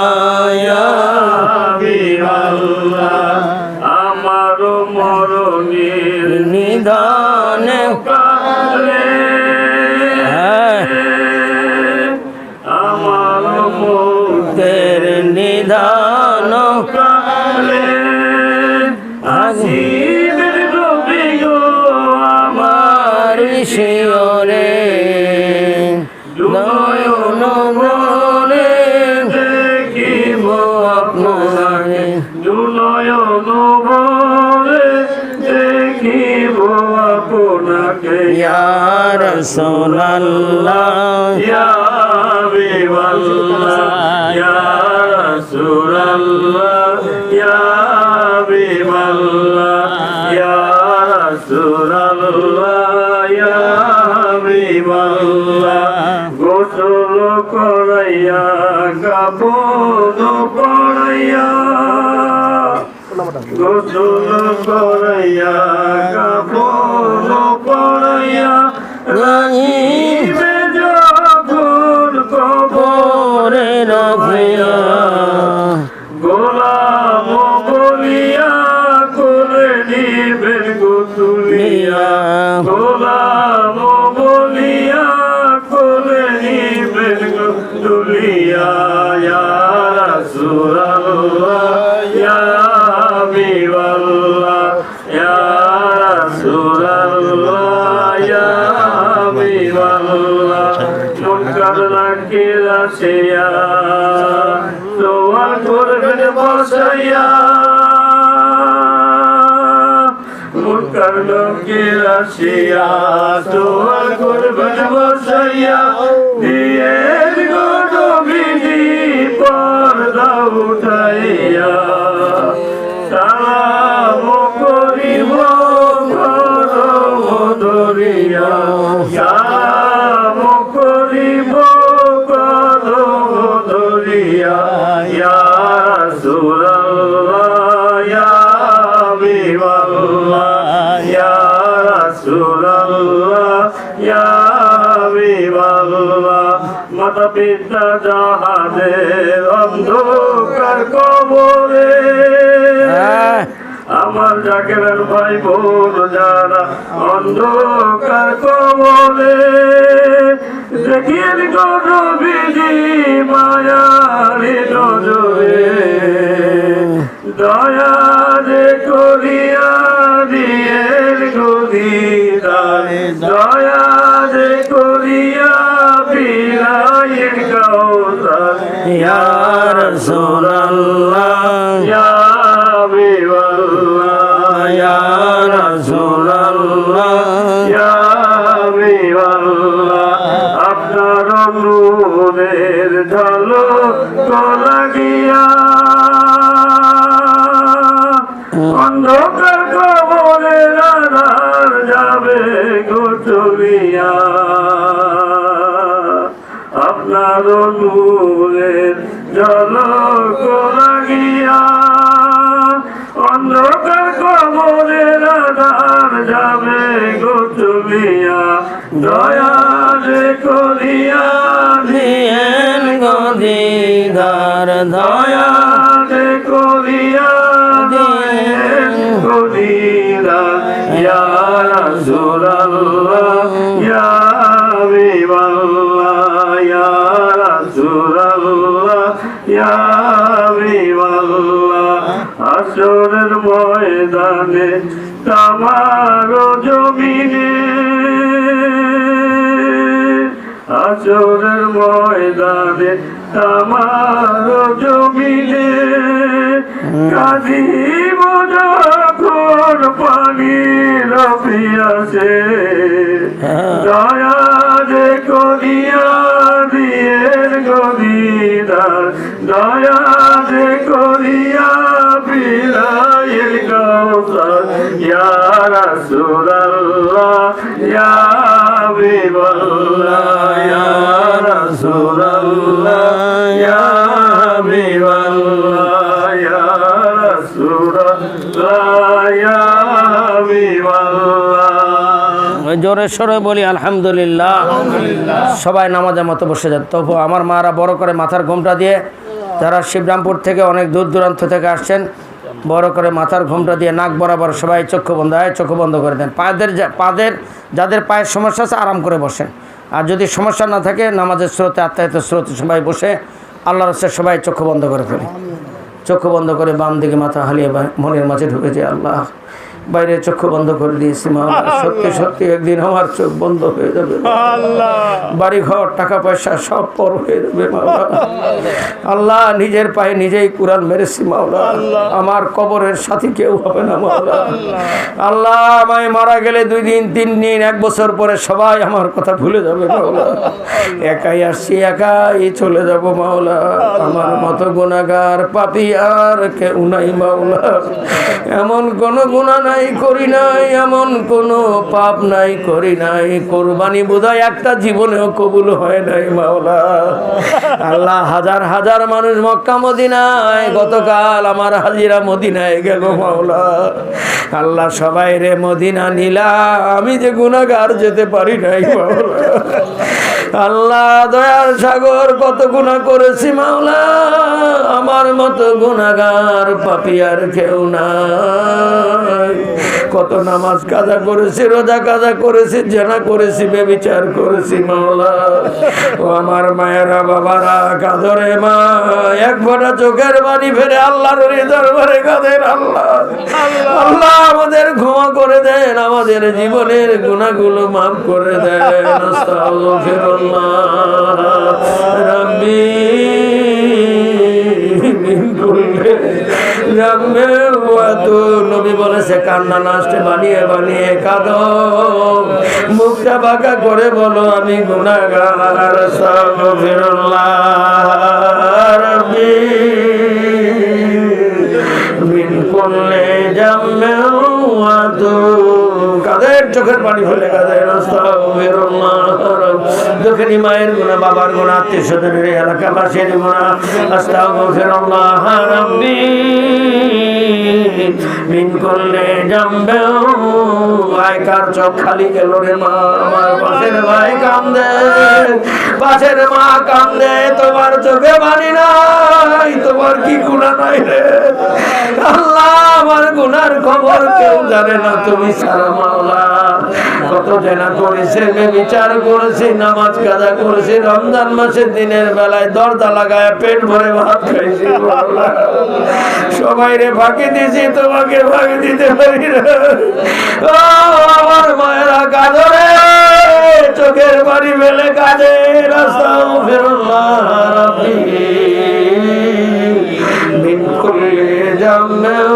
ইয়া হাবিবাল্লাহ, আমার মরণের নিদানে কালে, আমার মুক্তির নিদান কালে, আসিবেন নবী গো আমার শিয়রে, নয়ন ভরে দেখিব আপনারে, নয়ন ভরে দেখিব আপনাকে, ইয়া রাসূলুল্লাহ ইয়া হাবিবাল্লাহ, ইয়া রাসূলুল্লাহ ইয়া হাবিবাল্লাহ, ইয়া রাসূলুল্লাহ ইয়া হাবিবাল্লাহ, গোসল করাইয়া কাপড় পরাইয়া, গোসল করাইয়া কাপড় পরাইয়া, রাখিবে যখন কবরে রাখিয়া, গোলাম বলিয়া কোলে নিবেন গো তুলিয়া, গোলাম বলিয়া কোলে নিবেন গো তুলিয়া, ইয়া রাসূলুল্লাহ ইয়া হাবিবাল্লাহ, ইয়া রাসূলুল্লাহ ইয়া হাবিবাল্লাহ, মুনকার নাকির আসিয়া সোয়াল করবেন বসাইয়া, মুনকার নাকির আসিয়া সোয়াল করবেন বসাইয়া, দিয়ের গো নবীজি পর্দা উঠাইয়া, সালাম করিব করম ধরিয়া, সালাম করিব করম ধরিয়া, ইয়া রাসূলুল্লাহ ইয়া হাবিবাল্লাহ, ইয়া রাসূলুল্লাহ ইয়া হাবিবাল্লাহ, মাতা পিতা জাহাদের অন্ধকার কবরে, আমার জাকেরান ভাই বোন যারা অন্ধকার কবরে দেখিয়ে গরবিধি মায়ারি নজরে দয়া যে করিয়া দিয়ে গদিদার দয়া যে করিয়া বিরায়ের কাউসার ইয়া রাসূলুল্লাহ ইয়া হাবিবাল্লাহ ইয়া রাসূলুল্লাহ ইয়া হাবিবাল্লাহ আপনার নূরের ঝলক লাগিয়া অন্ধকার কবরে আধার যাবে গো চলিয়া আপনার নূরের ঝলক লাগিয়া অন্ধকার কবরের আধার যাবে গো চলিয়া দয়া যে করিয়া দিয়েন গদিদার দয়া যে করিয়া দিয়েন গদিদার ইয়া রাসূলুল্লাহ ইয়া হাবিবাল্লাহ ইয়া রাসূলুল্লাহ ইয়া হাবিবাল্লাহ আসরের ময়দানে তামার জমিনে আসরের ময়দানে তামার জমিনে কাঁদিব যখন পানি রপিয়াছে দয়া যে করিয়া দিয়ে গদিদার দয়া যে করিয়া বিরায়ের কাউসার ইয়া রাসূলুল্লাহ ইয়া হাবিবাল্লাহ ইয়া রাসূলুল্লাহ ইয়া হাবিবাল্লাহ ইয়া রাসূলুল্লাহ ইয়া হাবিবাল্লাহ। জোরে সরে বলি আলহামদুলিল্লাহ। সবাই নামাজের মতো বসে যান। তবু আমার মারা বড় করে মাথার ঘোমটা দিয়ে, যারা শিবরামপুর থেকে অনেক দূর দূরান্ত থেকে আসছেন, বড় করে মাথার ঘোমটা দিয়ে নাক বরাবর সবাই চক্ষু বন্ধ হয়, চক্ষু বন্ধ করে দেন। যাদের পায়ের সমস্যা আছে আরাম করে বসেন, আর যদি সমস্যা না থাকে নামাজের স্রোতে আত্মায়িত স্রোতে সবাই বসে আল্লাহর রাস্তায় সবাই চক্ষু বন্ধ করে ফেলি। চক্ষু বন্ধ করে বাম দিকে মাথা হালিয়ে মনের মাঝে ঢুকে যায় আল্লাহ, বাইরে চক্ষু বন্ধ করে দিয়েছি মাওলা, সত্যি সত্যি একদিন আমার চোখ বন্ধ হয়ে যাবে বাড়ি ঘর টাকা পয়সা সব পর হয়ে যাবে মাওলা। আল্লাহ নিজের পায়ে নিজেই কুরআন মেরেছি মাওলা, আমার কবরের সাথী কেউ হবে না মাওলা। আল্লাহ আমায় মারা গেলে 2 দিন 3 দিন 1 বছর পরে সবাই আমার কথা ভুলে যাবে মাওলা। একাই আসছি একাই চলে যাব মাওলা। আমার মতো গুনাহগার পাপী আর কেউ নাই মাওলা। এমন কোন গুনাহ নাই করি নাই, এমন কোন পাপ নাই করি নাই, কোরবানি বোধহয় একটা জীবনেও কবুল হয় নাই মাওলা। আল্লাহ হাজার হাজার মানুষ মক্কা মদিনায়, গতকাল আমার হাজিরা মদিনায় গেল মাওলা। আল্লাহ সবাই রে মদিনা নিলা, আমি যে গুনাহগার যেতে পারি নাই মাওলা। আল্লাহ দয়ার সাগর কত গুনাহ করেছি মাওলা, আমার মতো গুনাহগার পাপী আর কেউ নাই। কত নামাজ কাজা করেছি, রোজা কাজা করেছি, জেনা করেছি, বেবিচার করেছি মাওলা। ও আমার মায়েরা বাবারা কাঁদরে মা, এক ফোঁটা চোখের পানি ফেরে আল্লাহর দরবারে কাঁদেন। আল্লাহ আল্লাহ আমাদের ক্ষমা করে দেন, আমাদের জীবনের গুনাহগুলো মাফ করে দেন। আস্তাগফিরুল্লাহ রাব্বি মিন কুল্লি যামবিন ওয়া নবী বলেছে কান্না নাস্তে বানিয়ে বানিয়ে কাঁদো, মুখটা বাঁকা করে বলো আমি গুনাহগার। আস্তাগফিরুল্লাহ রাব্বি মিন কুল্লি যামবিন ওয়া কাদের চোখের পানি ফেলে কাঁদেন। আস্তাগফিরুল্লাহ দুঃখিনী মায়ের গুনাহ, বাবার গুনাহ, আত্মীয় স্বজনের, এলাকাবাসীর গুনাহ। আস্তাগফিরুল্লাহ রাব্বি মিন কুল্লি জামবিন। কার চোখ খালি গেল রে মা? আমার পাশের ভাই কান্দে, পাশের মা কান্দে, তোমার চোখে পানি নাই, তোমার কি গুনাহ নাই রে আল্লাহ? আমার গুনার খবর কেউ জানে না, তুমি ছাড়া মাওলা। কত জেনা করেছে, বিচার করেছি, নামাজ কাজা করেছি, রমজান মাসের দিনের বেলায় দরজা লাগায় পেট ভরে ভাত খাইছি মাওলা। সবাই রে ফাঁকি দিছি, তোমাকে ফাঁকি দিতে পারি না। ও আমার মায়েরা কাঁদরে, চোখের বাড়ি ফেলে কাঁদে। আস্তাগফিরুল্লাহ রাব্বি মিন কুল্লি জামবিন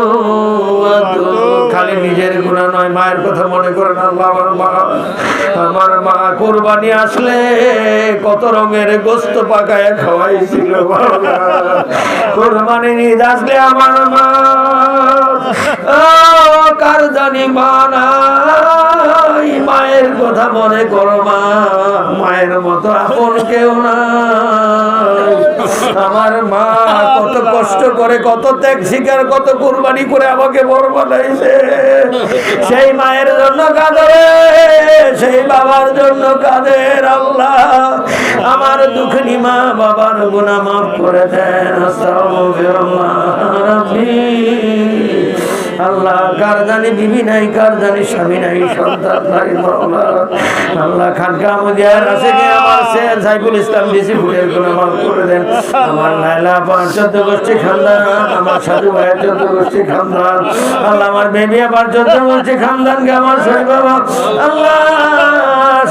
ওয়া তুব। খালি নিজের গুনাহ নয়, মায়ের কথা মনে করেন। আল্লাহ, আমার মা কুরবানি আসলে কত রঙের গোশত পাকায় খাওয়াইছিল। কুরবানি ঈদ আসলে আমার মা কার জানি মা নাই। মায়ের কথা মনে করো মা, মায়ের মতো আপন কেউ নাই। আমার মা কত কষ্ট করে, কত ত্যাগ স্বীকার, কত কুরবানি করে আমাকে বড় বানাইছে। সেই মায়ের জন্য কাঁদে, সেই বাবার জন্য কাঁদে। আল্লাহ, আমার দুঃখিনী মা বাবার গুনাহ মাফ করে দেন। আস্তাগফিরুল্লাহ রাব্বি। আল্লাহ, কার জানি বিবি নাই, কার জানি স্বামী নাই, সন্তান নাই মাওলা। আল্লাহ, খানকা মুদিয়ার আছে কি আমার সাইফুল ইসলাম ডিসি ফুলের গুনাহ মাফ করে দেন। আমার লাইলা পাঁচ 14 গোষ্ঠী খানদান, আমার সাধু ভাইয়ের 14 গোষ্ঠী খানদান। আল্লাহ, আমার বেবি আবার 14 গোষ্ঠী খানদানকে আমার শরীর বাবা আল্লাহ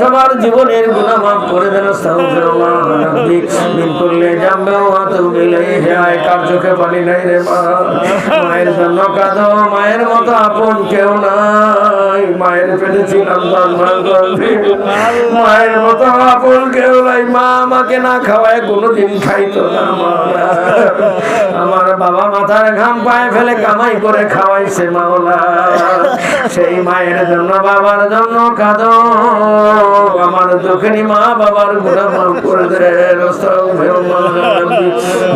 সবার জীবনের গুনাহ মাফ করে দেন। আস্তাগফিরুল্লাহ রাব্বি মিন কুল্লি জামবিন ওয়া তুব ইলাইহি। কার চোখে পানি নাই রে মা? মায়ের জন্য কাঁদো, মায়ের মতো আপন কেউ নাই। মায়ের পেটে ছিলাম, মায়ের মতো আপন কেউ নাই। মা আমাকে না খাওয়ায় কোনোদিন খাইতো না। আমার বাবা মাথার ঘাম পায়ে ফেলে কামাই করে খাওয়াইছে মাওলা। সেই মায়ের জন্য, বাবার জন্য কাঁদো। আমার দুঃখিনী মা বাবার গুনাহ মাফ করে দেন। আস্তাগফিরুল্লাহ রাব্বি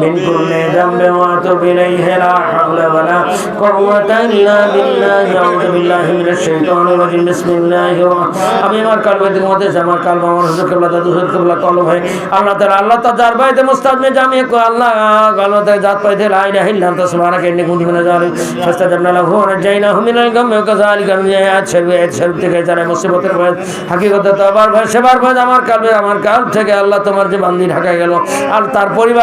মিন কুল্লি জামবিন ওয়া তুব ইলাইহি। লা হাওলা ওয়ালা কুওয়াতা ইল্লা বিল্লাহ। আউযু বিল্লাহি মিনাশ শাইতানির রাজিম। বিসমিল্লাহির রাহমানির। আমি আমার কলবের মধ্যে, আমার কলব, আমার হুজুর কিবলা, দাদু হুজুর কিবলা কলব ভাই আল্লাহ তাআলা, আল্লাহ তা যার বাইতে মুস্তাজমে জামি কো আল্লাহ গালতে জাত পাইতে লা ইলাহা ইল্লা আনতা সুবহানাকা ইন্নী কুনতু মিনাজ জালিমিন। ফাস্তাজাবনা লাহু ওয়া নাজাইনাহু মিনাল গাম্মি ওয়া কাযালিকা আয়াত শরীফ থেকে যারা মুসিবতের ভয়, হাকিকতে তওবার ভয়, সেবার ভয় আমার কলব থেকে আল্লাহ তোমার যে বান্দি ঢাকা গেল আর তার পরিবার